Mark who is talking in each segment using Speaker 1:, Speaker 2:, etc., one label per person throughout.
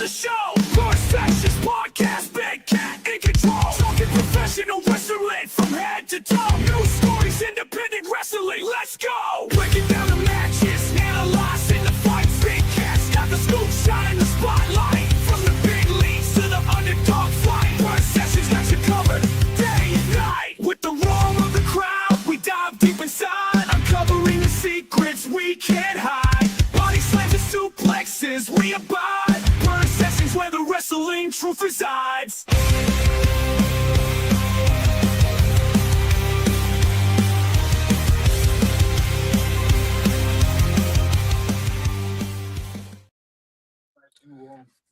Speaker 1: the show. First Sessions Podcast, Big Cat in control. Talking professional wrestling from head to toe. News stories, independent wrestling, let's go. Breaking down the matches, analyzing the fights. Big Cat's got the scoop, shining the spotlight. From the big leagues to the underdog fight. First Sessions got you covered, day and night. With the roar of the crowd, we dive deep inside. Uncovering the secrets we can't hide. Body slams and suplexes, we abide. Burn sessions where the wrestling truth resides.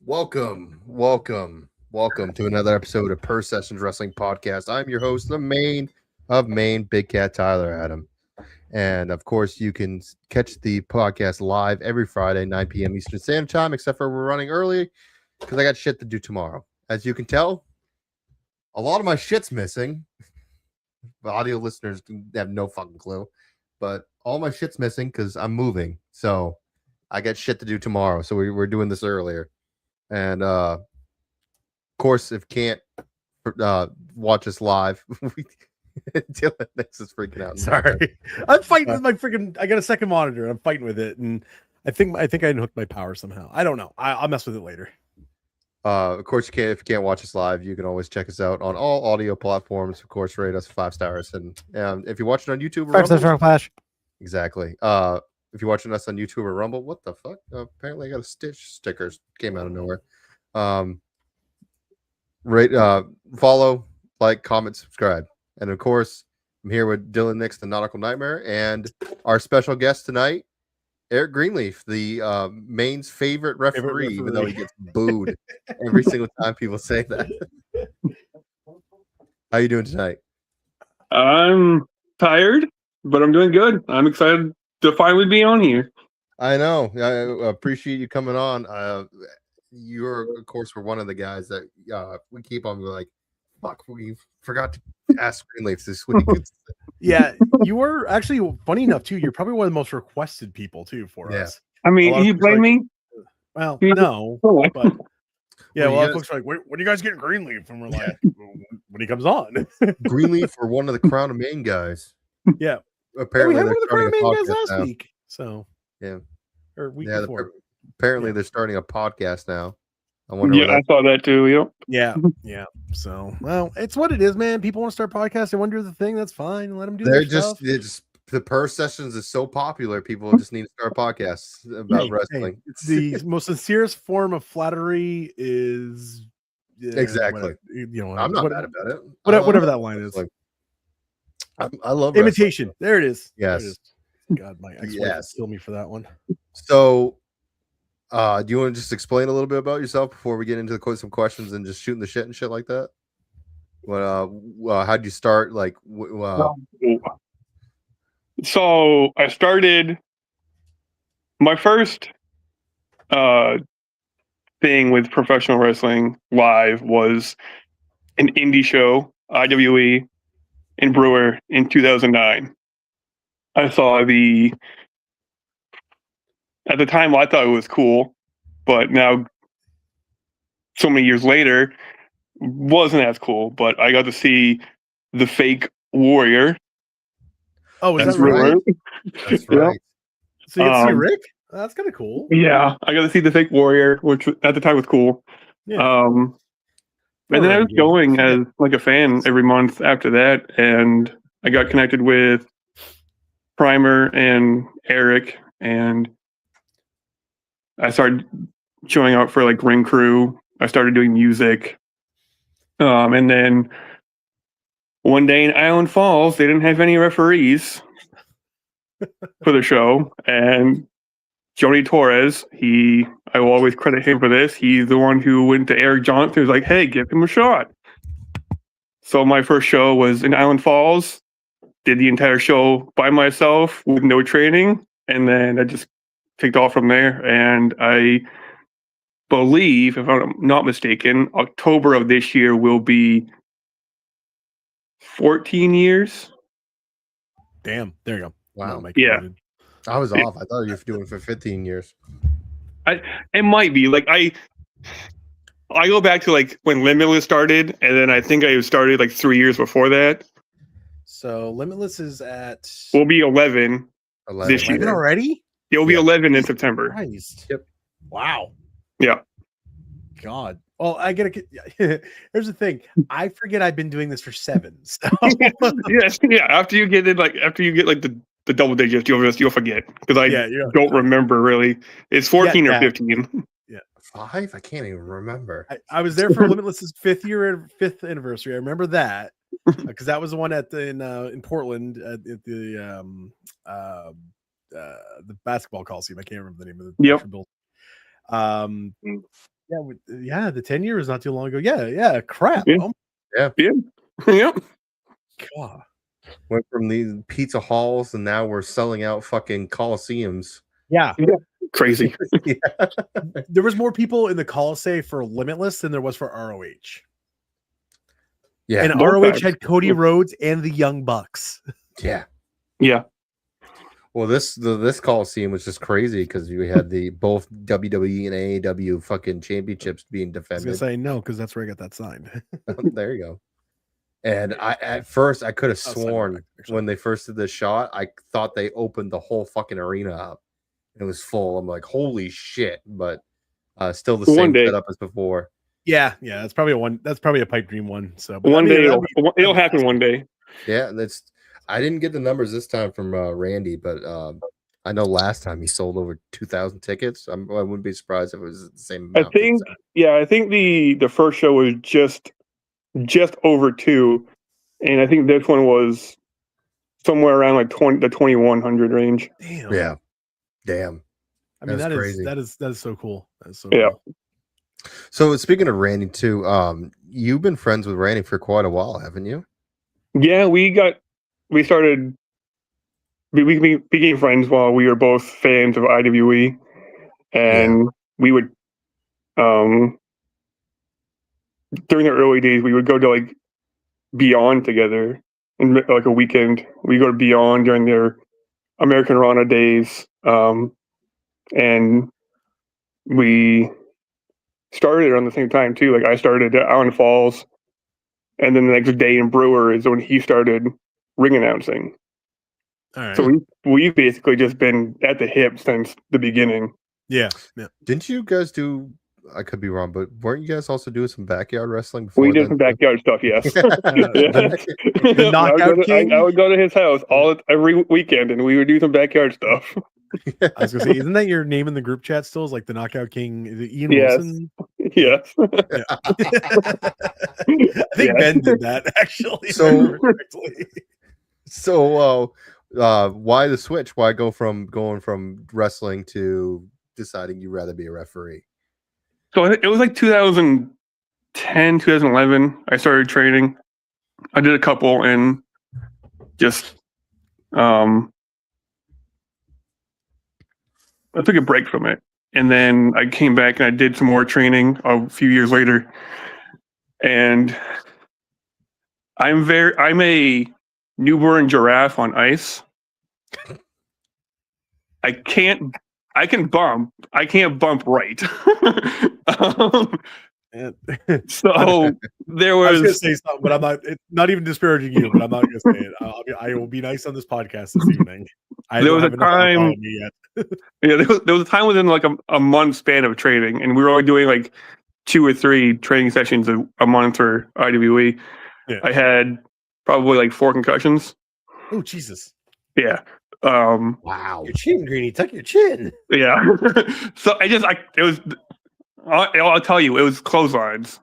Speaker 2: Welcome to another episode of Purr Sessions Wrestling Podcast. I'm your host, the Maine of Maine, Big Cat Tyler Adam. And of course, you can catch the podcast live every Friday, 9 p.m. Eastern Standard Time, except for we're running early because I got shit to do tomorrow. As you can tell, a lot of my shit's missing. The audio listeners have no fucking clue, but all my shit's missing because I'm moving. So I got shit to do tomorrow. So we're doing this earlier. And of course, if you can't watch us live, Dylan Nix is freaking out.
Speaker 3: Sorry, I'm fighting with my freaking. I got a second monitor, and I'm fighting with it, and I think I unhooked my power somehow. I don't know. I'll mess with it later.
Speaker 2: Of course, if you can't watch us live, you can always check us out on all audio platforms. Of course, rate us 5 stars, and if you're watching on YouTube,
Speaker 3: 5 stars for Flash.
Speaker 2: Exactly. If you're watching us on YouTube or Rumble, what the fuck? Apparently, I got a Stitch stickers came out of nowhere. Follow, like, comment, subscribe. And of course, I'm here with Dylan Nix, the Nautical Nightmare, and our special guest tonight, Eric Greenleaf, the Maine's favorite referee, even though he gets booed every single time people say that. How you doing tonight?
Speaker 4: I'm tired, but I'm doing good. I'm excited to finally be on here.
Speaker 2: I know. I appreciate you coming on. You're, of course, were one of the guys that we keep on like, fuck, we forgot to ask Greenleaf this week.
Speaker 3: Yeah, you were actually funny enough too. You're probably one of the most requested people too for us.
Speaker 4: I mean, you blame me?
Speaker 3: Well, no, but yeah. Well, a lot of folks are like, when are you guys getting Greenleaf? And we're like, when he comes on.
Speaker 2: Greenleaf for one of the Crown of Maine guys.
Speaker 3: Yeah,
Speaker 2: apparently
Speaker 3: we had one of the Crown of Maine guys
Speaker 2: last
Speaker 3: week. So
Speaker 2: yeah,
Speaker 3: or week before.
Speaker 2: Apparently, they're starting a podcast now. I wonder.
Speaker 4: Yeah, I saw that too. Yep.
Speaker 3: Yeah. So, well, it's what it is, man. People want to start podcasts. They want to do the thing. That's fine. Let them do.
Speaker 2: They're just the Purr Sessions is so popular. People just need to start podcasts about wrestling.
Speaker 3: The most sincerest form of flattery is
Speaker 2: exactly.
Speaker 3: Whatever,
Speaker 2: I'm not mad about it.
Speaker 3: Whatever that line is.
Speaker 2: I love
Speaker 3: imitation.
Speaker 2: Wrestling.
Speaker 3: There it is.
Speaker 2: Yes.
Speaker 3: There it is. God, my ex-wife would kill me for that one.
Speaker 2: So. Do you want to just explain a little bit about yourself before we get into some questions and just shooting the shit and shit like that? How'd you start? Like,
Speaker 4: so I started my first thing with professional wrestling live was an indie show, IWE, in Brewer in 2009. I saw at the time, I thought it was cool, but now, so many years later, wasn't as cool. But I got to see the fake Warrior.
Speaker 3: Oh, is that right?
Speaker 2: That's right.
Speaker 3: So you get to see Rick? That's kind of cool.
Speaker 4: Yeah, I got to see the fake Warrior, which at the time was cool.
Speaker 3: Yeah.
Speaker 4: And then I was going as like a fan every month after that, and I got connected with Primer and Eric, and I started showing up for like ring crew. I started doing music. And then one day in Island Falls, they didn't have any referees for the show. And Joni Torres, I will always credit him for this. He's the one who went to Eric Johnson. He was like, hey, give him a shot. So my first show was in Island Falls. Did the entire show by myself with no training. And then I just kicked off from there, and I believe, if I'm not mistaken, October of this year will be 14 years.
Speaker 3: Damn, there you go.
Speaker 2: Wow.
Speaker 4: Yeah.
Speaker 2: I was off. I thought you were doing it for 15 years.
Speaker 4: It might be like I go back to like when Limitless started, and then I think I started like 3 years before that.
Speaker 3: So Limitless is at
Speaker 4: We'll be 11 this
Speaker 3: 11
Speaker 4: year.
Speaker 3: already.
Speaker 4: It'll be
Speaker 2: Yeah.
Speaker 4: 11 in September.
Speaker 3: Christ.
Speaker 2: Yep.
Speaker 3: Wow.
Speaker 4: Yeah.
Speaker 3: God. Well, I gotta get. Here's the thing. I forget I've been doing this for 7. So.
Speaker 4: Yes. Yeah. After you get the double digits, you'll forget because I don't remember really. It's 14 or 15.
Speaker 3: Yeah.
Speaker 2: 5? I can't even remember.
Speaker 3: I was there for Limitless's 5th anniversary. I remember that because that was the one in Portland at the basketball coliseum. I can't remember the name of the actual building. Yeah, the 10 years not too long ago. Yeah, crap.
Speaker 4: Yeah.
Speaker 3: Oh,
Speaker 4: Yeah.
Speaker 3: God.
Speaker 2: Went from these pizza halls and now we're selling out fucking coliseums.
Speaker 3: Yeah.
Speaker 4: Crazy.
Speaker 2: Yeah.
Speaker 3: There was more people in the Coliseum for Limitless than there was for ROH.
Speaker 2: Yeah.
Speaker 3: And ROH had Cody Rhodes and the Young Bucks.
Speaker 2: Yeah.
Speaker 4: Yeah.
Speaker 2: Well, this Coliseum was just crazy because we had both WWE and AEW fucking championships being
Speaker 3: I was
Speaker 2: defended.
Speaker 3: gonna say no, because that's where I got that signed.
Speaker 2: There you go. And at first I could have sworn when they first did the shot, I thought they opened the whole fucking arena up. It was full. I'm like, holy shit! But still the same setup as before.
Speaker 3: Yeah, that's probably a pipe dream one. So
Speaker 4: one day it'll happen one day.
Speaker 2: Yeah, I didn't get the numbers this time from Randy, but I know last time he sold over 2,000 tickets. I wouldn't be surprised if it was the same amount.
Speaker 4: I think the first show was just over 2, and I think this one was somewhere around like the 2,100 range.
Speaker 3: Damn.
Speaker 2: Yeah. Damn.
Speaker 3: I mean,
Speaker 2: that's crazy.
Speaker 3: That is so cool. That is so
Speaker 4: yeah.
Speaker 3: Cool.
Speaker 2: So speaking of Randy too, you've been friends with Randy for quite a while, haven't you?
Speaker 4: Yeah, we became friends while we were both fans of IWE, and we would during the early days we would go to like Beyond together and like a weekend. We go to Beyond during their American Rana days, and we started around the same time too. Like I started at Island Falls, and then the next day in Brewer is when he started ring announcing.
Speaker 3: All right.
Speaker 4: So we've basically just been at the hip since the beginning.
Speaker 3: Yeah.
Speaker 2: Didn't you guys do? I could be wrong, but weren't you guys also doing some backyard wrestling before?
Speaker 4: We did some backyard stuff, yes.
Speaker 3: The Knockout King.
Speaker 4: I would go to his house every weekend, and we would do some backyard stuff.
Speaker 3: I was gonna say, isn't that your name in the group chat still? Is like the Knockout King? Is it Ian Wilson?
Speaker 4: Yes.
Speaker 3: I think Ben did that actually.
Speaker 2: So why the switch? Why going from wrestling to deciding you'd rather be a referee?
Speaker 4: So it was like 2010, 2011. I started training. I did a couple and just I took a break from it. And then I came back and I did some more training a few years later. And I'm a newborn giraffe on ice. I can bump. I can't bump right. So there was.
Speaker 3: I was gonna say something, but I'm not. It's not even disparaging you, but I'm not gonna say it. I will be nice on this podcast this evening.
Speaker 4: There was a time. Yeah, there was a time within like a month span of training, and we were only doing like 2 or 3 training sessions a month for IWE.
Speaker 3: Yeah.
Speaker 4: I had probably like 4 concussions.
Speaker 3: Oh Jesus!
Speaker 4: Yeah.
Speaker 2: Wow.
Speaker 3: Your chin, Greeny. Tuck your chin.
Speaker 4: Yeah. So I'll tell you, it was clotheslines.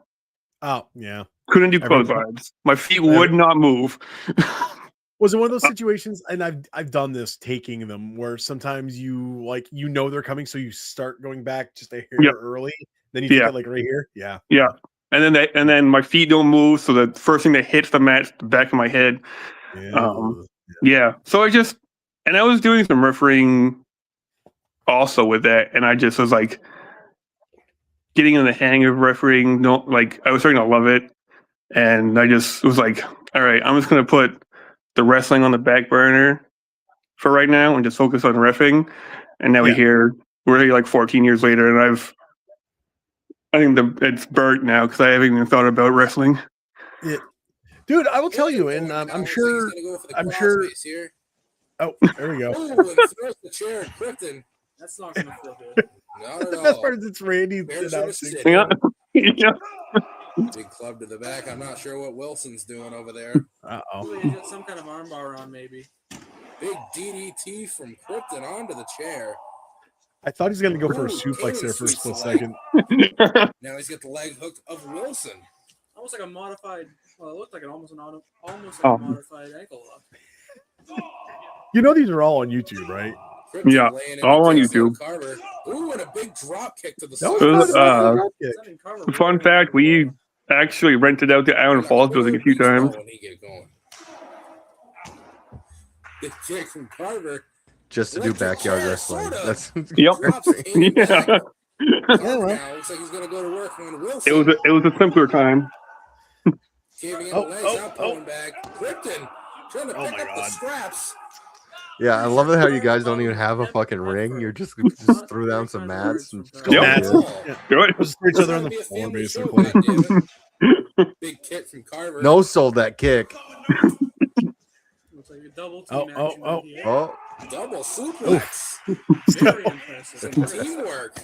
Speaker 3: Oh yeah.
Speaker 4: Couldn't do clotheslines. My feet would not move.
Speaker 3: Was it one of those situations? And I've done this, taking them where sometimes you they're coming, so you start going back just a hair early. Then you take it like right here. Yeah.
Speaker 4: Yeah. And then my feet don't move, so the first thing that hits the mat is the back of my head. Yeah. So I was doing some refereeing also with that, and I just was like getting in the hang of refereeing. I was starting to love it, and I just was like, all right, I'm just gonna put the wrestling on the back burner for right now and just focus on reffing. And now we're here like 14 years later, and I think it's burnt now because I haven't even thought about wrestling.
Speaker 3: Yeah. Dude, I will tell you, and I'm sure.
Speaker 5: Here.
Speaker 3: Oh, there we go.
Speaker 5: Ooh, and throws the chair at Clifton. That's not going to feel good. Not at
Speaker 3: The best
Speaker 5: all.
Speaker 3: part is it's Randy
Speaker 5: Bears
Speaker 3: announcing.
Speaker 4: Yeah. Yeah.
Speaker 5: Big club to the back. I'm not sure what Wilson's doing over there.
Speaker 3: Uh-oh.
Speaker 6: He's got some kind of armbar on, maybe.
Speaker 5: Big DDT from Clifton onto the chair.
Speaker 3: I thought he was going to go for a
Speaker 5: Ooh,
Speaker 3: suplex there for a
Speaker 5: sweeps
Speaker 3: split
Speaker 5: the leg.
Speaker 3: second.
Speaker 5: Now he's got the leg hooked of Wilson.
Speaker 6: Almost like a modified. Well, it looked like almost
Speaker 4: Oh.
Speaker 6: a modified ankle lock.
Speaker 3: You know these are all on YouTube, right?
Speaker 5: Clifton
Speaker 4: Yeah,
Speaker 5: laying it
Speaker 4: all on
Speaker 5: against
Speaker 4: YouTube.
Speaker 5: Carver. Ooh, and a big drop kick to the
Speaker 3: That was
Speaker 5: side.
Speaker 3: not a bad drop kick.
Speaker 6: Sending Carver
Speaker 4: Fun
Speaker 6: right
Speaker 4: fact: we actually rented out the Island Falls building a few times.
Speaker 5: When he get going. Big kick from Carver.
Speaker 2: Just to do backyard wrestling. That's
Speaker 4: Yep.
Speaker 5: Drops Hayden
Speaker 4: Yeah.
Speaker 5: back.
Speaker 3: Yeah,
Speaker 5: Carver
Speaker 3: well.
Speaker 5: now looks like he's going to go to work on Wilson.
Speaker 4: It was a simpler time.
Speaker 5: Giving him
Speaker 3: Oh,
Speaker 5: the legs
Speaker 3: oh,
Speaker 5: out,
Speaker 3: oh.
Speaker 5: pulling back. Clifton trying to
Speaker 3: Oh
Speaker 5: pick
Speaker 3: my
Speaker 5: up the
Speaker 3: God.
Speaker 5: straps.
Speaker 2: yeah. I love it how you guys don't even have a fucking ring. You're just throw down some mats and just go
Speaker 4: Yep.
Speaker 2: at
Speaker 3: Mats.
Speaker 2: it.
Speaker 3: Yeah.
Speaker 4: Good.
Speaker 3: Just throw each other on the
Speaker 5: Be a
Speaker 3: floor,
Speaker 5: family show,
Speaker 3: basically.
Speaker 5: goddammit. Big kick from Carver.
Speaker 2: No sold that kick.
Speaker 6: Looks like a double
Speaker 3: Oh,
Speaker 6: team
Speaker 3: oh,
Speaker 6: action
Speaker 3: oh.
Speaker 6: right here.
Speaker 2: Oh,
Speaker 5: Double suplex.
Speaker 6: Very impressive.
Speaker 5: Some teamwork.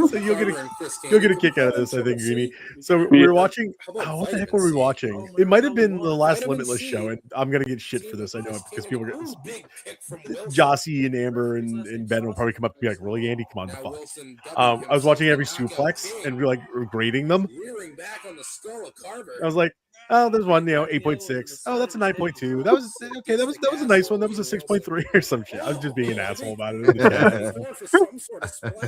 Speaker 3: So you'll get
Speaker 5: Carver
Speaker 3: a
Speaker 5: and Chris
Speaker 3: you'll get a
Speaker 5: Candy.
Speaker 3: kick out of this, I think, Greeny. So we were watching.
Speaker 5: How about
Speaker 3: Oh, what the heck
Speaker 5: vitamin
Speaker 3: were we
Speaker 5: C?
Speaker 3: watching? It might have been the last
Speaker 5: Vitamin
Speaker 3: Limitless
Speaker 5: C.
Speaker 3: show, and I'm gonna get shit for this. I know
Speaker 5: Chris
Speaker 3: because
Speaker 5: Candy.
Speaker 3: people are
Speaker 5: Ooh, big kick from Wilson.
Speaker 3: Jossie and Amber and Ben will probably come up and be like, "Really, Andy? Come on, the
Speaker 5: Now
Speaker 3: fuck."
Speaker 5: Wilson
Speaker 3: I
Speaker 5: dubbing
Speaker 3: was watching every
Speaker 5: himself a knockout
Speaker 3: suplex
Speaker 5: king.
Speaker 3: and we're grading them.
Speaker 5: Rearing back on the skull of Carver.
Speaker 3: I was like, "Oh, there's one, 8.6. Oh, that's a 9.2. That was okay. That was a nice one. That was a 6.3 or some shit." I was just being an asshole about it.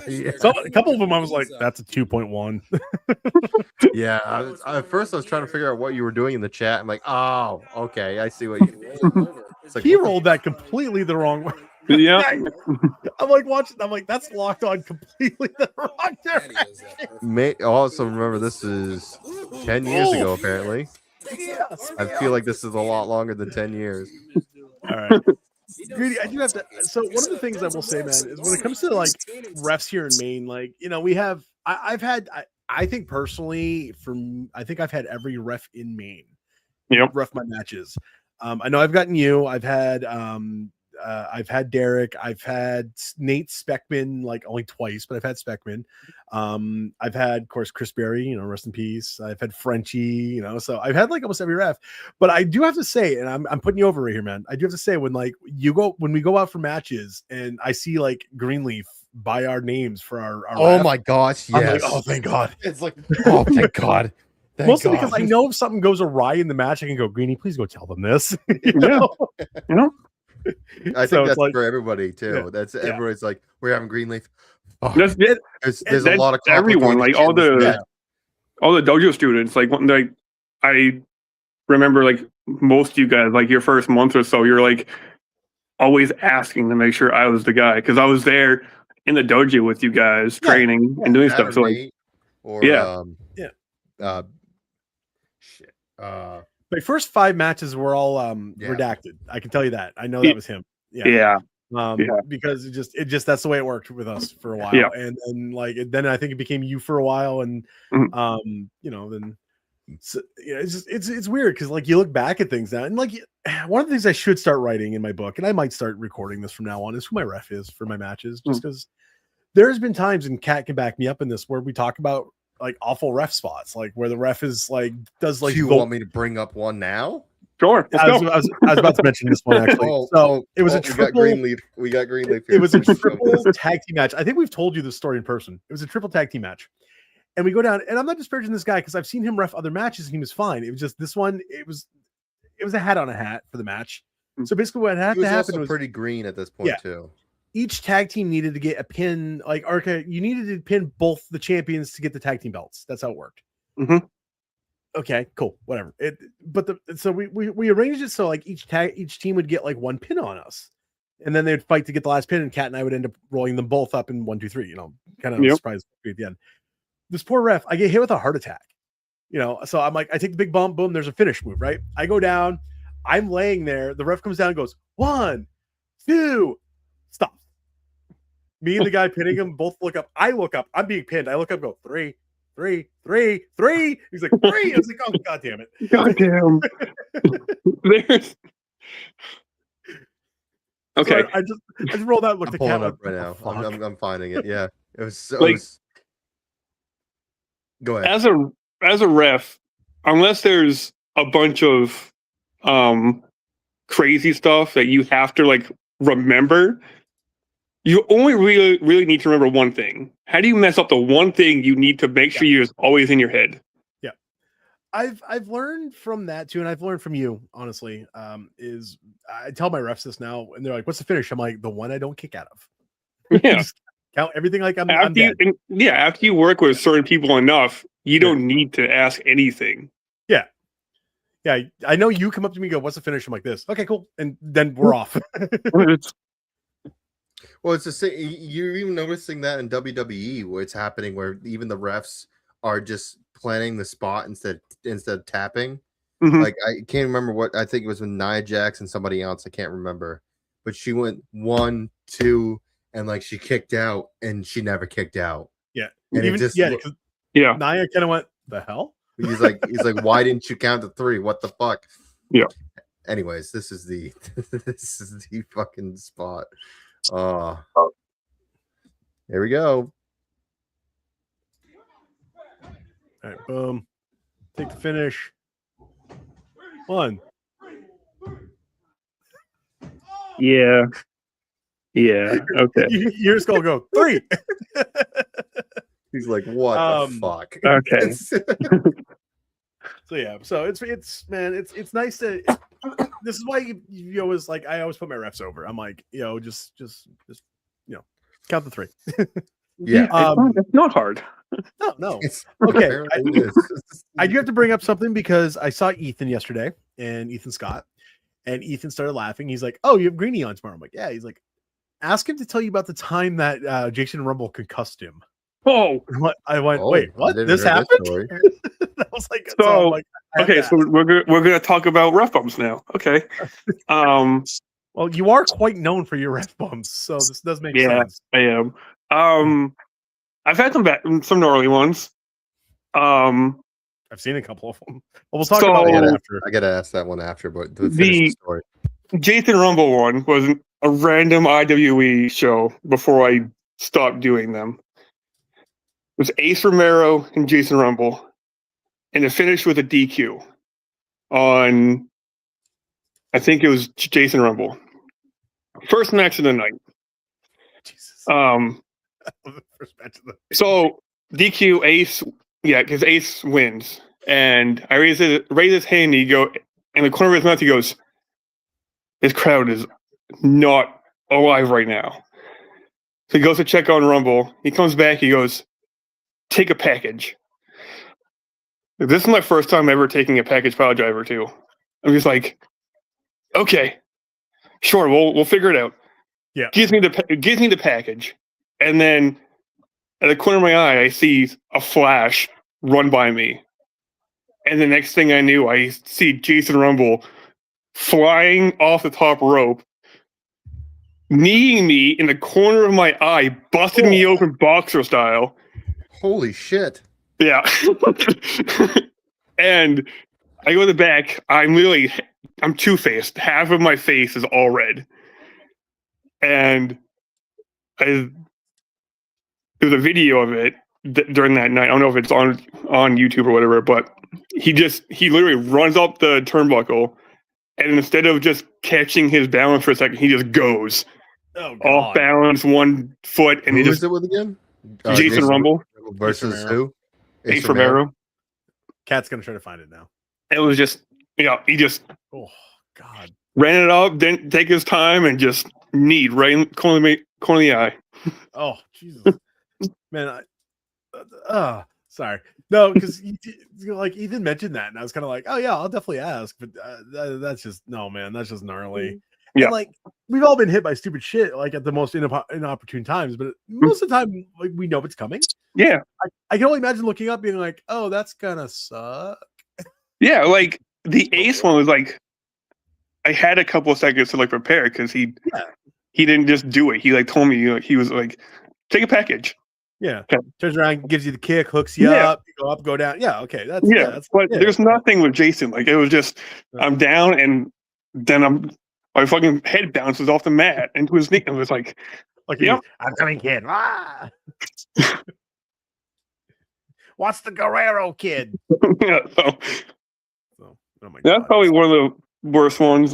Speaker 2: Yeah.
Speaker 3: So a couple of them, I was like, "That's a 2.1."
Speaker 2: yeah. At first, I was trying to figure out what you were doing in the chat. I'm like, oh, okay, I see what you. It's like,
Speaker 3: He
Speaker 2: what the-
Speaker 3: rolled that completely the wrong way.
Speaker 4: Yeah.
Speaker 3: I'm like watching. I'm like, that's locked on completely the wrong direction.
Speaker 2: Also, remember this is 10 years ago. Apparently,
Speaker 3: Yes.
Speaker 2: I feel like this is a lot longer than 10 years.
Speaker 3: All right. Greedy, I do have to. So one of the things I will say, man, is when it comes to like refs here in Maine, like we have. I've had. I think personally, I think I've had every ref in Maine.
Speaker 4: Yep.
Speaker 3: Ref my matches. I know I've gotten you. I've had Derek. I've had Nate Speckman, like only twice, but I've had Speckman. I've had, of course, Chris Berry, rest in peace. I've had Frenchie, so I've had like almost every ref. But I do have to say, and I'm putting you over right here, man. I do have to say, when we go out for matches and I see like Greenleaf by our names for our
Speaker 2: Oh
Speaker 3: ref,
Speaker 2: my gosh!
Speaker 3: I'm
Speaker 2: Yes.
Speaker 3: like, oh, thank God.
Speaker 2: It's like, oh, thank God. Thank
Speaker 3: Mostly
Speaker 2: God.
Speaker 3: because I know if something goes awry in the match, I can go, Greeny, please go tell them this. You
Speaker 4: Yeah.
Speaker 3: know?
Speaker 4: You know?
Speaker 2: I
Speaker 3: So
Speaker 2: think
Speaker 3: it's
Speaker 2: that's
Speaker 3: like-
Speaker 2: for everybody too.
Speaker 3: Yeah.
Speaker 2: That's
Speaker 3: Yeah.
Speaker 2: everybody's like, we're having Greenleaf. Oh,
Speaker 4: That's it.
Speaker 2: there's a lot of
Speaker 4: That's everyone,
Speaker 2: complicated
Speaker 4: like all
Speaker 2: shit in this
Speaker 4: the
Speaker 2: match.
Speaker 4: all the dojo students. Like I remember, like most of you guys, like your first month or so, you're like always asking to make sure I was the guy because I was there in the dojo with you guys,
Speaker 3: Yeah.
Speaker 4: training and doing
Speaker 2: That
Speaker 4: stuff.
Speaker 2: or
Speaker 4: So like,
Speaker 2: Nate, or
Speaker 4: Yeah.
Speaker 2: shit.
Speaker 3: My first 5 matches were all
Speaker 2: Yeah.
Speaker 3: redacted. I can tell you that. I know that was him. Yeah.
Speaker 4: yeah,
Speaker 3: Because it just that's the way it worked with us for a while.
Speaker 4: Yeah.
Speaker 3: And then I think it became you for a while, and
Speaker 4: Mhm.
Speaker 3: then it's weird because like you look back at things now, and like one of the things I should start writing in my book, and I might start recording this from now on, is who my ref is for my matches, just because there's been times, and Kat can back me up in this, where we talk about like awful ref spots, like where the ref is like does like
Speaker 2: Do you
Speaker 3: the-
Speaker 2: want me to bring up one now?
Speaker 4: sure. Let's
Speaker 3: I was,
Speaker 4: go.
Speaker 3: I was about to mention this one actually. It was a
Speaker 2: we got
Speaker 3: triple.
Speaker 2: Greenleaf. We got Greenleaf.
Speaker 3: It was a triple tag team match. I think we've told you this story in person. It was a triple tag team match, and we go down. And I'm not disparaging this guy because I've seen him ref other matches and he was fine. It was just this one. It was a hat on a hat for the match. So basically, what had
Speaker 2: He
Speaker 3: to
Speaker 2: was
Speaker 3: happen
Speaker 2: also
Speaker 3: was
Speaker 2: pretty green at this point
Speaker 3: Yeah.
Speaker 2: too.
Speaker 3: each tag team needed to get a pin. Like, okay, you needed to pin both the champions to get the tag team belts. That's how it worked.
Speaker 4: Mhm.
Speaker 3: Okay, cool, whatever. So we arranged it so like each team would get like one pin on us, and then they'd fight to get the last pin, and Kat and I would end up rolling them both up in 1, 2, 3. Kind of
Speaker 4: Yep.
Speaker 3: surprise at the end. This poor ref, I get hit with a heart attack. So I'm like, I take the big bump, boom, there's a finish move, right? I go down, I'm laying there, the ref comes down and goes, 1, 2, stop. Me and the guy pinning him both look up. I look up, I'm being pinned. I look up, go 3, three. He's like, 3. I was like, oh, God damn it.
Speaker 4: Goddamn. There's. Okay.
Speaker 3: So I just rolled out and looked
Speaker 2: I'm
Speaker 3: at
Speaker 2: pulling
Speaker 3: cat.
Speaker 2: up right now. I'm finding it. Yeah, it was so.
Speaker 4: Like-
Speaker 2: Go ahead.
Speaker 4: As a ref, unless there's a bunch of crazy stuff that you have to like remember, you only really need to remember one thing. How do you mess up the one thing you need to make sure you're always in your head?
Speaker 3: Yeah, I've learned from that too, and I've learned from you, honestly. Is I tell my refs this now, and they're like, "What's the finish?" I'm like, "The one I don't kick out of."
Speaker 4: Yeah.
Speaker 3: Just count everything like I'm
Speaker 4: After
Speaker 3: dead.
Speaker 4: after you work with certain people enough, you don't need to ask anything.
Speaker 3: Yeah, I know you come up to me and go, "What's the finish?" I'm like, "This." Okay, cool, and then we're off.
Speaker 2: Well, it's the same. You're even noticing that in WWE where it's happening, where even the refs are just planning the spot instead of tapping.
Speaker 4: Mhm.
Speaker 2: Like I can't remember what I think it was with Nia Jax and somebody else. I can't remember, but she went 1, 2, and like she kicked out, and she never kicked out.
Speaker 3: Yeah,
Speaker 2: And
Speaker 3: even
Speaker 2: it just
Speaker 3: yeah,
Speaker 2: looked-
Speaker 3: 'cause
Speaker 4: Yeah.
Speaker 3: Nia kind of went, "The hell."
Speaker 2: he's like, why didn't you count to 3? What the fuck?
Speaker 4: Yeah.
Speaker 2: Anyways, this is the fucking spot. Here we go.
Speaker 3: All right, boom. Take the finish. 1.
Speaker 4: Yeah. Yeah. Okay.
Speaker 3: You're just gonna go 3.
Speaker 2: He's like, what the fuck?
Speaker 4: Okay.
Speaker 3: So yeah, so it's nice to. This is why you always like. I always put my refs over. I'm like, just count the 3.
Speaker 2: Yeah.
Speaker 4: It's not hard.
Speaker 3: No.
Speaker 2: It's
Speaker 3: Okay,
Speaker 2: apparently it is.
Speaker 3: I do have to bring up something because I saw Ethan yesterday and Ethan Scott, and Ethan started laughing. He's like, "Oh, you have Greenie on tomorrow." I'm like, "Yeah." He's like, "Ask him to tell you about the time that Jason Rumble concussed him."
Speaker 4: Oh,
Speaker 3: I went,
Speaker 2: Oh,
Speaker 3: "Wait,
Speaker 2: I
Speaker 3: what?
Speaker 2: didn't
Speaker 3: This
Speaker 2: hear
Speaker 3: happened?"
Speaker 2: story.
Speaker 3: I was like,
Speaker 4: So,
Speaker 3: I'm like, I have
Speaker 4: okay.
Speaker 3: to
Speaker 4: So
Speaker 3: ask.
Speaker 4: we're gonna talk about ref bumps now. Okay.
Speaker 3: Well, you are quite known for your ref bumps, so this does make
Speaker 4: Yeah.
Speaker 3: sense.
Speaker 4: I am. I've had some gnarly ones.
Speaker 3: I've seen a couple of them. Well, we'll talk
Speaker 4: So-
Speaker 3: about that after.
Speaker 2: I gotta ask that one after, but to finish
Speaker 4: The-
Speaker 2: the story.
Speaker 4: Jason Rumble one was a random IWE show before I stopped doing them. It was Ace Romero and Jason Rumble, and it finished with a DQ on, I think it was Jason Rumble. First match of the night.
Speaker 3: Jesus. First match of the
Speaker 4: So DQ Ace, yeah, because Ace wins, and I raise his hand. And he go in the corner of his mouth. He goes, "This crowd is not alive right now." So he goes to check on Rumble. He comes back. He goes, "Take a package." This is my first time ever taking a package pile driver too. I'm just like, okay, sure, we'll figure it out.
Speaker 3: Yeah.
Speaker 4: Gives me the package, and then at the corner of my eye, I see a flash run by me, and the next thing I knew, I see Jason Rumble flying off the top rope, kneeing me in the corner of my eye, busted me open boxer style.
Speaker 2: Holy shit.
Speaker 4: Yeah. And I go to the back. I'm two-faced. Half of my face is all red. And there's a video of it during that night. I don't know if it's on YouTube or whatever, but he literally runs up the turnbuckle, and instead of just catching his balance for a second, he just goes off balance, 1 foot, and
Speaker 2: Who
Speaker 4: he
Speaker 2: is
Speaker 4: just
Speaker 2: it with again?
Speaker 4: Jason Rumble,
Speaker 2: versus who?
Speaker 4: Ace Romero.
Speaker 3: Cat's gonna try to find it now.
Speaker 4: It was just, he just
Speaker 3: Oh God.
Speaker 4: ran it up, didn't take his time, and just kneed right in the corner of the eye.
Speaker 3: Oh Jesus. Man, sorry. No, because like Ethan mentioned that, and I was kind of like, oh yeah, I'll definitely ask, but that's just that's just gnarly.
Speaker 4: Yeah.
Speaker 3: And, like we've all been hit by stupid shit, like at the most inopportune times, but most of the time, like we know it's coming.
Speaker 4: Yeah.
Speaker 3: I can only imagine looking up, being like, oh, that's gonna suck.
Speaker 4: Yeah, like the Ace one was like, I had a couple of seconds to like prepare because he didn't just do it. He like told me he was like, take a package.
Speaker 3: Yeah.
Speaker 4: Okay.
Speaker 3: Turns around, gives you the kick, hooks you up, you go up, go down. Yeah, okay.
Speaker 4: But there's nothing with Jason. Like, it was just I'm down, and then my fucking head bounces off the mat into his knee. And it was like,
Speaker 3: I'm coming, kid. Ah! What's the Guerrero kid?
Speaker 4: yeah. So
Speaker 3: Oh my
Speaker 4: that's
Speaker 3: God.
Speaker 4: probably one of the worst ones.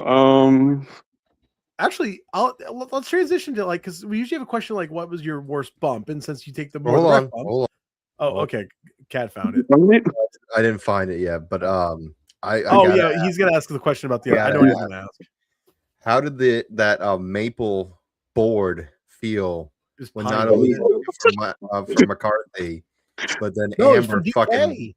Speaker 3: Actually, let's transition to because we usually have a question like, what was your worst bump? And since you take the
Speaker 2: Hold on.
Speaker 3: Oh, okay. Cat found it.
Speaker 2: I didn't find it yet, but
Speaker 3: he's gonna ask the question about the. I know what he's gonna ask.
Speaker 2: How did that maple board feel when not
Speaker 3: pine.
Speaker 2: only from McCarthy, but then Amber fucking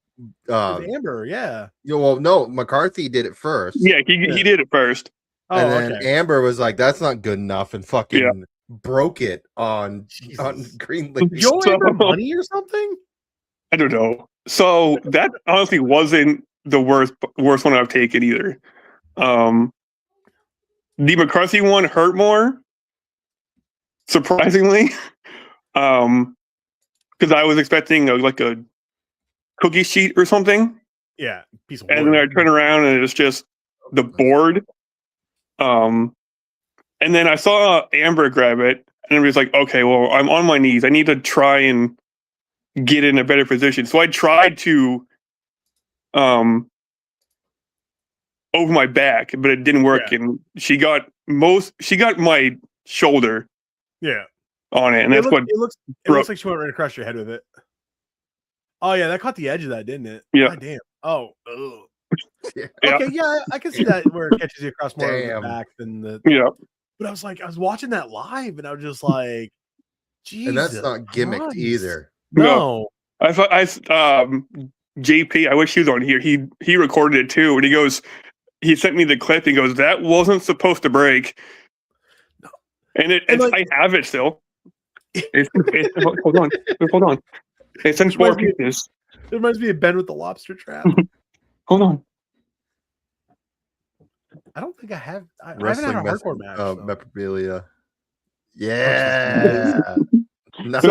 Speaker 3: Amber, yeah.
Speaker 2: Well, no, McCarthy did it first.
Speaker 4: Yeah, he did it first.
Speaker 2: And then Amber was like, "That's not good enough," and fucking broke it on Greenleaf.
Speaker 3: Did you owe Amber money or something?
Speaker 4: I don't know. So that honestly wasn't the worst one I've taken either. The McCarthy one hurt more, surprisingly, because I was expecting a cookie sheet or something.
Speaker 3: Yeah, piece of wood.
Speaker 4: And then I turn around and it's just the board. And then I saw Amber grab it, and it was like, okay, well, I'm on my knees. I need to try and get in a better position. So I tried to over my back, but it didn't work. Yeah. And she got my shoulder on it. And it looks
Speaker 3: like she went right across your head with it. Oh yeah, that caught the edge of that, didn't it?
Speaker 4: Yeah.
Speaker 3: God damn. Oh. Ugh. Okay, yeah, I can see that where it catches you across more of the back than the.
Speaker 4: Yeah.
Speaker 3: But I was watching that live, and I was just like, Jesus.
Speaker 2: And that's not gimmicked either.
Speaker 3: No.
Speaker 4: I thought JP, I wish he was on here. He recorded it too, and he sent me the clip. He goes, "That wasn't supposed to break." No. And I have it still. Hold on. It's in 4 pieces.
Speaker 3: It reminds me of Ben with the lobster trap.
Speaker 4: Hold on.
Speaker 3: I don't think I have. I haven't had a hardcore match.
Speaker 2: Memorabilia. Yeah. Nice.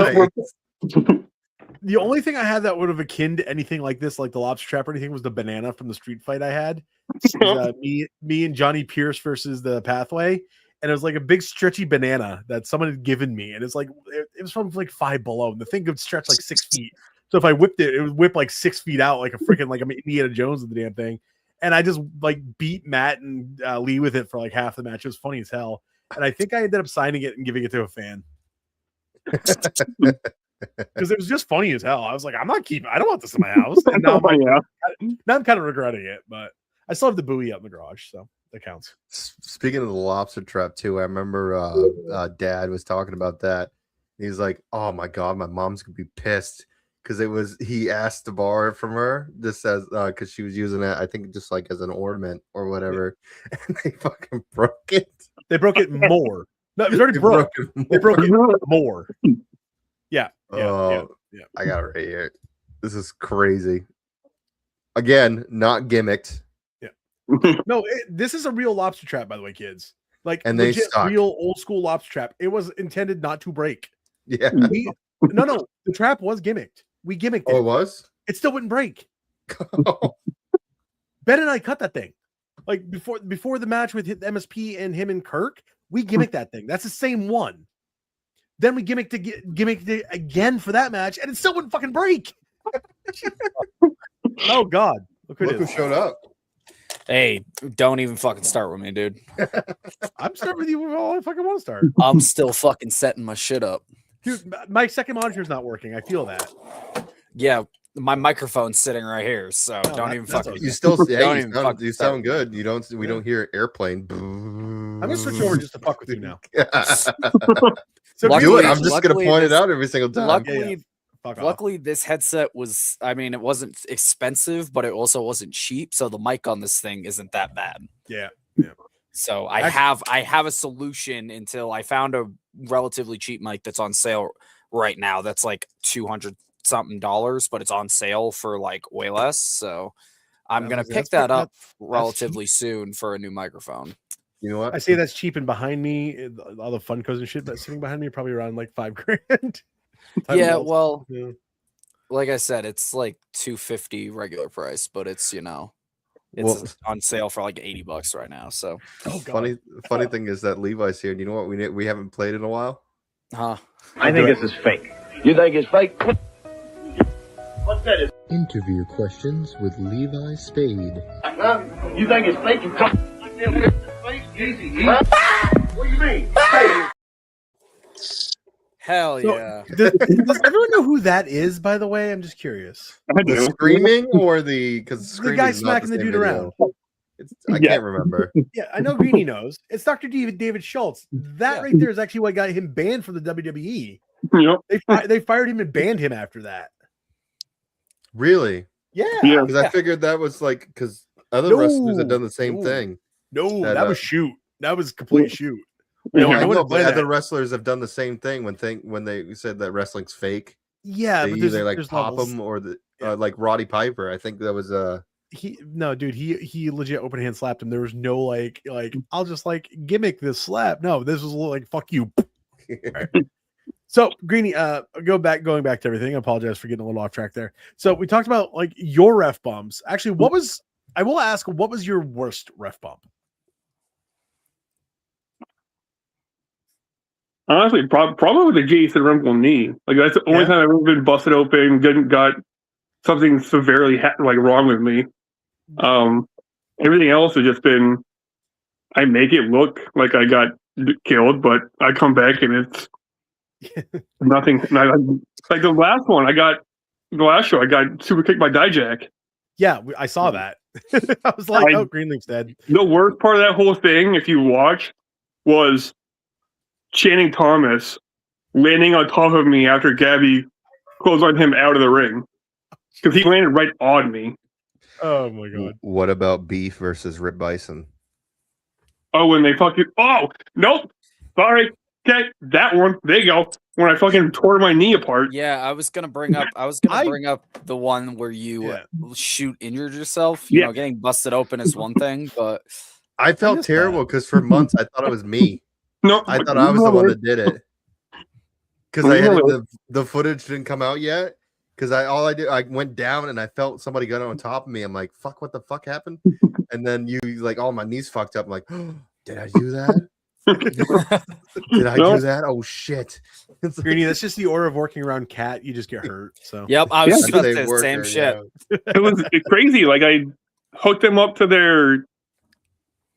Speaker 3: The only thing I had that would have akin to anything like this, like the lobster trap or anything, was the banana from the street fight I had. It was, me and Johnny Pierce versus the Pathway. And it was like a big stretchy banana that someone had given me. And it's like, it was from like 5 below. And the thing could stretch like 6 feet. So if I whipped it, it would whip like 6 feet out, like a freaking, like I'm Indiana Jones with the damn thing. And I just like beat Matt and Lee with it for like half the match. It was funny as hell. And I think I ended up signing it and giving it to a fan. Because it was just funny as hell. I was like, I don't want this in my house. And now I'm kind of regretting it, but I still have the buoy up in the garage, so that counts.
Speaker 2: Speaking of the lobster trap too, I remember Dad was talking about that. He's like, "Oh my God, my mom's gonna be pissed." Because he asked to borrow it from her just as because she was using it, I think, just like as an ornament or whatever, and they fucking broke it.
Speaker 3: They broke it more. No, it was already broke. They broke it more. Yeah.
Speaker 2: I got it right here. This is crazy. Again, not gimmicked.
Speaker 3: Yeah. No, this is a real lobster trap, by the way, kids. Like,
Speaker 2: and they stuck.
Speaker 3: Real old school lobster trap. It was intended not to break.
Speaker 2: Yeah.
Speaker 3: No, the trap was gimmicked. We gimmicked it.
Speaker 2: Oh, it was?
Speaker 3: It still wouldn't break. Ben and I cut that thing. Like before the match with MSP and him and Kirk, we gimmicked that thing. That's the same one. Then we gimmicked it again for that match, and it still wouldn't fucking break. Oh God!
Speaker 2: Look who showed up.
Speaker 7: Hey, don't even fucking start with me, dude.
Speaker 3: I'm starting with you with all I fucking want to start.
Speaker 7: I'm still fucking setting my shit up.
Speaker 3: Dude, my second monitor's not working. I feel that.
Speaker 7: Yeah, my microphone's sitting right here, so don't even fucking.
Speaker 2: Okay. You still you sound good. We don't hear airplane.
Speaker 3: I'm gonna switch over just to fuck with you now.
Speaker 2: So do it. I'm just gonna point it out every single time.
Speaker 7: Luckily, this headset was. I mean, it wasn't expensive, but it also wasn't cheap. So the mic on this thing isn't that bad.
Speaker 3: Yeah.
Speaker 7: So I have a solution until I found a relatively cheap mic that's on sale right now. That's like $200 something, but it's on sale for like way less. So I'm gonna pick that up relatively soon for a new microphone.
Speaker 2: You know what?
Speaker 3: I say that's cheap, and behind me, all the Funkos and shit that's sitting behind me are probably around like $5,000. Title
Speaker 7: Yeah,
Speaker 3: belts.
Speaker 7: well,
Speaker 3: Yeah.
Speaker 7: like I said, it's like $250 regular price, but it's
Speaker 2: Well,
Speaker 7: it's on sale for like $80 right now. So,
Speaker 3: Oh god.
Speaker 2: funny thing is that Levi's here. And you know what? We haven't played in a while.
Speaker 7: huh?
Speaker 8: I think this is fake. You think it's fake? What's that?
Speaker 2: Interview questions with Levi Spade.
Speaker 8: You think it's fake? You come. Easy. What do you mean?
Speaker 7: Hell
Speaker 3: So,
Speaker 7: yeah!
Speaker 3: Does everyone know who that is? By the way, I'm just curious.
Speaker 4: I
Speaker 2: The
Speaker 4: do.
Speaker 2: screaming or because
Speaker 3: The guy smacking the dude around.
Speaker 2: I can't remember.
Speaker 3: Yeah, I know Greeny knows. It's Dr. David Schultz. That
Speaker 7: Yeah.
Speaker 3: right there is actually what got him banned from the WWE.
Speaker 4: Yep.
Speaker 3: They fired him and banned him after that.
Speaker 2: Really?
Speaker 3: Yeah.
Speaker 4: Yeah.
Speaker 2: Because I figured that was like because other
Speaker 3: No,
Speaker 2: wrestlers had done the same
Speaker 3: no.
Speaker 2: thing.
Speaker 3: No,
Speaker 2: That,
Speaker 3: that was shoot. That was complete shoot. No,
Speaker 2: I
Speaker 3: I
Speaker 2: know,
Speaker 3: wouldn't
Speaker 2: but
Speaker 3: play
Speaker 2: other
Speaker 3: that.
Speaker 2: wrestlers have done the same thing when they said that wrestling's fake.
Speaker 3: Yeah,
Speaker 2: They
Speaker 3: but
Speaker 2: either like
Speaker 3: there's
Speaker 2: pop
Speaker 3: levels.
Speaker 2: them or the
Speaker 3: Yeah.
Speaker 2: like Roddy Piper. I think that was
Speaker 3: He legit open hand slapped him. There was no like I'll just like gimmick this slap. No, this was like fuck you. Right. So Greeny, going back to everything. I apologize for getting a little off track there. So we talked about like your ref bumps. Actually, what was your worst ref bump?
Speaker 4: Honestly, probably the Jason Rumble knee. Like that's the only
Speaker 3: Yeah.
Speaker 4: time I've ever been busted open, got something severely wrong with me. Everything else has just been. I make it look like I got killed, but I come back and it's nothing. Like the last one, the last show, I got super kicked by Dijak.
Speaker 3: Yeah, I saw that. I was like, oh, Greenleaf's dead.
Speaker 4: The worst part of that whole thing, if you watch, was Channing Thomas landing on top of me after Gabby closed on him out of the ring because he landed right on me.
Speaker 3: Oh my god.
Speaker 2: What about Beef versus Rip Bison?
Speaker 4: Oh, when they fucking nope, sorry, okay, that one. There you go. When I fucking tore my knee apart.
Speaker 7: Yeah, I was gonna bring up the one where you injured yourself. You know, getting busted open is one thing, but
Speaker 2: I felt terrible because for months I thought it was me.
Speaker 4: No,
Speaker 2: I thought I was the one that did it because the footage didn't come out yet. Because I went down and I felt somebody got on top of me. I'm like, fuck, what the fuck happened? And then you like, oh, my knees fucked up. I'm like, oh, did I do that? Did I do that? Oh shit.
Speaker 3: Greeny, that's just the order of working around cat. You just get hurt. So
Speaker 7: yep, I was just about to say the same shit.
Speaker 4: It was crazy. Like I hooked them up to their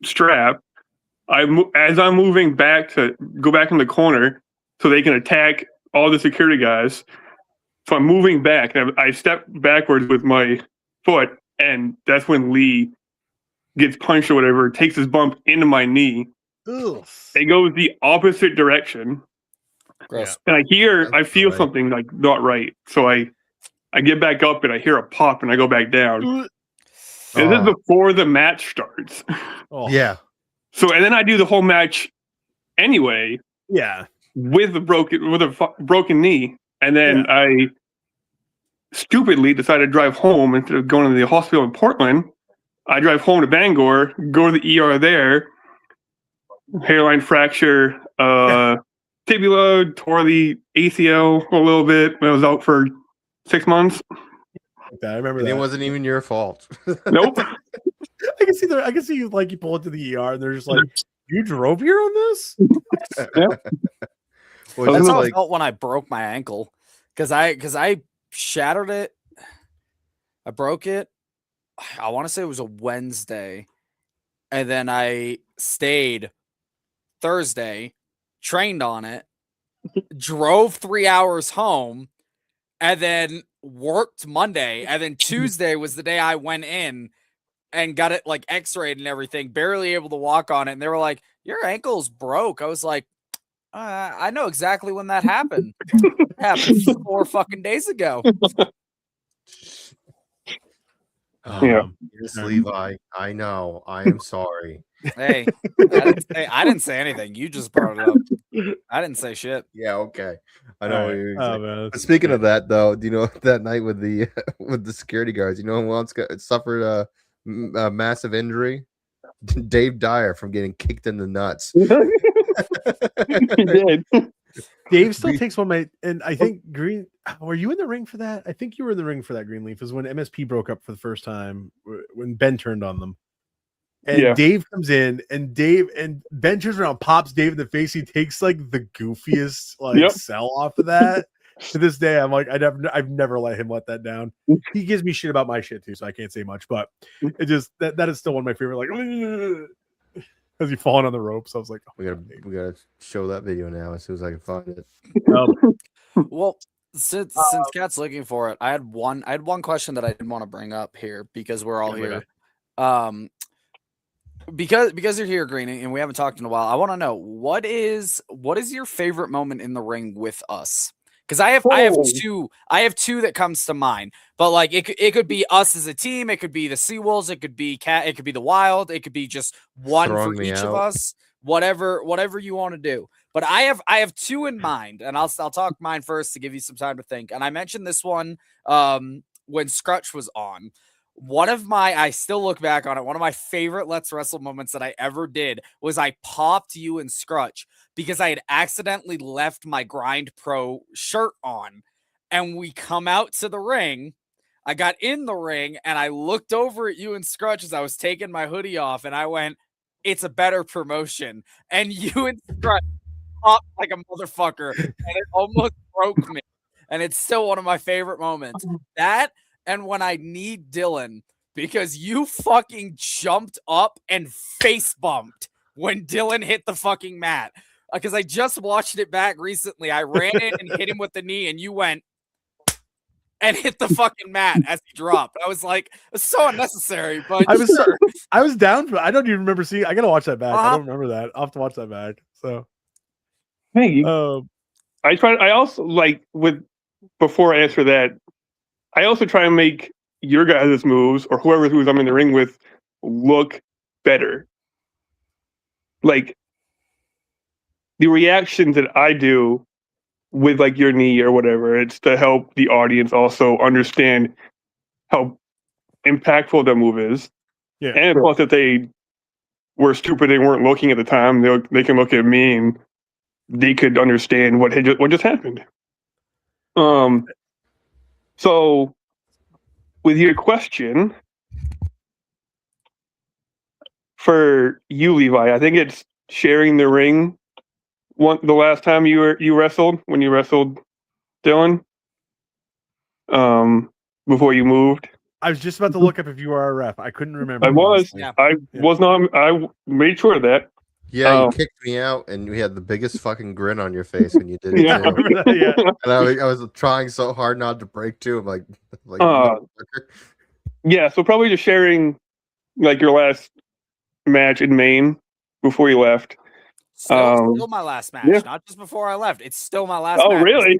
Speaker 4: strap. As I'm moving back to go back in the corner so they can attack all the security guys. So I'm moving back, and I step backwards with my foot, and that's when Lee gets punched or whatever, takes his bump into my knee.
Speaker 3: Ugh.
Speaker 4: It goes the opposite direction.
Speaker 7: Gross.
Speaker 4: And I feel something like not right. So I get back up, and I hear a pop, and I go back down. And this is before the match starts.
Speaker 2: Yeah.
Speaker 4: So, and then I do the whole match anyway.
Speaker 3: Yeah.
Speaker 4: With a broken knee. And then I stupidly decided to drive home instead of going to the hospital in Portland. I drive home to Bangor, go to the ER there, hairline fracture, tibia, tore the ACL a little bit. I was out for 6 months.
Speaker 3: I remember
Speaker 2: and
Speaker 3: that.
Speaker 2: It wasn't even your fault.
Speaker 4: Nope.
Speaker 3: I can see you like you pull into the ER and they're just like, you drove here on this?
Speaker 2: Well,
Speaker 7: that's how
Speaker 2: like,
Speaker 7: I felt when I broke my ankle because I shattered it. I broke it. I want to say it was a Wednesday, and then I stayed Thursday, trained on it, drove 3 hours home, and then worked Monday, and then Tuesday was the day I went in and got it like x-rayed and everything, barely able to walk on it, and they were like, your ankle's broke. I was like, I know exactly when that happened. It happened 4 fucking days ago.
Speaker 4: Yeah.
Speaker 2: Yes, Levi. I know. I am sorry.
Speaker 7: Hey, I didn't say anything. You just brought it up. I didn't say shit.
Speaker 2: Yeah, okay. I know. What you're saying.
Speaker 3: man.
Speaker 2: But speaking of that, though, do you know that night with the security guards? You know who else suffered a massive injury? Dave Dyer from getting kicked in the nuts.
Speaker 4: He did.
Speaker 3: Dave still takes one of my, and I think were you in the ring for that? I think you were in the ring for that. Greenleaf is when MSP broke up for the first time, when Ben turned on them. And Dave comes in, and Ben turns around, pops Dave in the face. He takes like the goofiest sell off of that. To this day, I'm like, I've never let him let that down. He gives me shit about my shit too, so I can't say much. But it just that is still one of my favorite. Like, as he falling on the ropes, I was like,
Speaker 2: we gotta show that video now as soon as I can find it.
Speaker 7: Well, since Cat's looking for it, I had one question that I didn't want to bring up here because we're all here. Because you're here, Green, and we haven't talked in a while. I want to know what is your favorite moment in the ring with us? Because I have two that comes to mind, but like it could be us as a team, it could be the Seawolves, it could be Cat, it could be the Wild, it could be just one for each of us, whatever you want to do. But I have two in mind, and I'll talk mine first to give you some time to think. And I mentioned this one when Scrutch was on. I still look back on it. One of my favorite Let's Wrestle moments that I ever did was I popped you and Scrutch because I had accidentally left my Grind Pro shirt on, and we come out to the ring. I got in the ring and I looked over at you and Scrutch as I was taking my hoodie off, and I went, "It's a better promotion." And you and Scrutch popped like a motherfucker, and it almost broke me. And it's still one of my favorite moments. That, and when I need Dylan, because you fucking jumped up and face bumped when Dylan hit the fucking mat. Because I just watched it back recently. I ran in and hit him with the knee, and you went and hit the fucking mat as he dropped. I was like, it's so unnecessary, but
Speaker 3: I was down for it. I don't even remember seeing. I gotta watch that back. I don't remember that. I'll have to watch that back. So,
Speaker 4: hey, I also like before I answer that, I also try and make your guys' moves or whoever's moves I'm in the ring with look better. Like the reactions that I do with like your knee or whatever, it's to help the audience also understand how impactful the move is.
Speaker 3: Yeah.
Speaker 4: And plus, if they were stupid and weren't looking at the time, they can look at me and they could understand what just happened. So with your question for you, Levi, I think it's sharing the ring. The last time you wrestled, when you wrestled Dylan, before you moved.
Speaker 3: I was just about to look up if you were a ref. I couldn't remember.
Speaker 4: I was. Yeah. I was not. I made sure of that.
Speaker 2: Yeah, you kicked me out, and you had the biggest fucking grin on your face when you did it.
Speaker 3: Yeah, I remember that, yeah.
Speaker 2: And I was trying so hard not to break too. I'm like
Speaker 4: yeah. So probably just sharing like your last match in Maine before you left.
Speaker 7: Still my last match, not just before I left. It's still my last match.
Speaker 4: Oh, really?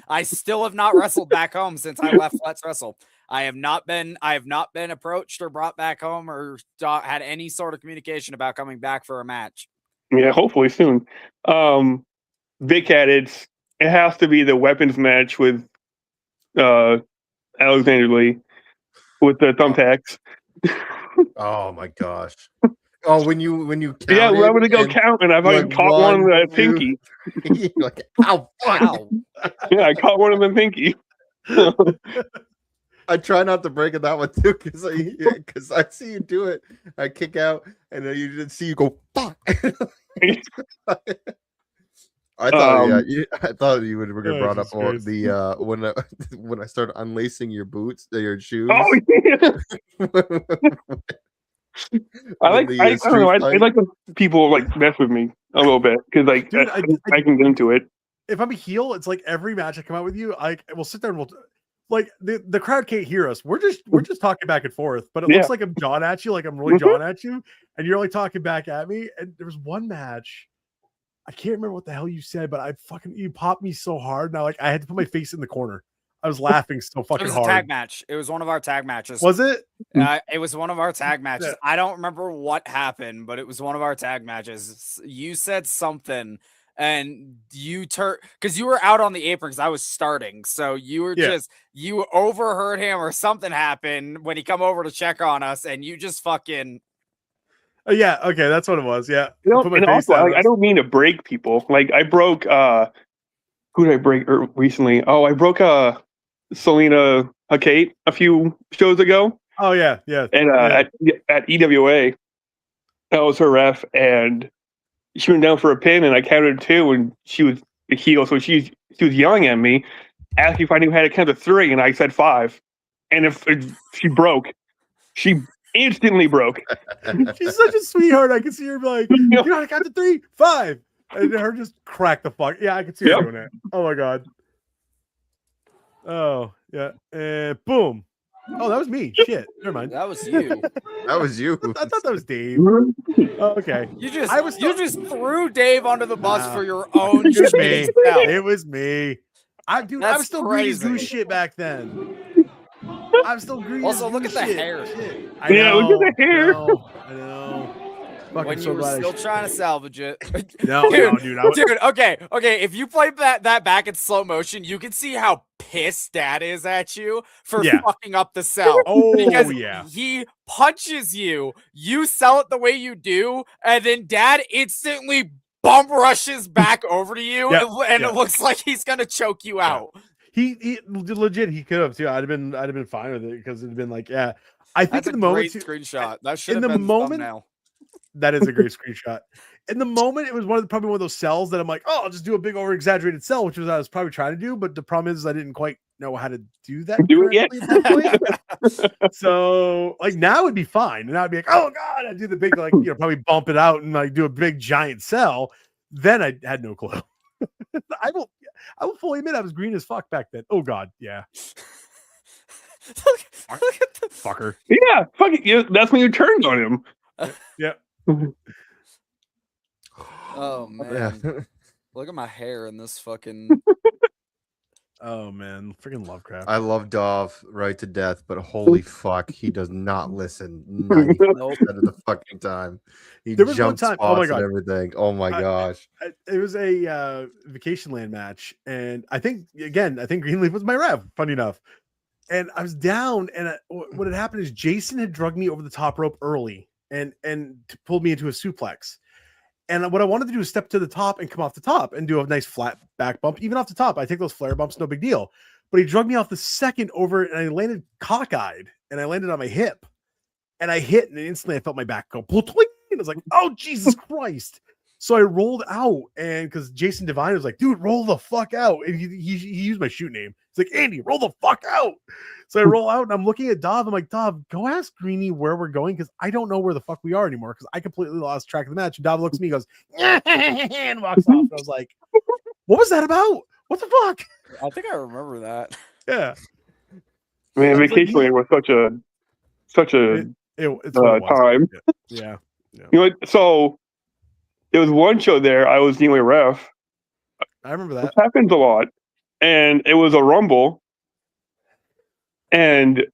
Speaker 7: I still have not wrestled back home since I left Let's Wrestle. I have not been approached or brought back home or had any sort of communication about coming back for a match.
Speaker 4: Yeah, hopefully soon. Big Cat, it has to be the weapons match with Alexander Lee with the thumbtacks.
Speaker 2: Oh my gosh. Oh, when you counted,
Speaker 4: yeah, we're going to go count, and I've like, caught one with a pinky.
Speaker 2: Like, ow, fuck.
Speaker 4: Yeah, I caught one of them pinky.
Speaker 2: I try not to break it that one too, because I see you do it. I kick out, and then you didn't see you go fuck. I thought you would have brought up or the when I started unlacing your boots, your shoes.
Speaker 4: Oh yeah. I don't know. I like when people like mess with me a little bit because like dude, I can get into it.
Speaker 3: If I'm a heel, it's like every match I come out with you, we'll sit there and we'll like the crowd can't hear us. We're just talking back and forth, but it looks like I'm jawing at you, like I'm really jawing at you, and you're like talking back at me. And there was one match, I can't remember what the hell you said, but you popped me so hard. Now like I had to put my face in the corner. I was laughing so fucking hard.
Speaker 7: It was a tag match. It was one of our tag matches.
Speaker 3: Was it?
Speaker 7: It was one of our tag matches. Yeah. I don't remember what happened, but it was one of our tag matches. You said something, and you because you were out on the apron because I was starting. So you were you overheard him or something happened when he come over to check on us, and you just fucking.
Speaker 3: Yeah. Okay, that's what it was. Yeah.
Speaker 4: And also, I don't mean to break people. Like I broke Who did I break recently? Oh, I broke Selena Hakate a few shows ago.
Speaker 3: Oh yeah.
Speaker 4: And at EWA, that was her ref, and she went down for a pin, and I counted 2, and she was the heel, so she was yelling at me, asking if I knew how to count to 3, and I said 5. And if she broke, she instantly broke.
Speaker 3: She's such a sweetheart. I can see her like, you know how to count to 3, 5, and her just crack the fuck. Yeah, I can see her doing that. Oh my god. Oh yeah, and boom. Oh, that was me. Shit, never mind.
Speaker 7: That was you.
Speaker 2: That was you.
Speaker 3: I thought that was Dave. Oh, okay.
Speaker 7: You just threw Dave under the bus for your own.
Speaker 3: It was me.
Speaker 7: shitty self.
Speaker 3: It was me. I was still
Speaker 7: crazy.
Speaker 3: Greeny Goose shit back then. I'm still Greeny.
Speaker 7: Also, look at the
Speaker 3: shit.
Speaker 7: hair.
Speaker 3: I know,
Speaker 4: look at the hair.
Speaker 3: I know. Fucking
Speaker 7: When
Speaker 3: so
Speaker 7: you were
Speaker 3: glad I
Speaker 7: still trying to salvage it.
Speaker 3: No, dude.
Speaker 7: Okay. If you play that back in slow motion, you can see how pissed Dad is at you for fucking up the cell.
Speaker 3: Oh,
Speaker 7: because
Speaker 3: yeah.
Speaker 7: he punches you, you sell it the way you do, and then Dad instantly bum rushes back over to you, and it looks like he's gonna choke you out.
Speaker 3: He legit, he could have too. I'd have been fine with it because it'd been like, I think
Speaker 7: That's
Speaker 3: in
Speaker 7: a
Speaker 3: the moment,
Speaker 7: great screenshot. That should
Speaker 3: in
Speaker 7: have
Speaker 3: the
Speaker 7: been
Speaker 3: moment,
Speaker 7: the thumbnail.
Speaker 3: that is a great screenshot. In the moment, it was probably one of those cells that I'm like, oh, I'll just do a big over exaggerated cell, which was what I was probably trying to do. But the problem is I didn't quite know how to do that.
Speaker 4: Do it yet.
Speaker 3: at that point. So like now it'd be fine. And I'd be like, oh God, I'd do the big, like, probably bump it out and like do a big giant cell. Then I had no clue. I will fully admit I was green as fuck back then. Oh God, yeah.
Speaker 7: Look at the
Speaker 3: Fucker.
Speaker 4: Yeah, fuck it. That's when you turned on him.
Speaker 3: Yeah.
Speaker 7: Oh man.
Speaker 2: Yeah.
Speaker 7: Look at my hair in this fucking.
Speaker 3: Oh man, freaking Lovecraft.
Speaker 2: I love Dov right to death, but holy fuck, he does not listen 90% of the fucking time. He
Speaker 3: There was one
Speaker 2: jumps
Speaker 3: time-
Speaker 2: spots
Speaker 3: oh my
Speaker 2: and
Speaker 3: God.
Speaker 2: everything. Oh my gosh.
Speaker 3: It was a Vacation Land match, and I think Greenleaf was my ref. Funny enough, and I was down, and what had happened is Jason had drugged me over the top rope early, and pulled me into a suplex. And what I wanted to do is step to the top and come off the top and do a nice flat back bump, even off the top. I take those flare bumps, no big deal. But he drugged me off the second over, and I landed cockeyed, and I landed on my hip, and I hit, and instantly I felt my back go, and I was like, oh Jesus Christ. So I rolled out, and because Jason Devine was like, dude, roll the fuck out. And he used my shoot name. He's like, Andy, roll the fuck out. So I roll out, and I'm looking at Dov. I'm like, Dov, go ask Greeny where we're going, because I don't know where the fuck we are anymore, because I completely lost track of the match. And Dov looks at me, goes, and walks off. And I was like, what was that about? What the fuck?
Speaker 7: I think I remember that.
Speaker 3: Yeah.
Speaker 4: Man,
Speaker 3: I was like,
Speaker 4: Vacation Land was such a
Speaker 3: it's what it was.
Speaker 4: time.
Speaker 3: Yeah.
Speaker 4: You know what? So there was one show there. I was the only ref.
Speaker 3: I remember
Speaker 4: This
Speaker 3: that.
Speaker 4: happens a lot, and it was a rumble, and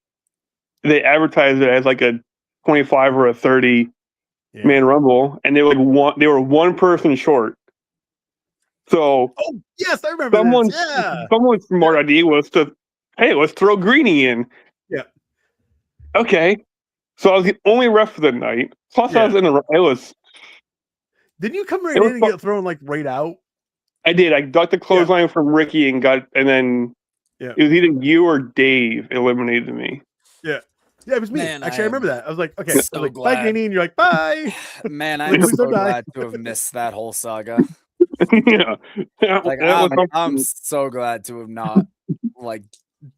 Speaker 4: they advertised it as like a 25 or a 30 man rumble, and they were one person short. So
Speaker 3: Oh yes, I remember that.
Speaker 4: someone's smart idea was to, hey, let's throw Greeny in.
Speaker 3: Yeah.
Speaker 4: Okay. So I was the only ref for the night. Plus, I was in it was.
Speaker 3: Didn't you come right
Speaker 4: It
Speaker 3: in
Speaker 4: was
Speaker 3: and
Speaker 4: fun.
Speaker 3: get thrown like right out?
Speaker 4: I did. I got the clothesline from Ricky and then it was either you or Dave eliminated me.
Speaker 3: Yeah, it was me.
Speaker 7: Man,
Speaker 3: Actually, I remember that. I was like, okay,
Speaker 7: so
Speaker 3: I was like, bye,
Speaker 7: glad.
Speaker 3: Greeny, and you're like, bye.
Speaker 7: Man,
Speaker 3: Like,
Speaker 7: I'm
Speaker 3: please
Speaker 7: so
Speaker 3: don't die.
Speaker 7: glad to have missed that whole saga.
Speaker 4: Yeah.
Speaker 7: Like
Speaker 4: That was
Speaker 7: I'm so glad to have not like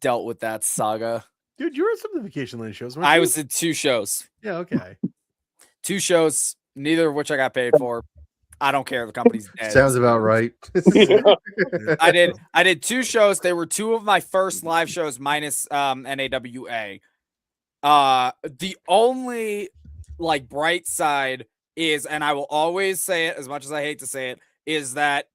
Speaker 7: dealt with that saga.
Speaker 3: Dude, you were at some of the Vacation Land shows. weren't
Speaker 7: I
Speaker 3: you?
Speaker 7: was in 2 shows.
Speaker 3: Yeah, okay.
Speaker 7: 2 shows, neither of which I got paid for. I don't care. The company's dead.
Speaker 2: Sounds about right.
Speaker 7: I did 2 shows. They were 2 of my first live shows minus NAWA. The only like bright side is, and I will always say it as much as I hate to say it, is that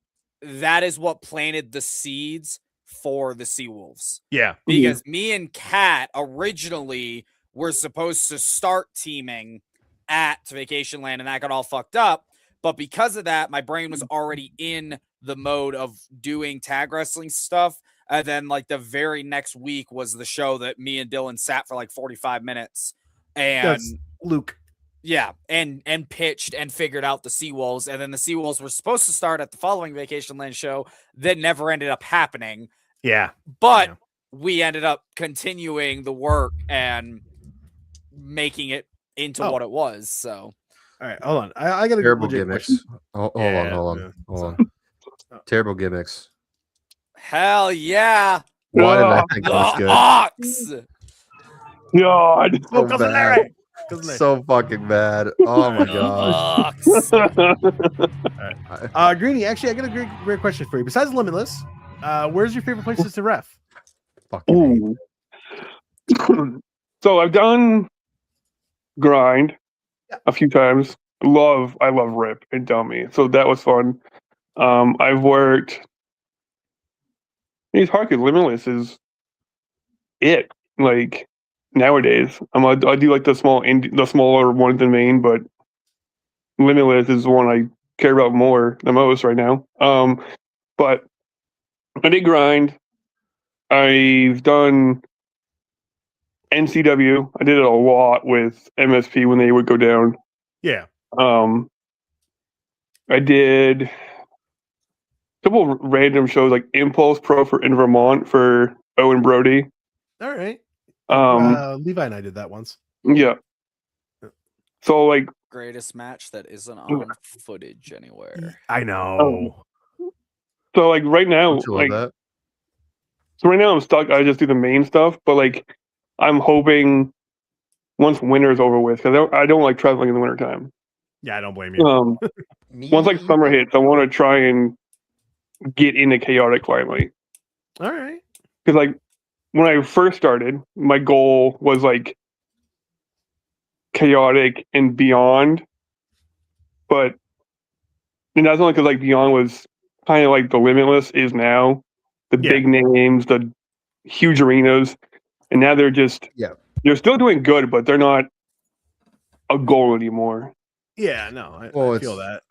Speaker 7: is what planted the seeds for the Seawolves.
Speaker 3: Yeah.
Speaker 7: Because me and Kat originally were supposed to start teaming at Vacation Land, and that got all fucked up. But because of that, my brain was already in the mode of doing tag wrestling stuff. And then like the very next week was the show that me and Dylan sat for like 45 minutes. And
Speaker 3: That's Luke.
Speaker 7: Yeah, and pitched and figured out the Seawolves, and then the Seawolves were supposed to start at the following Vacation Land show that never ended up happening.
Speaker 3: Yeah.
Speaker 7: But
Speaker 3: Yeah.
Speaker 7: we ended up continuing the work and making it into what it was. So,
Speaker 3: all right, hold on. I got a
Speaker 2: terrible
Speaker 3: legit
Speaker 2: gimmicks.
Speaker 3: question.
Speaker 2: Hold
Speaker 3: Yeah,
Speaker 2: on.
Speaker 3: so-
Speaker 2: Terrible gimmicks.
Speaker 7: hell yeah.
Speaker 2: Why did that
Speaker 7: The
Speaker 2: think was good?
Speaker 7: Ox.
Speaker 4: God.
Speaker 3: Oh,
Speaker 2: So
Speaker 3: cousin
Speaker 2: bad.
Speaker 3: Larry. Cousin Larry.
Speaker 2: So fucking bad. Oh my god.
Speaker 7: Ox.
Speaker 3: Greeny, actually, I got a great question for you. Besides Limitless, where's your favorite places to ref?
Speaker 2: Fucking
Speaker 4: Ooh. So I've done grind a few times. I love Rip and Dummy. So that was fun. I've worked. It's hard because Limitless is it. Like nowadays, I do like the smaller ones in Maine, but Limitless is the one I care about the most right now. But I did grind. I've done NCW. I did it a lot with MSP when they would go down.
Speaker 3: Yeah.
Speaker 4: I did a couple of random shows like Impulse Pro in Vermont for Owen Brody.
Speaker 3: All right. Levi and I did that once.
Speaker 4: Yeah. So like
Speaker 7: Greatest match that isn't on footage anywhere.
Speaker 3: I know.
Speaker 4: So like right now,
Speaker 2: Don't you love
Speaker 4: like
Speaker 2: that?
Speaker 4: so right now I'm stuck. I just do the main stuff, but like I'm hoping once winter's over with, because I don't like traveling in the wintertime.
Speaker 3: Yeah, I don't blame you.
Speaker 4: Once like summer hits, I want to try and get into chaotic finally.
Speaker 3: All right.
Speaker 4: Because like when I first started, my goal was like chaotic and beyond, and that's only because like beyond was kind of like the Limitless is now, the big names, the huge arenas, and now they're still doing good, but they're not a goal anymore.
Speaker 3: Yeah, no, I feel that.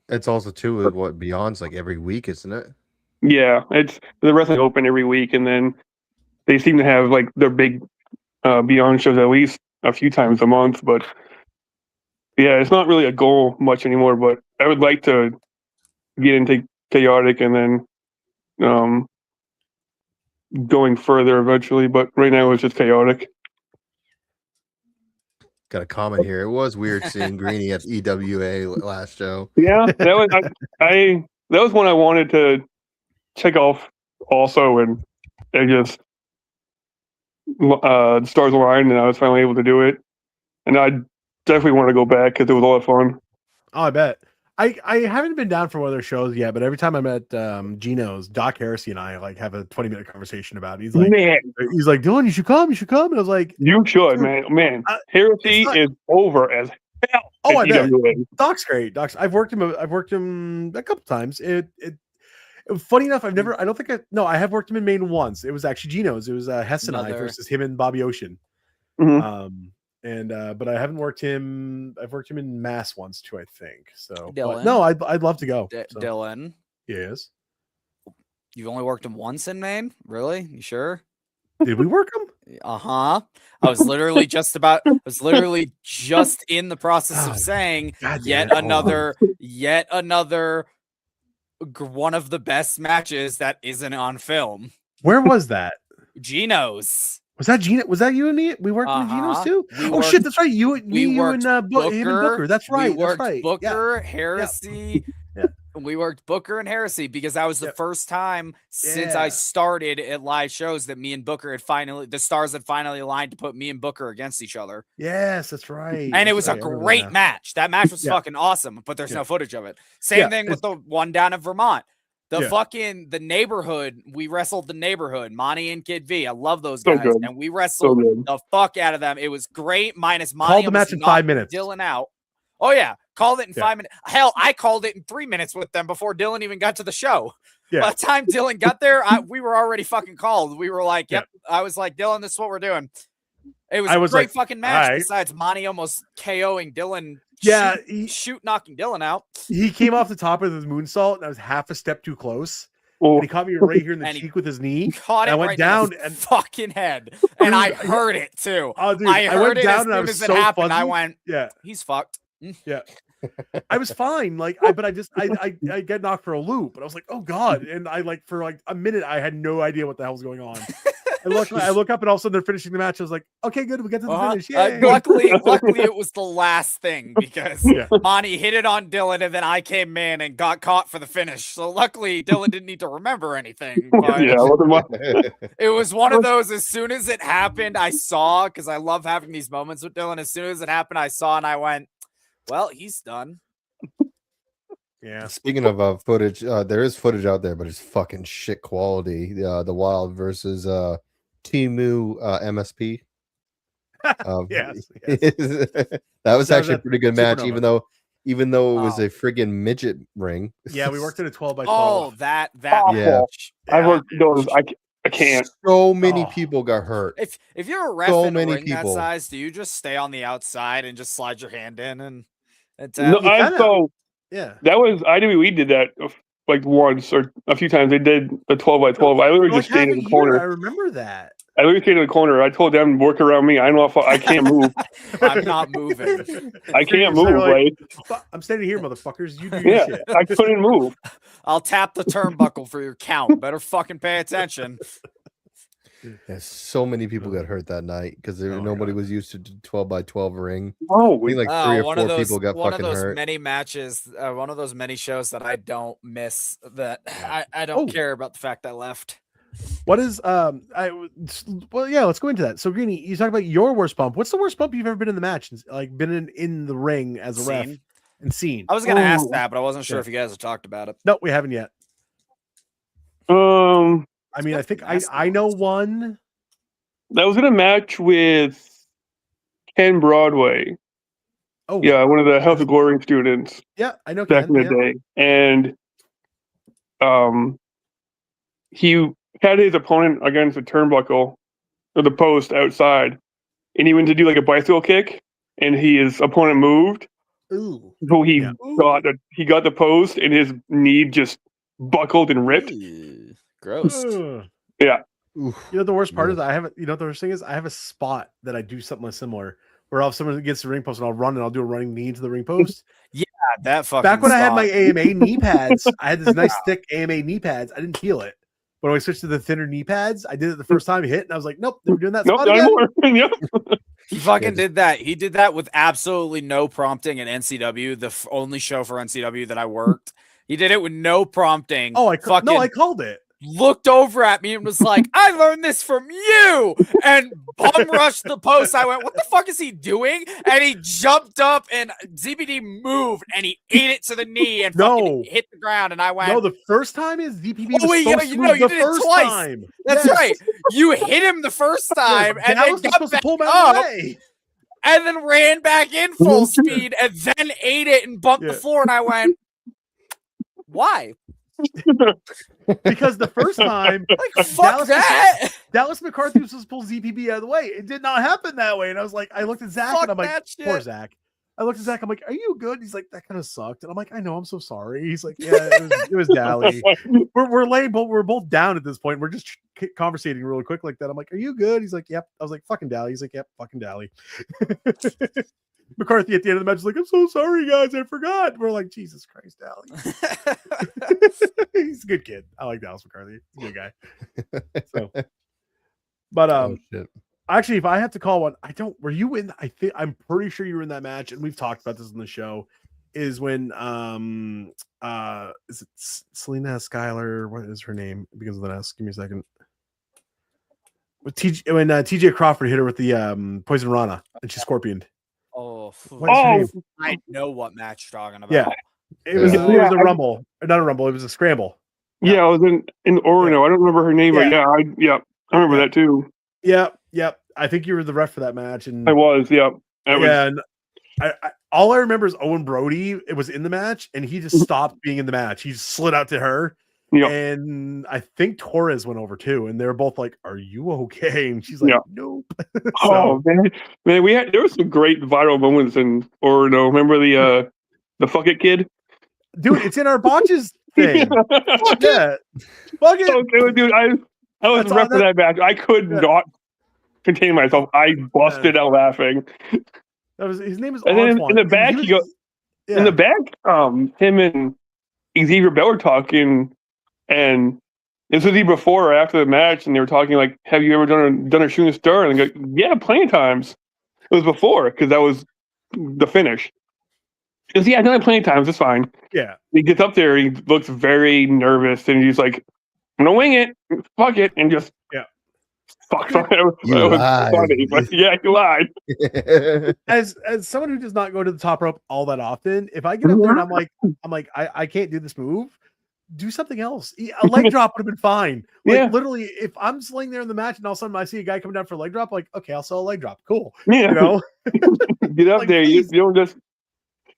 Speaker 2: It's also too with what Beyond's like every week, isn't it?
Speaker 4: Yeah, it's the wrestling open every week, and then they seem to have like their big Beyond shows at least a few times a month. But yeah, it's not really a goal much anymore. But I would like to get into chaotic and then going further eventually. But right now it's just chaotic.
Speaker 2: Got a comment here. It was weird seeing Greeny at EWA last show.
Speaker 4: Yeah, that was that was one I wanted to check off also, and just the stars aligned, and I was finally able to do it. And I definitely want to go back because it was a lot of fun.
Speaker 3: Oh, I bet. I haven't been down for one of their shows yet, but every time I'm at Gino's, Doc Heresy and I like have a 20-minute conversation about it. He's like, Dylan, you should come. And I was like,
Speaker 4: you should, man. Heresy is over as hell.
Speaker 3: Oh, I bet.
Speaker 4: EWA.
Speaker 3: Doc's great. I've worked him a couple times. Funny enough, I have worked him in Maine once. It was actually Gino's. It was Hess and I versus him and Bobby Ocean.
Speaker 4: Mm-hmm.
Speaker 3: But I haven't worked him. I've worked him in Mass once too, I think. So
Speaker 7: Dylan?
Speaker 3: no, I'd love to go. So.
Speaker 7: Dylan,
Speaker 3: Yes.
Speaker 7: you've only worked him once in Maine? Really? You sure?
Speaker 3: Did we work him?
Speaker 7: I was literally just in the process of saying yet another one of the best matches that isn't on film.
Speaker 3: Where was that?
Speaker 7: Gino's.
Speaker 3: Was that Gino? Was that you and me? We worked with Gino's too. Shit, that's right. You and him and Booker. That's right.
Speaker 7: We worked
Speaker 3: that's right.
Speaker 7: Booker, Heresy.
Speaker 3: Yeah.
Speaker 7: We worked Booker and Heresy because that was the first time since I started at live shows that me and Booker the stars had finally aligned to put me and Booker against each other.
Speaker 3: Yes, that's right.
Speaker 7: And it was a great match. That match was fucking awesome, but there's no footage of it. Same thing with the one down in Vermont. The neighborhood, we wrestled the neighborhood, Monty and Kid V. I love those guys. And we wrestled the fuck out of them. It was great, minus Monty.
Speaker 3: Called the match in 5 minutes.
Speaker 7: Dylan out. Oh, yeah. Called it in 5 minutes. Hell, I called it in 3 minutes with them before Dylan even got to the show. Yeah. By the time Dylan got there, we were already fucking called. We were like, yep. I was like, Dylan, this is what we're doing. It was a great fucking match. Besides Monty almost KOing Dylan. Knocking Dylan out.
Speaker 3: He came off the top of the moonsault, and I was half a step too close. and he caught me right here in the
Speaker 7: And he
Speaker 3: cheek with his knee.
Speaker 7: Caught it
Speaker 3: I went
Speaker 7: right
Speaker 3: down
Speaker 7: in the
Speaker 3: and
Speaker 7: fucking head, and I heard it too.
Speaker 3: Oh, dude,
Speaker 7: I
Speaker 3: I
Speaker 7: heard
Speaker 3: went
Speaker 7: it
Speaker 3: down
Speaker 7: as
Speaker 3: and I
Speaker 7: soon
Speaker 3: was
Speaker 7: as it
Speaker 3: so
Speaker 7: happened. I
Speaker 3: fuzzy.
Speaker 7: went,
Speaker 3: Yeah,
Speaker 7: he's fucked.
Speaker 3: yeah. I was fine, but I get knocked for a loop, and I was like, oh god, and I for a minute I had no idea what the hell was going on. I look up and all of a sudden they're finishing the match. I was like, okay, good, we get to the finish. Yay.
Speaker 7: Luckily, it was the last thing because
Speaker 3: Yeah.
Speaker 7: Monty hit it on Dylan, and then I came in and got caught for the finish. So luckily, Dylan didn't need to remember anything. But
Speaker 4: Yeah, it wasn't my-
Speaker 7: it was one of those. As soon as it happened, I saw, because I love having these moments with Dylan. As soon as it happened, I saw and I went, well, he's done.
Speaker 3: Yeah.
Speaker 2: Speaking of footage, there is footage out there, but it's fucking shit quality. The Wild versus Timu MSP.
Speaker 3: Yes.
Speaker 2: That was
Speaker 3: That was
Speaker 2: actually a
Speaker 3: at
Speaker 2: pretty good match,
Speaker 3: Supernova.
Speaker 2: even though it was
Speaker 7: Oh.
Speaker 2: a friggin' midget ring.
Speaker 3: Yeah, we worked in a 12 by 12.
Speaker 7: Oh, that
Speaker 4: Awful.
Speaker 2: Yeah.
Speaker 4: I've worked those. I can't.
Speaker 2: So many
Speaker 3: Oh.
Speaker 2: people got hurt.
Speaker 7: If you're a ref
Speaker 2: So
Speaker 7: in a
Speaker 2: many
Speaker 7: ring
Speaker 2: people.
Speaker 7: that size, do you just stay on the outside and just slide your hand in and
Speaker 4: No,
Speaker 7: tap?
Speaker 4: I
Speaker 3: kinda-
Speaker 4: so
Speaker 3: Yeah.
Speaker 4: that was IWE did that like once or a few times. They did the 12 by 12. I literally
Speaker 3: For
Speaker 4: just stayed
Speaker 3: half
Speaker 4: in
Speaker 3: a
Speaker 4: the
Speaker 3: year,
Speaker 4: corner.
Speaker 3: I remember that.
Speaker 4: I literally stayed in the corner. I told them work around me. I don't know if I can't move.
Speaker 7: I'm not moving.
Speaker 4: I can't
Speaker 3: So
Speaker 4: move.
Speaker 3: you're like,
Speaker 4: Like,
Speaker 3: I'm standing here, motherfuckers. You do your
Speaker 4: yeah,
Speaker 3: shit.
Speaker 4: I couldn't move.
Speaker 7: I'll tap the turnbuckle for your count. Better fucking pay attention.
Speaker 2: Yeah, so many people got hurt that night because
Speaker 3: Oh my
Speaker 2: nobody
Speaker 3: God.
Speaker 2: was used to 12 by 12 ring.
Speaker 4: Oh,
Speaker 2: I think like 3 or 4
Speaker 7: one of those,
Speaker 2: people got
Speaker 7: one
Speaker 2: fucking
Speaker 7: of those
Speaker 2: hurt.
Speaker 7: many matches, one of those many shows that I don't miss. That I don't
Speaker 3: Oh.
Speaker 7: care about the fact I left.
Speaker 3: What is well, yeah, let's go into that. So Greeny, you talk about your worst bump. What's the worst bump you've ever been in the match? Like been in the ring as a ref
Speaker 7: Scene?
Speaker 3: and seen?
Speaker 7: I was gonna ask
Speaker 4: Oh.
Speaker 7: that, but I wasn't sure
Speaker 3: Yeah.
Speaker 7: if you guys had talked about it.
Speaker 3: No, we haven't yet. I mean, I think I know one.
Speaker 4: that was in a match with Ken Broadway.
Speaker 3: Oh
Speaker 4: Yeah, one of the House of Glory students
Speaker 3: yeah, I know
Speaker 4: back
Speaker 3: Ken,
Speaker 4: in the
Speaker 3: yeah.
Speaker 4: day, and he had his opponent against the turnbuckle or the post outside, and he went to do like a bicycle kick, and his opponent moved,
Speaker 3: Ooh.
Speaker 4: so he
Speaker 3: Yeah.
Speaker 4: got the post, and his knee just buckled and ripped.
Speaker 7: Ew, gross.
Speaker 3: Ugh.
Speaker 2: Oof.
Speaker 3: You know the worst part
Speaker 2: Yeah.
Speaker 3: is I have you know what the worst thing is I have a spot that I do something similar where I'll have someone gets the ring post and I'll run and I'll do a running knee into the ring post.
Speaker 7: That fucking.
Speaker 3: Back when I had my
Speaker 7: sucked.
Speaker 3: AMA knee pads, I had this nice thick AMA knee pads. I didn't feel it. But when I switched to the thinner knee pads, I did it the first time hit, and I was like, nope, they were doing that
Speaker 4: Nope,
Speaker 3: spot
Speaker 4: not
Speaker 3: again.
Speaker 4: anymore. Yep.
Speaker 7: He fucking
Speaker 2: just-
Speaker 7: did that. He did that with absolutely no prompting in NCW, the only show for NCW that I worked. He did it with no prompting.
Speaker 3: Oh, I
Speaker 7: fucking
Speaker 3: called it.
Speaker 7: looked over at me and was like, I learned this from you, and bum rushed the post. I went, what the fuck is he doing? And he jumped up and ZBD moved and he ate it to the knee and
Speaker 3: No.
Speaker 7: fucking hit the ground. And I went,
Speaker 3: No, the first time is DPB was
Speaker 7: Oh, wait,
Speaker 3: so
Speaker 7: yeah, you know,
Speaker 3: smooth
Speaker 7: you
Speaker 3: the
Speaker 7: did it
Speaker 3: first
Speaker 7: twice.
Speaker 3: time.
Speaker 7: that's
Speaker 3: Yes.
Speaker 7: right. You hit him the first time and
Speaker 3: Dallas
Speaker 7: then
Speaker 3: was
Speaker 7: got
Speaker 3: supposed to
Speaker 7: back
Speaker 3: pull him out of
Speaker 7: up
Speaker 3: the way.
Speaker 7: and then ran back in full speed and then ate it and bumped the
Speaker 3: Yeah.
Speaker 7: floor. And I went, why?
Speaker 3: Because the first time
Speaker 7: Like, fuck that.
Speaker 3: Dallas McCarthy was supposed to pull ZPB out of the way. It did not happen that way. And I was like, I looked at Zach
Speaker 7: Fuck
Speaker 3: and I'm like,
Speaker 7: that
Speaker 3: poor
Speaker 7: shit.
Speaker 3: Zach. I looked at Zach, I'm like, are you good? He's like, that kind of sucked. And I'm like, I know, I'm so sorry. He's like, yeah, it was Dally. We're lame, but we're both down at this point. We're just conversating really quick like that. I'm like, are you good? He's like, yep. I was like, fucking Dally. He's like, yep, fucking Dally. McCarthy at the end of the match is like, I'm so sorry, guys. I forgot. We're like, Jesus Christ, Dally. He's a good kid. I like Dallas McCarthy. He's a good guy. So, but
Speaker 2: Oh, shit.
Speaker 3: actually, if I have to call one, I don't. Were you in? I'm pretty sure you were in that match, and we've talked about this in the show. Is when is it Selena Schuyler? What is her name? It begins with an S. Give me a second. When TJ Crawford hit her with the poison rana and she scorpioned.
Speaker 7: Oh,
Speaker 3: What is her name?
Speaker 7: I know what match you're talking about.
Speaker 3: Yeah. It was
Speaker 2: Yeah.
Speaker 3: it was a rumble, not a rumble. It was a scramble.
Speaker 4: Yeah, I was in Orono. I don't remember her name, but
Speaker 3: Yeah.
Speaker 4: I remember that too.
Speaker 3: Yep. I think you were the ref for that match, and
Speaker 4: I was, That was,
Speaker 3: and I all I remember is Owen Brody. It was in the match, and he just stopped being in the match. He slid out to her,
Speaker 4: Yep.
Speaker 3: and I think Torres went over too, and they were both like, "Are you okay?" And she's like,
Speaker 4: Yeah.
Speaker 3: "Nope."
Speaker 4: Oh man, there was some great viral moments in Orono. Remember the fuck it kid?
Speaker 3: Dude, it's in our botches Same. Fuck yeah. Fuck it.
Speaker 4: Okay, dude, I was
Speaker 3: That's
Speaker 4: ref for
Speaker 3: all
Speaker 4: that match. I could not contain myself. I busted out laughing.
Speaker 3: That was his name is
Speaker 4: And then
Speaker 3: Antoine.
Speaker 4: in the back,
Speaker 3: And
Speaker 4: you go in the back. Him and Xavier Bell were talking, and this was either before or after the match, and they were talking like, "Have you ever done a shooting star?" And they go, "Yeah, plenty of times." It was before because that was the finish. He goes, "Yeah, I've done it plenty of times. It's fine."
Speaker 3: Yeah.
Speaker 4: He gets up there, he looks very nervous, and he's like, "I'm gonna wing it, fuck it," and just fuck. It was funny, but yeah, you lied.
Speaker 3: As someone who does not go to the top rope all that often, if I get up there and I'm like, I can't do this move, do something else. A leg drop would have been fine. Like literally, if I'm sitting there in the match and all of a sudden I see a guy coming down for a leg drop, like, okay, I'll sell a leg drop. Cool.
Speaker 4: Yeah.
Speaker 3: You know,
Speaker 4: get up
Speaker 3: like,
Speaker 4: there. You don't just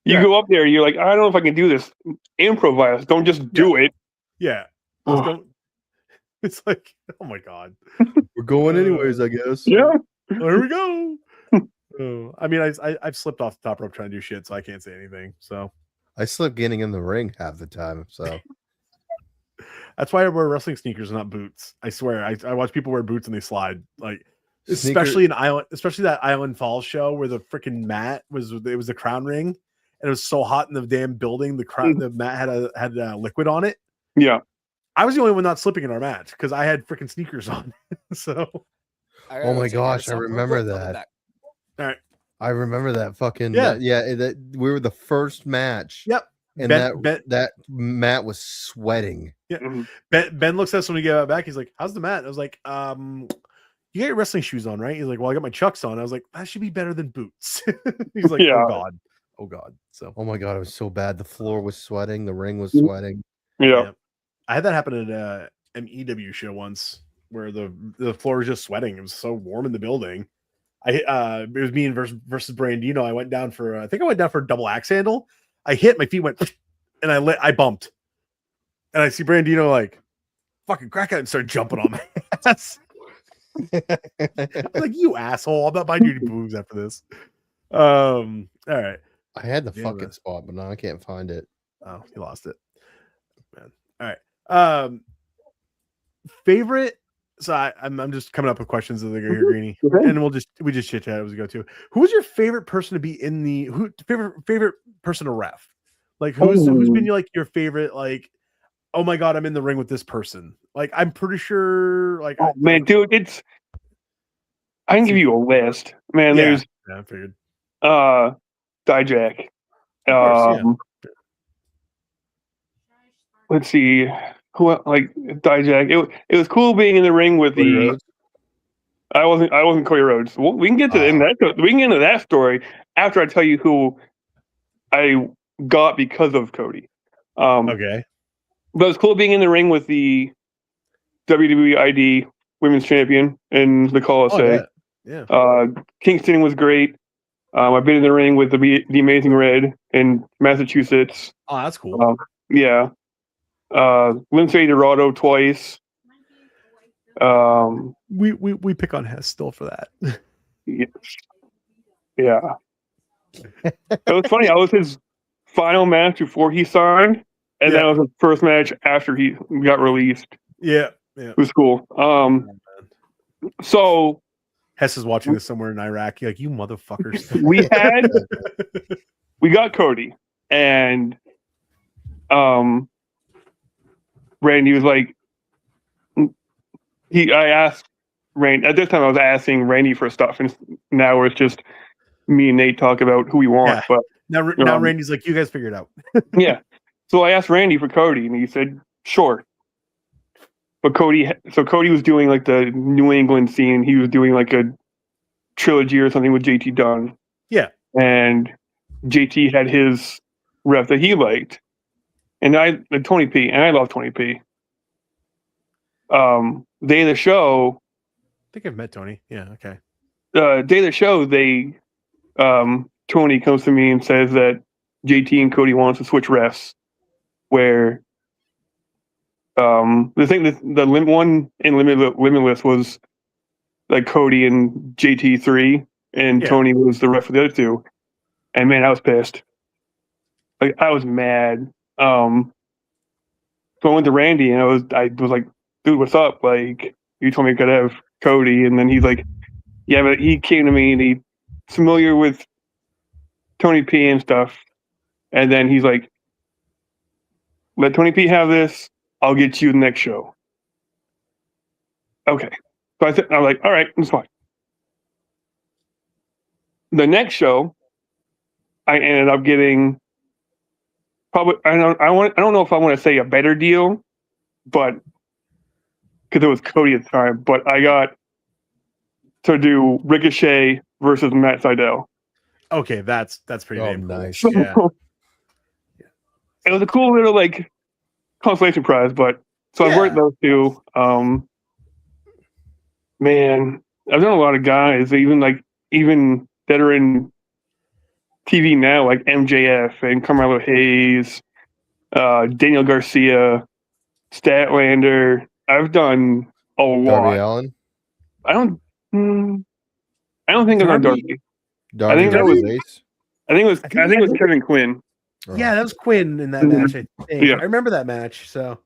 Speaker 4: go up there. You're like, I don't know if I can do this. Improvise. Don't just do it.
Speaker 3: Yeah. Just don't. It's like, oh my god,
Speaker 2: we're going anyways, I guess.
Speaker 3: Yeah. There we go. I mean, I've slipped off the top rope trying to do shit, so I can't say anything. So
Speaker 2: I slip getting in the ring half the time. So
Speaker 3: that's why I wear wrestling sneakers and not boots. I swear. I watch people wear boots and they slide. Like especially that Island Falls show where the freaking mat was the crown ring and it was so hot in the damn building. The mat had a liquid on it.
Speaker 4: Yeah.
Speaker 3: I was the only one not slipping in our match because I had freaking sneakers on. So
Speaker 2: oh my gosh, I remember that.
Speaker 3: All right.
Speaker 2: I remember that fucking that we were the first match.
Speaker 3: Yep.
Speaker 2: And that mat was sweating.
Speaker 3: Yeah. Ben looks at us when we get back. He's like, "How's the mat?" I was like, "You got your wrestling shoes on, right?" He's like, "Well, I got my Chucks on." I was like, "That should be better than boots." He's like, "Oh god." So
Speaker 2: oh my god, it was so bad. The floor was sweating, the ring was sweating.
Speaker 3: Yeah. I had that happen at an EW show once where the floor was just sweating. It was so warm in the building. It was me and versus Brandino. I went down for a double axe handle. I hit, my feet went, and I bumped. And I see Brandino like fucking crack out and start jumping on my ass. I'm like, you asshole! I'm not buying you any moves after this. All right.
Speaker 2: I had the fucking spot, but now I can't find it.
Speaker 3: Oh, you lost it. Man. All right. Favorite. So I'm just coming up with questions as I go here, Greeny, and we just chit chat as we go too. Who was your favorite person to be in the favorite person to ref? Like who's been like your favorite? Like, oh my god, I'm in the ring with this person. Like I'm pretty sure. Like
Speaker 4: man, dude, I can give you a list, man. There's
Speaker 3: I figured.
Speaker 4: Dijak. Let's see. Who like Dijak? It was cool being in the ring with
Speaker 2: Cody Rhodes?
Speaker 4: I wasn't Cody Rhodes. We can get to we can get into that story after I tell you who I got because of Cody.
Speaker 3: Okay.
Speaker 4: But it was cool being in the ring with the WWE ID Women's Champion in the Coliseum.
Speaker 3: Yeah.
Speaker 4: Kingston was great. I've been in the ring with the Amazing Red in Massachusetts.
Speaker 3: Oh, that's cool.
Speaker 4: Yeah. Lindsay Dorado twice.
Speaker 3: We pick on Hess still for that.
Speaker 4: Yeah. It was funny. I was his final match before he signed, and that was his first match after he got released.
Speaker 3: Yeah.
Speaker 4: It was cool. So
Speaker 3: Hess is watching this somewhere in Iraq. You're like, you motherfuckers.
Speaker 4: We got Cody, and Randy was like, I asked Randy at this time. I was asking Randy for stuff, and now it's just me and Nate talk about who we want.
Speaker 3: Yeah.
Speaker 4: But
Speaker 3: now Randy's like, you guys figure it out.
Speaker 4: Yeah. So I asked Randy for Cody, and he said, sure. But Cody was doing like the New England scene. He was doing like a trilogy or something with JT Dunn.
Speaker 3: Yeah.
Speaker 4: And JT had his ref that he liked. And Tony P, and I love Tony P. Day of the show.
Speaker 3: I think I've met Tony. Yeah, okay.
Speaker 4: Day of the show, Tony comes to me and says that JT and Cody wants to switch refs. Where the thing that the one in Limitless was like Cody and JT3, and Tony was the ref for the other two. And man, I was pissed. Like I was mad. So I went to Randy and I was like, dude, what's up? Like, you told me I could have Cody, and then he's like, yeah, but he came to me and he's familiar with Tony P and stuff, and then he's like, let Tony P have this. I'll get you the next show. Okay. So I was like, all right, that's fine. The next show, I ended up getting probably I don't know if I want to say a better deal, but because it was Cody at the time, but I got to do Ricochet versus Matt Sydal.
Speaker 3: Okay, that's pretty damn cool.
Speaker 2: nice.
Speaker 3: Yeah.
Speaker 4: It was a cool little like consolation prize, but so I've worked those two. Man, I've done a lot of guys, even that are in TV now, like MJF and Carmelo Hayes, Daniel Garcia, Statlander. I've done a lot.
Speaker 2: Darby Allin.
Speaker 4: I don't think I've done Darby.
Speaker 2: Darby
Speaker 4: I think that was
Speaker 2: Ace.
Speaker 4: I think it was Kevin Quinn.
Speaker 3: Yeah, that was Quinn in that match. I think.
Speaker 4: Yeah.
Speaker 3: I remember that match. So,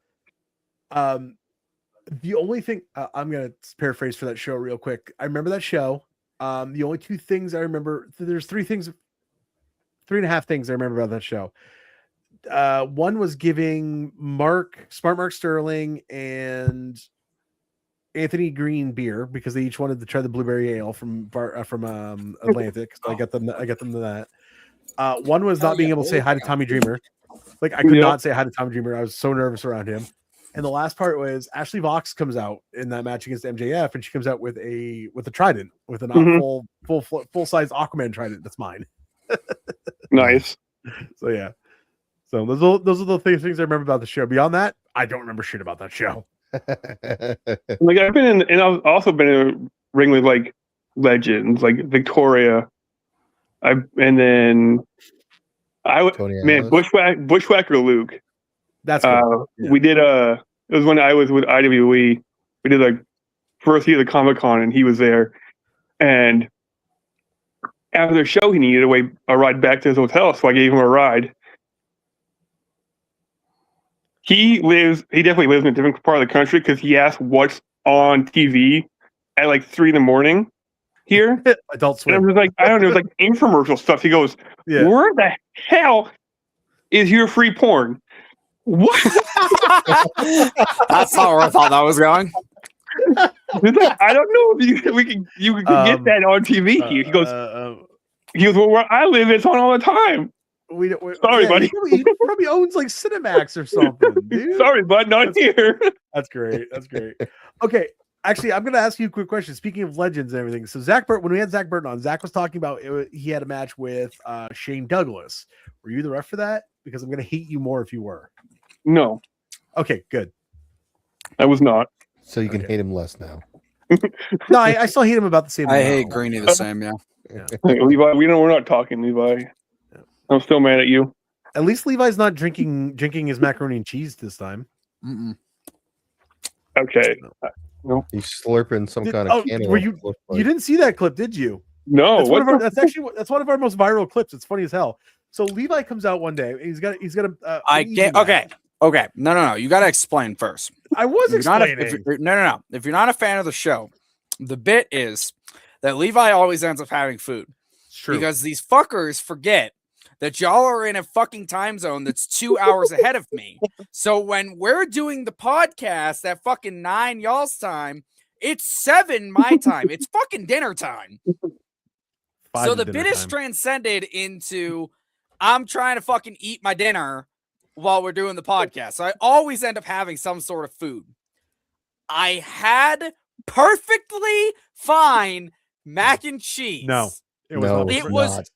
Speaker 3: the only thing I'm gonna paraphrase for that show real quick. I remember that show. The only two things I remember. There's three and a half things I remember about that show. One was giving Smart Mark Sterling and Anthony Green beer because they each wanted to try the blueberry ale from Atlantic. So I got them to that. One was not being able to say hi to Tommy Dreamer. Like I could not say hi to Tommy Dreamer. I was so nervous around him. And the last part was Ashley Vox comes out in that match against MJF, and she comes out with a trident, with an full size Aquaman trident. That's mine.
Speaker 4: Nice.
Speaker 3: So yeah. So those are the things I remember about the show. Beyond that, I don't remember shit about that show.
Speaker 4: Like I've been in, and I've also been in a ring with like legends, like Victoria. Tony Bushwhacker Luke.
Speaker 3: That's cool.
Speaker 4: We did it was when I was with IWE. We did like first year of the Comic-Con, and he was there. And after the show, he needed a ride back to his hotel, so I gave him a ride. He definitely lives in a different part of the country because he asked what's on TV at like 3 a.m. here.
Speaker 3: Adult Swim.
Speaker 4: And I was like, I don't know, like infomercial stuff. He goes, where the hell is your free porn? What?
Speaker 7: That's not where I thought that was going.
Speaker 4: He's like, I don't know if you can get that on TV here. He goes, well, where I live, it's on all the time. Sorry, buddy.
Speaker 3: He probably owns like Cinemax or something, dude.
Speaker 4: Sorry, bud, not here.
Speaker 3: That's great. Okay, actually, I'm going to ask you a quick question. Speaking of legends and everything, so when we had Zach Burton on, Zach was talking about he had a match with Shane Douglas. Were you the ref for that? Because I'm going to hate you more if you were.
Speaker 4: No.
Speaker 3: Okay, good.
Speaker 4: I was not.
Speaker 2: So you can hate him less now.
Speaker 3: No, I still hate him about the same.
Speaker 7: I hate Greeny the same. Yeah.
Speaker 4: Levi, we're not talking, Levi. I'm still mad at you.
Speaker 3: At least Levi's not drinking his macaroni and cheese this time.
Speaker 7: Mm-mm.
Speaker 4: Okay. No.
Speaker 2: He's slurping some kind of cantaloupe.
Speaker 3: You didn't see that clip, did you?
Speaker 4: No.
Speaker 3: That's one of our most viral clips. It's funny as hell. So Levi comes out one day. He's got a.
Speaker 7: Okay. No. You got to explain first.
Speaker 3: I was explaining.
Speaker 7: No. If you're not a fan of the show, the bit is that Levi always ends up having food.
Speaker 3: True.
Speaker 7: Because these fuckers forget that y'all are in a fucking time zone that's 2 hours ahead of me. So when we're doing the podcast at fucking 9 y'all's time, it's 7 my time. It's fucking dinner time. So the bit is transcended into I'm trying to fucking eat my dinner while we're doing the podcast. So I always end up having some sort of food. I had perfectly fine mac and cheese.
Speaker 3: No, it was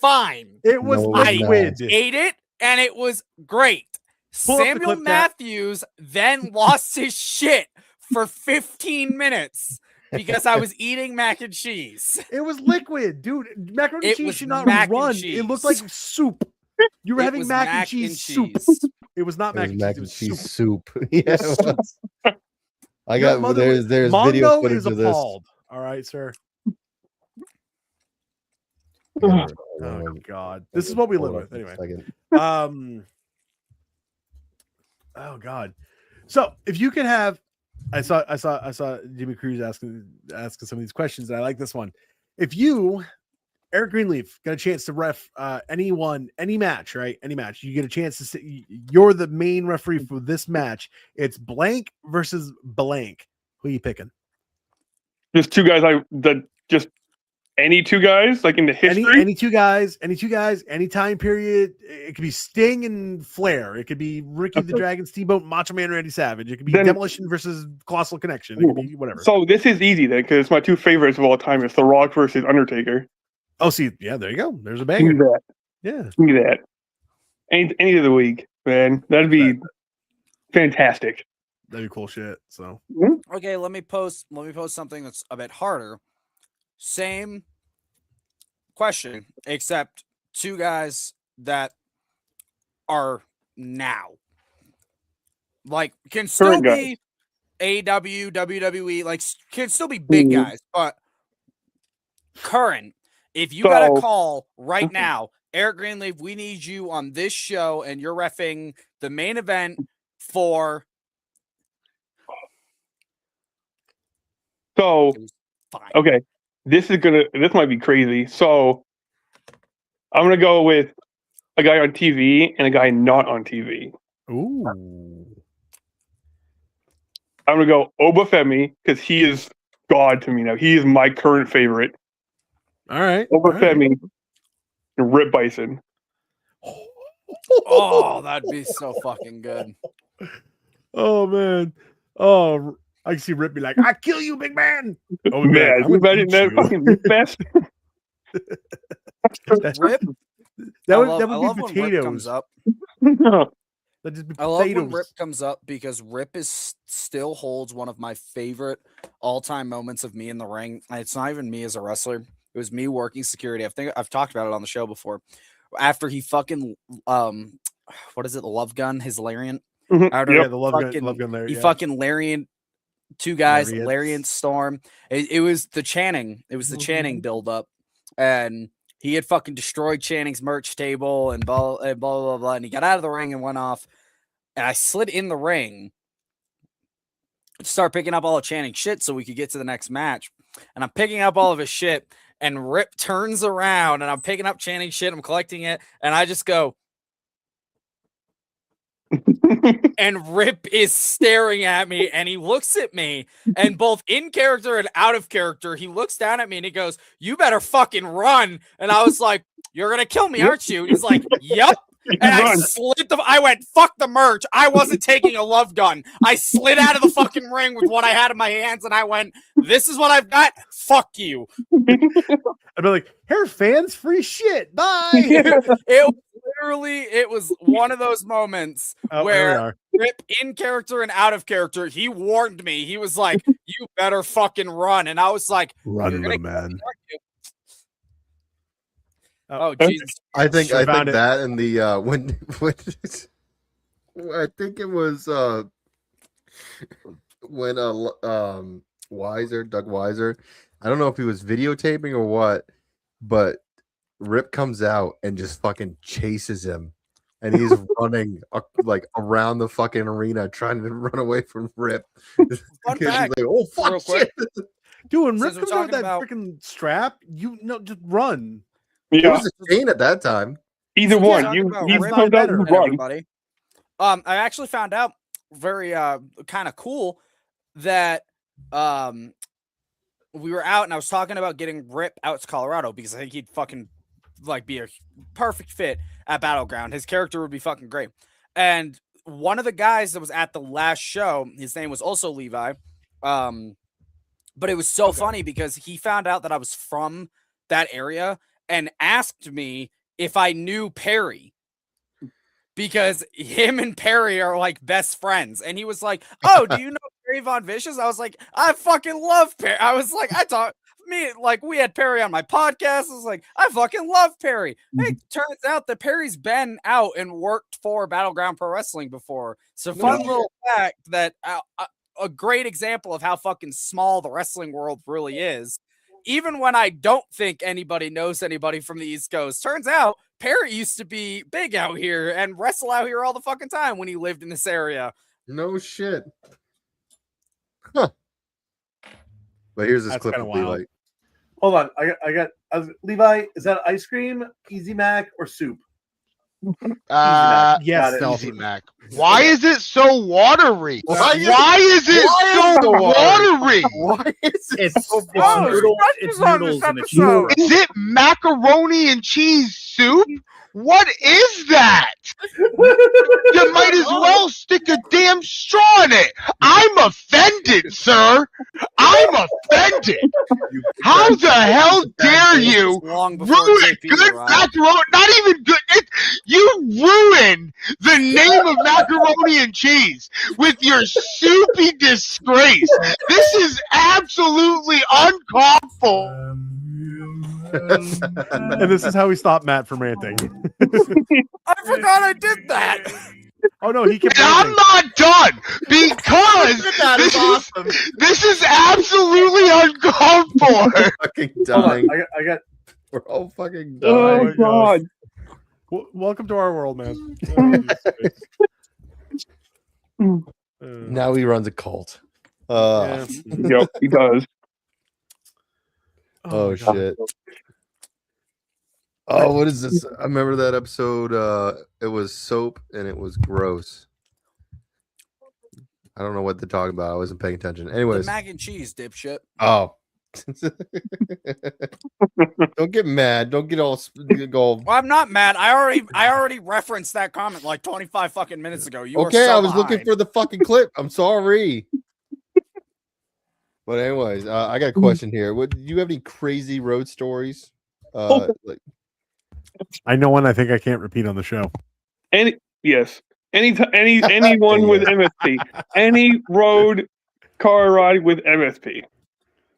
Speaker 7: fine.
Speaker 3: It was liquid.
Speaker 7: I ate it and it was great. Samuel Matthews then lost his shit for 15 minutes because I was eating mac and cheese.
Speaker 3: It was liquid, dude. Macaroni and cheese should not run. It looked like soup. You were having mac and cheese soup. It was not mac and cheese soup.
Speaker 2: Yeah. I got there's video footage of this.
Speaker 3: Appalled. All right, sir. Oh God, this is what we live with anyway. Oh God. So if you could have, I saw Jimmy Cruz asking some of these questions, and I like this one. If you, Eric Greenleaf, got a chance to ref any match, right? Any match, you get a chance to say you're the main referee for this match. It's blank versus blank. Who are you picking?
Speaker 4: Just two guys. Any two guys, like in the history.
Speaker 3: Any two guys, any time period. It could be Sting and Flair. It could be Ricky the Dragon Steamboat, Macho Man, Randy Savage. It could be Demolition versus Colossal Connection. It could be whatever.
Speaker 4: So this is easy then, because my two favorites of all time is The Rock versus Undertaker.
Speaker 3: Oh, see, yeah, there you go. There's a
Speaker 4: Give
Speaker 3: banger.
Speaker 4: me that.
Speaker 3: Yeah,
Speaker 4: Give me that. Any of the week, man. That'd be fantastic.
Speaker 3: that'd be cool shit. So
Speaker 7: Okay, let me post something that's a bit harder. Same question, except two guys that are now. Like, can still
Speaker 4: Current
Speaker 7: be AEW, WWE, like, can still be big guys, but current. If you got a call right now, Eric Greenleaf, we need you on this show, and you're reffing the main event for.
Speaker 4: So,
Speaker 7: Fine.
Speaker 4: okay, this might be crazy. So, I'm gonna go with a guy on TV and a guy not on TV.
Speaker 3: ooh,
Speaker 4: I'm gonna go Obafemi because he is God to me now. He is my current favorite.
Speaker 3: all right.
Speaker 4: Obafemi and Rip Bison.
Speaker 7: Oh, that'd be so fucking good.
Speaker 3: Oh man. Oh, I can see Rip be like, "I kill you, big man." Oh
Speaker 4: Man,
Speaker 3: I'm gonna
Speaker 4: imagine
Speaker 3: eat
Speaker 4: that
Speaker 3: you.
Speaker 4: fucking Rip fest.
Speaker 7: Rip.
Speaker 3: That
Speaker 7: I
Speaker 3: would
Speaker 7: love
Speaker 3: be
Speaker 7: when Rip
Speaker 3: potatoes.
Speaker 7: comes up.
Speaker 3: That'd just be
Speaker 7: I love when
Speaker 3: potatoes.
Speaker 7: Rip comes up because Rip still holds one of my favorite all-time moments of me in the ring. And it's not even me as a wrestler. It was me working security. I think I've talked about it on the show before. After he fucking what is it? The love gun, his lariat. After
Speaker 3: Yeah, the love
Speaker 7: fucking,
Speaker 3: gun there.
Speaker 7: he
Speaker 3: Yeah.
Speaker 7: fucking lariat two guys,
Speaker 3: Lariats.
Speaker 7: lariat storm. It was the Channing. It was the Channing build up, and he had fucking destroyed Channing's merch table and blah blah blah blah. And he got out of the ring and went off. And I slid in the ring to start picking up all of Channing's shit so we could get to the next match. And I'm picking up all of his shit, and Rip turns around, and I'm picking up Channing's shit. I'm collecting it, and I just go. And Rip is staring at me, and he looks at me, and both in character and out of character, he looks down at me and he goes, "You better fucking run." And I was like, "You're gonna kill me, aren't you?" And he's like, "Yep." And I went, "Fuck the merch." I wasn't taking a love gun. I slid out of the fucking ring with what I had in my hands, and I went, "This is what I've got. Fuck you."
Speaker 3: I'd be like, "Here, fans, free shit. Bye."
Speaker 7: It was one of those moments where Rip, in character and out of character, he warned me. He was like, "You better fucking run." And I was like,
Speaker 3: "Run, little man."
Speaker 7: Oh Jesus!
Speaker 2: I think
Speaker 3: Found it.
Speaker 2: that and the when I think it was when Doug Weiser, I don't know if he was videotaping or what, but Rip comes out and just fucking chases him, and he's running like around the fucking arena trying to run away from Rip.
Speaker 7: Fun fact,
Speaker 2: like, oh fuck,
Speaker 7: real quick.
Speaker 2: shit.
Speaker 3: Dude, when
Speaker 7: Since
Speaker 3: Rip
Speaker 7: we're
Speaker 3: comes out with that
Speaker 7: talking
Speaker 3: freaking strap, just run.
Speaker 2: It
Speaker 4: Yeah,
Speaker 2: was a chain at that time.
Speaker 4: either
Speaker 7: Since we're
Speaker 4: one.
Speaker 7: talking
Speaker 4: You
Speaker 7: about
Speaker 4: he
Speaker 7: Rip
Speaker 4: comes out
Speaker 3: and
Speaker 4: and
Speaker 7: and
Speaker 4: run.
Speaker 7: everybody. I actually found out very kind of cool that we were out and I was talking about getting Rip out to Colorado because I think he'd fucking like be a perfect fit at Battleground. His character would be fucking great. And one of the guys that was at the last show, his name was also Levi. But it was so funny because he found out that I was from that area and asked me if I knew Perry because him and Perry are like best friends. And he was like, "Oh, do you know Perry Von Vicious?" I was like, "I fucking love Perry." I was like, we had Perry on my podcast. I was like, "I fucking love Perry." Hey, turns out that Perry's been out and worked for Battleground Pro Wrestling before. So fun little fact that a great example of how fucking small the wrestling world really is. Even when I don't think anybody knows anybody from the East Coast, turns out Parrot used to be big out here and wrestle out here all the fucking time when he lived in this area.
Speaker 2: No shit. Huh. But here's this
Speaker 3: That's
Speaker 2: clip
Speaker 3: kinda
Speaker 2: of
Speaker 3: wild.
Speaker 2: Levi.
Speaker 9: Hold on. I got Levi, is that ice cream, Easy Mac, or soup?
Speaker 10: Yes,
Speaker 3: Yes,
Speaker 10: Easy Mac. Why is it so watery? Why is it so watery?
Speaker 2: Why is it
Speaker 9: It's
Speaker 2: so
Speaker 9: it's noodles and it's sugar.
Speaker 10: Is it macaroni and cheese soup? What is that? You might as well stick a damn straw in it. I'm offended, sir. I'm offended. How the hell dare you
Speaker 7: Long before
Speaker 10: ruin
Speaker 7: JP
Speaker 10: good
Speaker 7: arrived.
Speaker 10: macaroni? Not even good. You ruined the name of macaroni and cheese with your soupy disgrace. This is absolutely uncalled for.
Speaker 3: And this is how we stop Matt from ranting.
Speaker 7: I forgot I did that.
Speaker 3: Oh no, he kept
Speaker 10: And I'm
Speaker 3: ranting.
Speaker 10: not done because this is absolutely uncalled for.
Speaker 2: fucking
Speaker 9: Hold on.
Speaker 2: dying?
Speaker 9: I got
Speaker 2: We're all fucking
Speaker 4: Oh
Speaker 2: dying.
Speaker 3: my
Speaker 4: God.
Speaker 3: Welcome to our world, man.
Speaker 2: Now he runs a cult.
Speaker 3: Yeah.
Speaker 4: Yep, he does.
Speaker 2: Oh
Speaker 3: my God.
Speaker 2: shit. Oh, what is this? I remember that episode. It was soap and it was gross. I don't know what they're talking about. I wasn't paying attention.
Speaker 7: The
Speaker 2: Anyways.
Speaker 7: mac and cheese, dipshit.
Speaker 2: Oh. Don't get mad. Don't get all go.
Speaker 7: Well, I'm not mad. I already referenced that comment like 25 fucking minutes ago. You
Speaker 2: Okay,
Speaker 7: are so
Speaker 2: I was looking
Speaker 7: behind.
Speaker 2: for the fucking clip. I'm sorry. But anyways, I got a question here. What do you have any crazy road stories? Like
Speaker 3: I know one I think I can't repeat on the show.
Speaker 4: Anyone with MSP, any road car ride with MSP,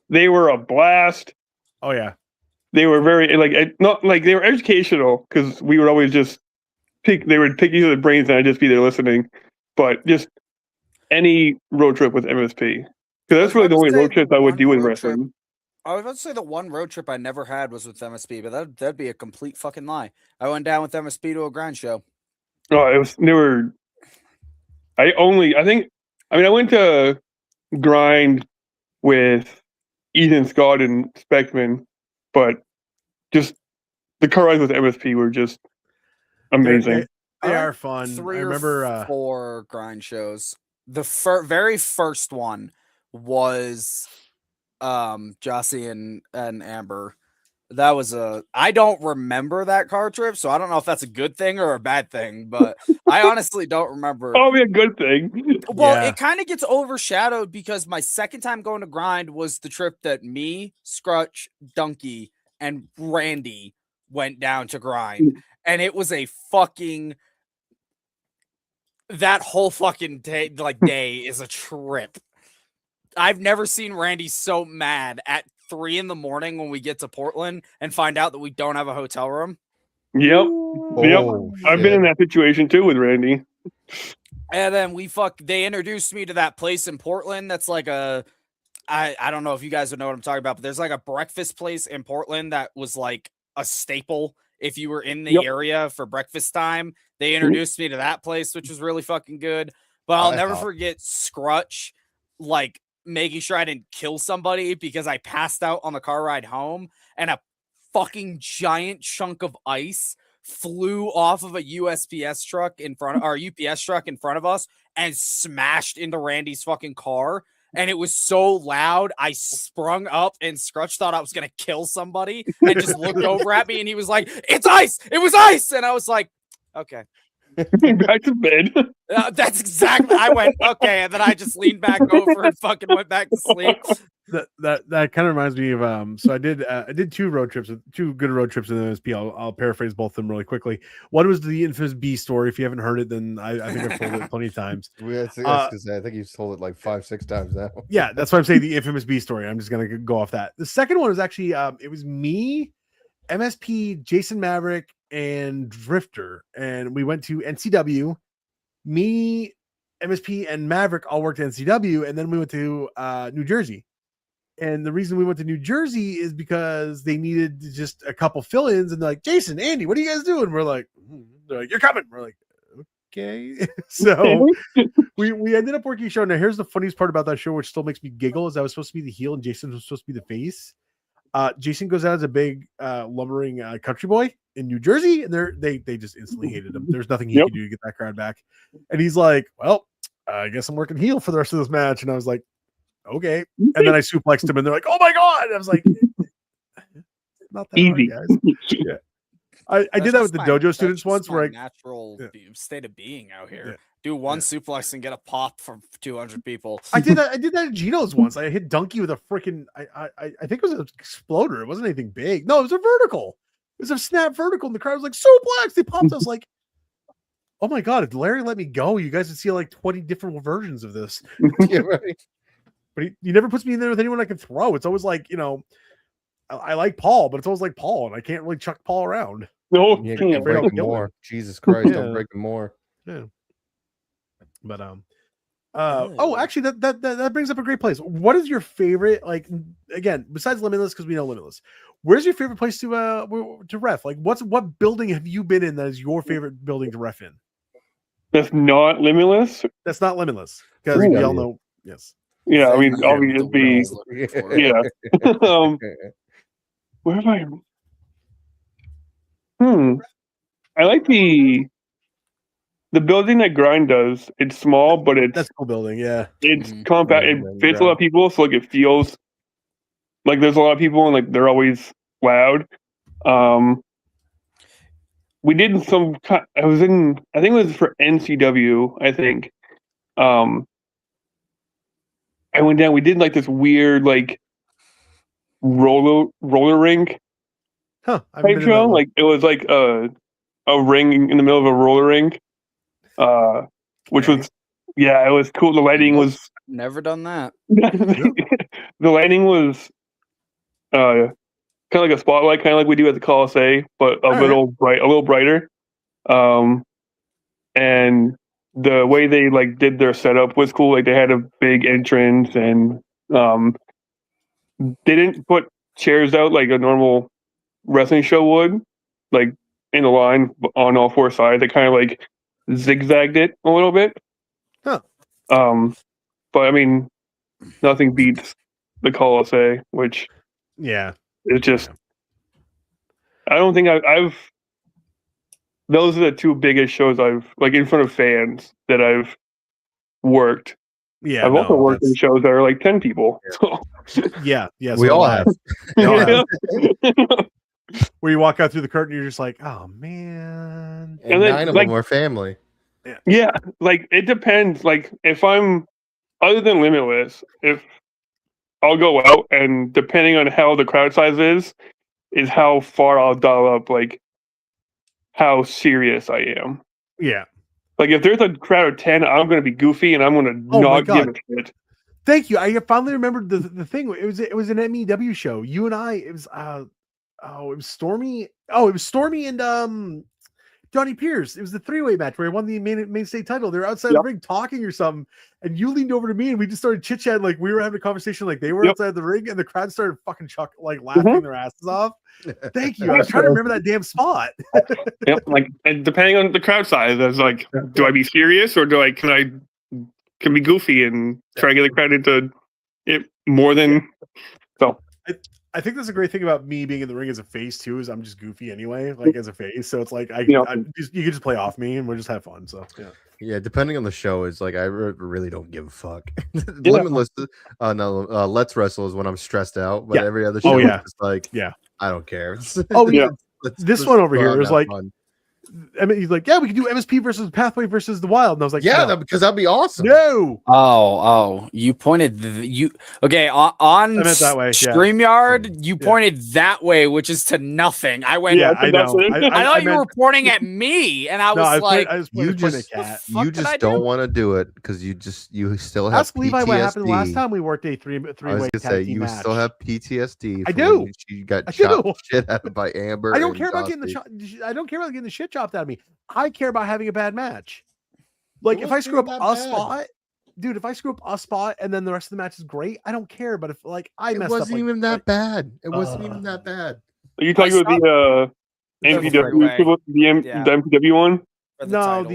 Speaker 4: they were a blast.
Speaker 3: Oh yeah.
Speaker 4: They were very not like they were educational because we would always just they would pick each other's brains and I'd just be there listening. But just any road trip with MSP, because that's really the only road trip I would do with wrestling.
Speaker 7: I was about to say the one road trip I never had was with MSP, but that'd be a complete fucking lie. I went down with MSP to a grind show.
Speaker 4: Oh, it was. They were. I went to grind with Ethan Scott and Speckman, but just the car rides with MSP were just amazing.
Speaker 3: They
Speaker 7: I
Speaker 3: are
Speaker 7: went
Speaker 3: fun. I
Speaker 7: 3 or
Speaker 3: remember
Speaker 7: 4 grind shows. The very first one was Jossie and Amber. That was I don't remember that car trip, so I don't know if that's a good thing or a bad thing, but I honestly don't remember.
Speaker 4: Probably a good thing.
Speaker 7: Well,
Speaker 3: Yeah.
Speaker 7: it kind of gets overshadowed because my second time going to grind was the trip that me, Scrutch, Donkey, and Randy went down to grind. And it was a fucking that whole fucking day is a trip. I've never seen Randy so mad at 3 a.m. when we get to Portland and find out that we don't have a hotel room.
Speaker 4: Yep.
Speaker 2: oh,
Speaker 4: I've been in that situation too with Randy.
Speaker 7: And then they introduced me to that place in Portland that's like I don't know if you guys would know what I'm talking about, but there's like a breakfast place in Portland that was like a staple if you were in the area for breakfast time. They introduced me to that place, which was really fucking good. But I'll never forget Scrutch like making sure I didn't kill somebody because I passed out on the car ride home and a fucking giant chunk of ice flew off of a UPS truck in front of us and smashed into Randy's fucking car. And it was so loud, I sprung up and Scrutch thought I was going to kill somebody and just looked over at me and he was like, "It's ice! It was ice!" And I was like, okay.
Speaker 4: Back to bed.
Speaker 7: That's exactly. I went, okay. And then I just leaned back over and fucking went back to sleep.
Speaker 3: That kind of reminds me of so I did 2 road trips, 2 good road trips in the MSP. I'll paraphrase both of them really quickly. One was the infamous B story. If you haven't heard it, then I think I've told it plenty of times.
Speaker 2: I think you've told it like 5-6 times now.
Speaker 3: Yeah, that's why I'm saying the infamous B story. I'm just gonna go off that. The second one was actually it was me, MSP, Jason Maverick, and Drifter, and we went to NCW. Me, MSP, and Maverick all worked at NCW, and then we went to New Jersey. And the reason we went to New Jersey is because they needed just a couple fill-ins, and they're like, Jason, Andy, what are you guys doing? We're like, they're like, you're coming. We're like, okay. So we ended up working a show. Now, here's the funniest part about that show, which still makes me giggle, is I was supposed to be the heel and Jason was supposed to be the face. Jason goes out as a big lumbering country boy in New Jersey, and they just instantly hated him. There's nothing he could do to get that crowd back. And he's like, well, I guess I'm working heel for the rest of this match. And I was like, okay. And then I suplexed him, and they're like, oh my God. I was like, not that
Speaker 4: Easy.
Speaker 3: hard, guys. Yeah. I did that with the dojo students once, where
Speaker 7: natural state of being out here.
Speaker 3: Yeah.
Speaker 7: Do one suplex and get a pop from 200 people.
Speaker 3: I did that at Gino's once. I hit Donkey with a freaking I think it was an exploder. It wasn't anything big. No, it was a vertical. It was a snap vertical, and the crowd was like, suplex. They popped. I was like, oh my God, if Larry let me go, you guys would see like 20 different versions of this.
Speaker 2: Yeah, right.
Speaker 3: But he never puts me in there with anyone I can throw. It's always like, I like Paul, but it's always like Paul, and I can't really chuck Paul around.
Speaker 4: No,
Speaker 2: Yeah,
Speaker 3: can't
Speaker 2: break
Speaker 3: break
Speaker 2: him
Speaker 3: him.
Speaker 2: more. Jesus Christ,
Speaker 3: Yeah.
Speaker 2: don't break him more.
Speaker 3: Yeah. But oh, actually, that brings up a great place. What is your favorite? Like, again, besides Limitless, because we know Limitless, where's your favorite place to ref? Like, what building have you been in that is your favorite building to ref in?
Speaker 4: That's not Limitless.
Speaker 3: That's not Limitless, because we all know. Yes.
Speaker 4: Yeah, I mean,
Speaker 5: Yeah,
Speaker 4: obviously, yeah. Where have I? I like the building that Grind does. It's small, but
Speaker 3: That's a cool building. Yeah.
Speaker 4: it's compact. It fits a lot of people, so like it feels like there's a lot of people, and like they're always loud. We did some. I think it was for NCW. I think. I went down. We did like this weird like roller rink
Speaker 3: Huh.
Speaker 4: type show. Like it was like a ring in the middle of a roller rink, which was it was cool. The lighting was
Speaker 7: Never done that.
Speaker 4: the lighting was kind of like a spotlight, kind of like we do at the Coliseum, but a little brighter. And the way they like did their setup was cool. Like they had a big entrance, and they didn't put chairs out like a normal wrestling show would, like in a line on all four sides. They kind of like zigzagged it a little bit.
Speaker 3: Huh.
Speaker 4: But I mean, nothing beats the Coliseum, which
Speaker 3: Yeah.
Speaker 4: is just. I don't think I've. Those are the two biggest shows I've like in front of fans that I've worked.
Speaker 3: Yeah.
Speaker 4: I've also worked in shows that are like 10 people. So.
Speaker 3: Yeah. Yeah.
Speaker 2: We
Speaker 3: so
Speaker 2: all have. We all have.
Speaker 3: Where you walk out through the curtain, you're just like, oh man.
Speaker 2: And
Speaker 4: then,
Speaker 2: 9 of
Speaker 4: like-
Speaker 2: them are family.
Speaker 4: Yeah, like it depends. Like if I'm other than Limitless, if I'll go out, and depending on how the crowd size is how far I'll dial up like how serious I am.
Speaker 3: Yeah.
Speaker 4: Like if there's a crowd of 10, I'm gonna be goofy and I'm gonna
Speaker 3: Oh my
Speaker 4: not give
Speaker 3: God.
Speaker 4: a shit.
Speaker 3: Thank you. I finally remembered the thing. It was an MEW show. You and I. It was it was Stormy. Oh, it was Stormy and Johnny Pierce. It was the 3-way match where he won the main state title. They were outside the ring talking or something, and you leaned over to me and we just started chit chatting like we were having a conversation like they were outside the ring, and the crowd started fucking laughing their asses off. Thank you. I was trying to remember that damn spot.
Speaker 4: Yep. Like and depending on the crowd size, I was like, do I be serious or can I be goofy and try to get the crowd into it more than so.
Speaker 3: I think that's a great thing about me being in the ring as a face too, is I'm just goofy anyway, like as a face. So it's like you can just play off me and we'll just have fun. So
Speaker 2: Yeah, depending on the show, it's like I really don't give a fuck. Limitless, Let's Wrestle is when I'm stressed out, but every other show is just like, I don't care.
Speaker 3: Oh yeah, this one over here is like,
Speaker 2: fun.
Speaker 3: I mean, he's like, yeah, we can do MSP versus Pathway versus the Wild, and I was like, no.
Speaker 2: because that'd be awesome.
Speaker 3: No.
Speaker 7: Oh, you pointed okay on
Speaker 3: I meant that way.
Speaker 7: StreamYard. You pointed that way, which is to nothing. I went.
Speaker 3: Yeah, I know.
Speaker 7: I thought you were pointing at me, and I was like,
Speaker 2: you just don't want to do it because you still have
Speaker 3: Ask Levi
Speaker 2: PTSD.
Speaker 3: what happened last time we worked a three-way.
Speaker 2: I was gonna say you
Speaker 3: match.
Speaker 2: still have PTSD.
Speaker 3: I do.
Speaker 2: When you got chopped shit out of by Amber.
Speaker 3: I don't care about getting I don't care about getting the shit chopped out of me. I care about having a bad match. Like if I screw up a spot, dude, if I screw up a spot and then the rest of the match is great, I don't care. But if like I
Speaker 2: It
Speaker 3: messed up,
Speaker 2: wasn't even that bad. It wasn't even that bad.
Speaker 4: Are you talking about the MPW, the MPW one?
Speaker 7: For the
Speaker 3: no,
Speaker 7: titles.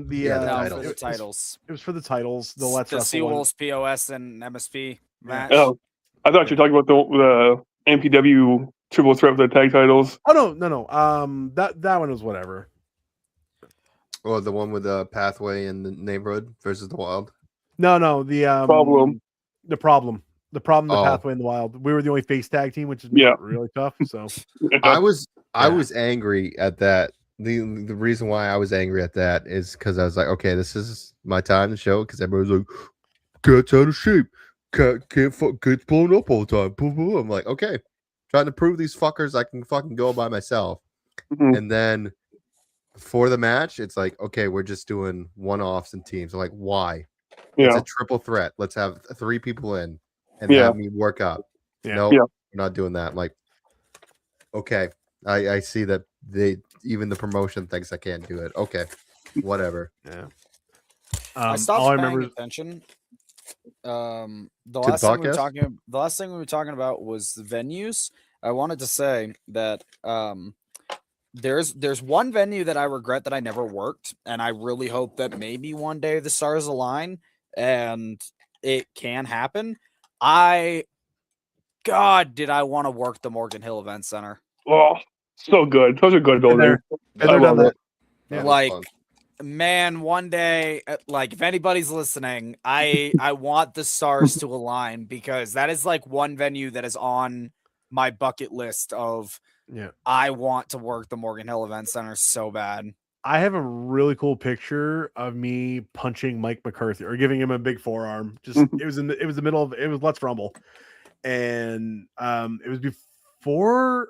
Speaker 3: the
Speaker 7: for the titles.
Speaker 3: It was for the titles. The Let's
Speaker 7: The
Speaker 3: Wrestle one.
Speaker 7: Seawolves POS and MSP match.
Speaker 4: Oh, I thought you were talking about the MPW triple threat for the tag titles.
Speaker 3: Oh no. That one was whatever.
Speaker 2: Oh, the one with the Pathway in the neighborhood versus the Wild.
Speaker 3: No, the
Speaker 4: Problem.
Speaker 3: the Pathway in the Wild. We were the only face tag team, which is really tough. So
Speaker 2: I was angry at that. The reason why I was angry at that is because I was like, okay, this is my time to show, because everybody's like, cat's out of shape, cat's blown up all the time. I'm like, okay, trying to prove these fuckers I can fucking go by myself.
Speaker 4: Mm-hmm.
Speaker 2: And then for the match, it's like, okay, we're just doing one-offs and teams. I'm like, why? It's a triple threat. Let's have 3 people in and have me work up. No, we're not doing that. I'm like, okay, I see that even the promotion thinks I can't do it. Okay, whatever.
Speaker 3: Yeah.
Speaker 7: I stopped paying attention. The last thing we were talking about was the venues. I wanted to say that there's one venue that I regret that I never worked, and I really hope that maybe one day the stars align and it can happen. God, did I want to work the Morgan Hill Event Center?
Speaker 4: Oh, so good. Those are good buildings. I love it.
Speaker 2: Yeah,
Speaker 7: like, man, one day, like, if anybody's listening, I want the stars to align, because that is like one venue that is on my bucket list of I want to work the Morgan Hill Event Center so bad.
Speaker 3: I have a really cool picture of me punching Mike McCarthy or giving him a big forearm. Just it was the middle of Let's Rumble, and it was before.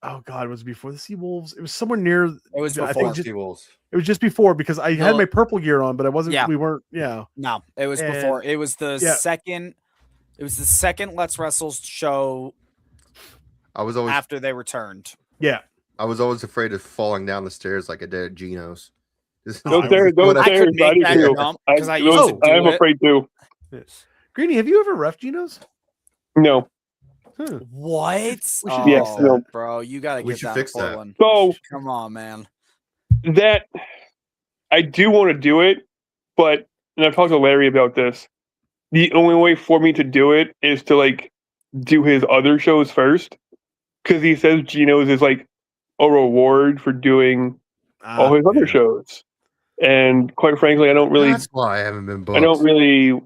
Speaker 3: Oh God, was it before the Seawolves? It was somewhere near.
Speaker 7: It was before
Speaker 2: Seawolves.
Speaker 3: It was just before, because I had my purple gear on, but I wasn't.
Speaker 7: Yeah.
Speaker 3: We weren't. Yeah.
Speaker 7: No, it was before. It was the second. It was the second Let's Wrestle show.
Speaker 2: I was always
Speaker 7: after they returned.
Speaker 3: Yeah.
Speaker 2: I was always afraid of falling down the stairs like I did at Gino's.
Speaker 4: Those stairs, I am afraid too.
Speaker 3: Greeny, have you ever ref Gino's?
Speaker 4: No.
Speaker 7: What?
Speaker 4: No.
Speaker 7: Bro, you gotta get that
Speaker 2: fix that.
Speaker 7: Portland.
Speaker 4: So
Speaker 7: come on, man.
Speaker 4: That I do want to do it, but and I've talked to Larry about this. The only way for me to do it is to like do his other shows first, because he says Gino's is like a reward for doing all his other shows. And quite frankly, I don't really.
Speaker 2: That's why I haven't been booked.
Speaker 4: I don't really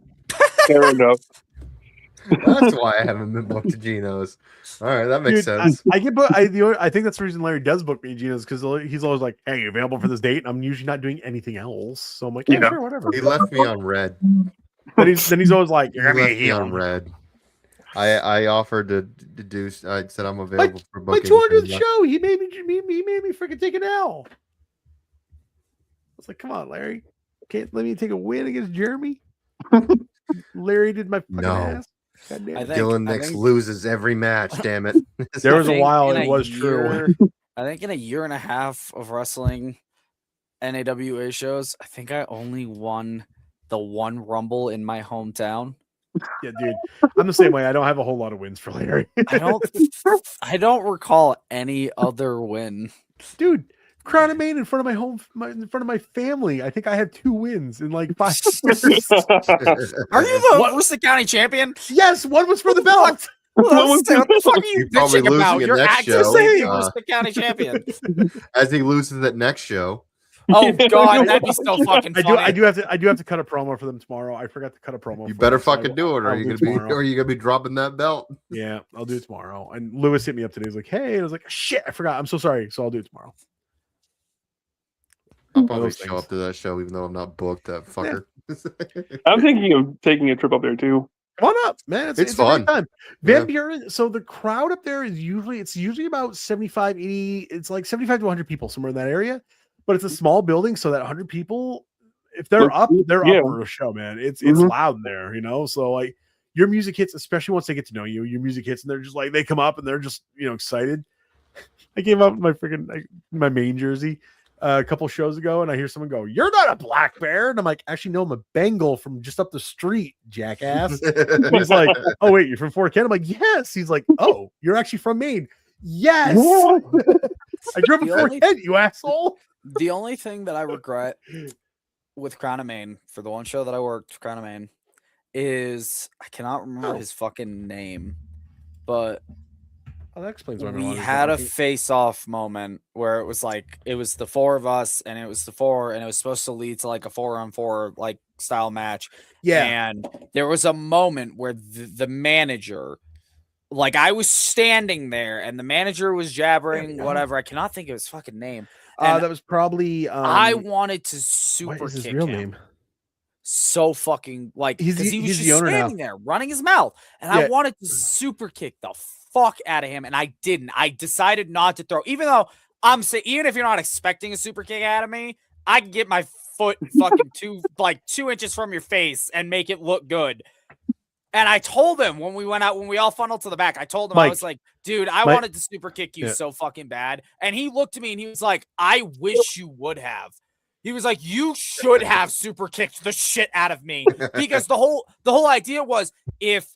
Speaker 4: care enough.
Speaker 2: That's why I haven't been booked to Gino's. All right, that makes sense.
Speaker 3: I get booked. I think that's the reason Larry does book me Gino's, because he's always like, "Hey, you available for this date?" And I'm usually not doing anything else, so I'm like, "Yeah, sure, whatever."
Speaker 2: He left me on red.
Speaker 3: Then he's always like, "You're gonna be a heel."
Speaker 2: On red. I offered to do. I said I'm available for
Speaker 3: my
Speaker 2: booking.
Speaker 3: 200th show. He made me freaking take an L. I was like, "Come on, Larry, can't let me take a win against Jeremy." Larry did my fucking ass.
Speaker 2: Dylan Nix loses every match. Damn it!
Speaker 3: There was a while it was true.
Speaker 7: I think in a year and a half of wrestling NAWA shows, I think I only won the one Rumble in my hometown.
Speaker 3: Yeah, dude, I'm the same way. I don't have a whole lot of wins for Larry.
Speaker 7: I don't recall any other win,
Speaker 3: dude. Crown of Maine in front of my family. I think I had 2 wins in like 5 years.
Speaker 7: Are you the Worcester County champion?
Speaker 3: Yes, one was for the belt.
Speaker 7: What the fuck are you bitching about? You're actually Worcester County champion.
Speaker 2: As he loses that next show.
Speaker 7: Oh God, that'd be so fucking funny.
Speaker 3: I do have to cut a promo for them tomorrow. I forgot to cut a promo.
Speaker 2: You better fucking do it, or you're gonna be dropping that belt.
Speaker 3: Yeah, I'll do it tomorrow. And Lewis hit me up today. He's like, "Hey," and I was like, "Shit, I forgot. I'm so sorry." So I'll do it tomorrow.
Speaker 2: I'll probably show up to that show even though I'm not booked. That fucker.
Speaker 4: Yeah. I'm thinking of taking a trip up there too.
Speaker 3: Come on up, man. It's
Speaker 2: fun.
Speaker 3: A great time. Van Buren. So the crowd up there is usually about 75, 80. It's like 75 to 100 people somewhere in that area. But it's a small building, so that 100 people, if they're up, they're up for a show, man. It's loud in there, So like your music hits, especially once they get to know you. Your music hits, and they're just like they come up and they're just excited. I came up with my freaking my Maine jersey. a couple shows ago, and I hear someone go, "You're not a black bear," and I'm like, "Actually, no, I'm a Bengal from just up the street, jackass." He's like, "Oh wait, you're from Fort Kent?" I'm like, "Yes." He's like, "Oh, you're actually from Maine?" Yes. I grew up in Fort Kent, you asshole.
Speaker 7: The only thing that I regret with Crown of Maine for the one show that I worked, Crown of Maine, is I cannot remember his fucking name, but
Speaker 3: that explains why
Speaker 7: we had a face-off moment where it was the four of us, and it was supposed to lead to like a 4-on-4 like style match.
Speaker 3: Yeah,
Speaker 7: and there was a moment where the manager, like I was standing there, and the manager was jabbering whatever. I cannot think of his fucking name.
Speaker 3: That was probably.
Speaker 7: I wanted to super
Speaker 3: what is his
Speaker 7: kick
Speaker 3: real
Speaker 7: him.
Speaker 3: name?
Speaker 7: So fucking like
Speaker 3: He's
Speaker 7: because he was
Speaker 3: the
Speaker 7: just
Speaker 3: owner
Speaker 7: standing
Speaker 3: now.
Speaker 7: there running his mouth, and I wanted to super kick the fuck out of him, and I didn't. I decided not to throw, even though I'm saying, even if you're not expecting a super kick out of me, I can get my foot fucking 2 inches from your face and make it look good. And I told him when we went out, when we all funneled to the back, I told him, I was like, dude, I wanted to super kick you so fucking bad. And he looked at me and he was like, I wish you would have. He was like, you should have super kicked the shit out of me. Because the whole idea was if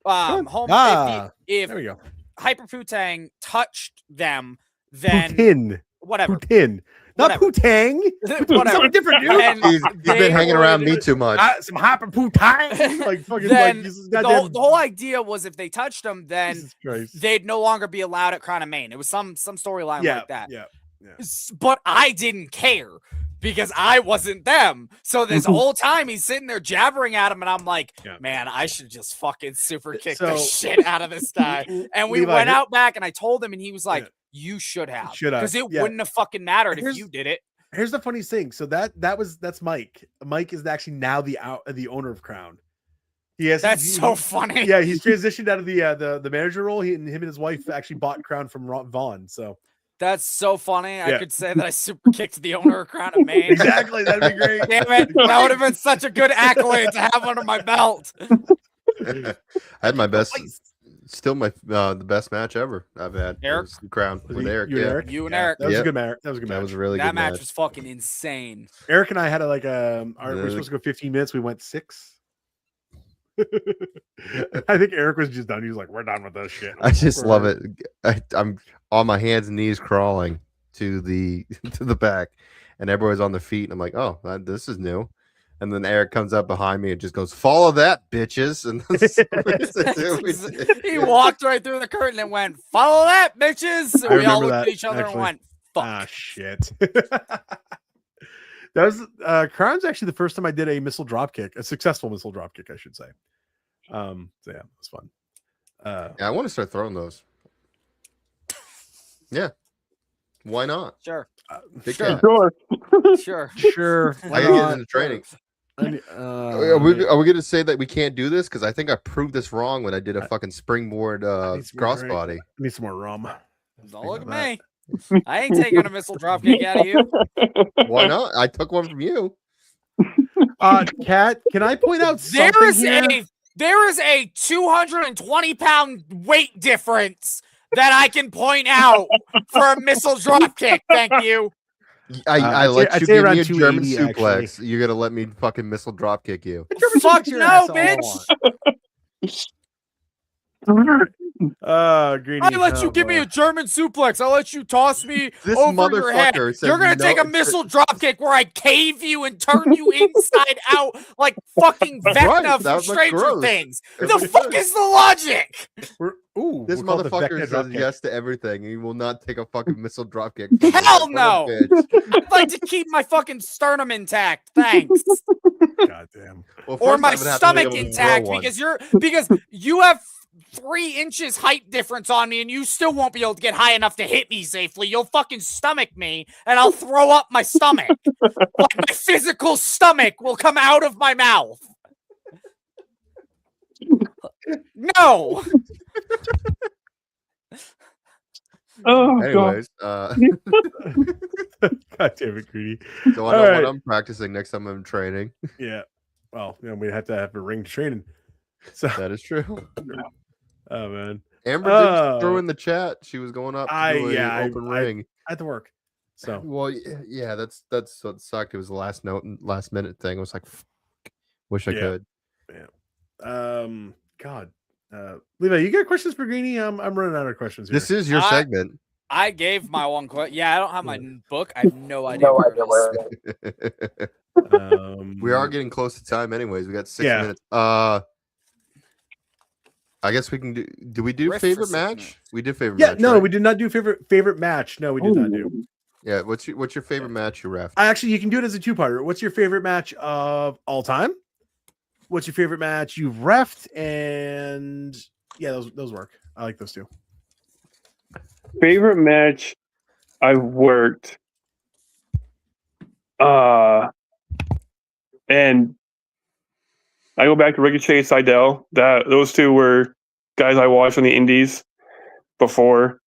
Speaker 7: if
Speaker 3: there we go.
Speaker 7: Hyper Putang touched them, then
Speaker 3: Putin.
Speaker 7: Whatever.
Speaker 3: Putin. Not Putang.
Speaker 7: Whatever.
Speaker 3: Something different, dude.
Speaker 2: He's been hanging around me too much.
Speaker 3: Some Hyper Putang. Like fucking
Speaker 7: then
Speaker 3: like
Speaker 7: the whole idea was if they touched them, then
Speaker 3: Jesus Christ.
Speaker 7: they'd no longer be allowed at Crown of Maine. It was some storyline like that.
Speaker 3: Yeah.
Speaker 7: But I didn't care because I wasn't them. So this whole time he's sitting there jabbering at him, and I'm like, man, I should just fucking super kick the shit out of this guy. And we
Speaker 3: Levi,
Speaker 7: went out back, and I told him, and he was like, you should have.
Speaker 3: Should have.
Speaker 7: Because it wouldn't have fucking mattered if you did it.
Speaker 3: Here's the funny thing. So that's Mike. Mike is actually now the owner of Crown.
Speaker 7: That's so funny.
Speaker 3: Yeah, he's transitioned out of the manager role. Him and his wife actually bought Crown from Vaughn. So
Speaker 7: that's so funny. I could say that I super kicked the owner of Crown of Maine.
Speaker 3: Exactly. That'd be great.
Speaker 7: Damn it. That would have been such a good accolade to have under my belt.
Speaker 2: I had my best, still the best match ever I've had.
Speaker 7: Eric?
Speaker 2: Crown with Eric.
Speaker 7: You and Eric.
Speaker 3: That was a good match. That was a good match.
Speaker 2: That was a really
Speaker 7: that
Speaker 2: good
Speaker 7: match was fucking insane.
Speaker 3: Eric and I had we were supposed to go 15 minutes. We went 6. I think Eric was just done. He was like, "We're done with this shit."
Speaker 2: I just love it. I'm on my hands and knees crawling to the back, and everybody's on their feet. And I'm like, "Oh, this is new." And then Eric comes up behind me and just goes, "Follow that, bitches!" And
Speaker 7: he walked right through the curtain and went, "Follow that, bitches!" And we all looked at each other and went, "Fuck."
Speaker 3: Ah, shit. That was Crown's actually the first time I did a missile drop kick, a successful missile drop kick, I should say. So yeah, it was fun.
Speaker 2: Yeah, I want to start throwing those. Yeah, why not?
Speaker 7: Sure,
Speaker 2: sure. I gotta get into training. Are we going to say that we can't do this? Because I think I proved this wrong when I did a fucking springboard crossbody.
Speaker 3: I need some more rum.
Speaker 7: Don't look at me. I ain't taking a missile dropkick out of you.
Speaker 2: Why not? I took one from you.
Speaker 3: Kat, can I point out something
Speaker 7: there is a 220-pound weight difference that I can point out for a missile dropkick. Thank you.
Speaker 2: I let you give me a German suplex. Actually. You're gonna let me fucking missile drop kick you.
Speaker 7: Fuck no, bitch.
Speaker 3: Greeny,
Speaker 7: I let you give me a German suplex. I let you toss me
Speaker 2: this
Speaker 7: over your head. You're gonna take a missile dropkick where I cave you and turn you inside out like fucking Vecna from Stranger Things. The fuck is the logic?
Speaker 2: This motherfucker says yes to everything. He will not take a fucking missile dropkick.
Speaker 7: Hell no! I'd like to keep my fucking sternum intact. Thanks.
Speaker 3: Goddamn.
Speaker 2: Well,
Speaker 7: or my stomach intact because you have 3 inches height difference on me and you still won't be able to get high enough to hit me safely. You'll fucking stomach me and I'll throw up my stomach. Like my physical stomach will come out of my mouth. No.
Speaker 2: Anyways,
Speaker 3: God damn it, Greedy.
Speaker 2: So I know what I'm practicing next time I'm training.
Speaker 3: Yeah. Well, we have to have a ring training. So
Speaker 2: that is true.
Speaker 3: Oh man.
Speaker 2: Amber did throw in the chat. She was going up to
Speaker 3: open
Speaker 2: ring.
Speaker 3: I had to work. So
Speaker 2: Well, yeah, that's what sucked. It was the last minute thing. It was like, wish I could.
Speaker 3: Yeah. God. Levi, you got questions for Greeny? I'm running out of questions here.
Speaker 2: This is your segment.
Speaker 7: I gave my one question. Yeah, I don't have my book. I have no idea where it is.
Speaker 2: We are getting close to time, anyways. We got 6
Speaker 3: Yeah.
Speaker 2: minutes. I guess we can do. Do we do
Speaker 7: Riff
Speaker 2: favorite
Speaker 7: for
Speaker 2: match?
Speaker 7: 6 minutes.
Speaker 2: We did favorite
Speaker 3: Yeah,
Speaker 2: match.
Speaker 3: no,
Speaker 2: right?
Speaker 3: we did not do favorite match. No, we did not do.
Speaker 2: Yeah, what's your favorite match you ref?
Speaker 3: Actually, you can do it as a two-parter. What's your favorite match of all time? What's your favorite match you've refed? And yeah, those work. I like those two.
Speaker 4: Favorite match I've worked. And I go back to Ricochet, Seidel. Those two were guys I watched on the Indies before.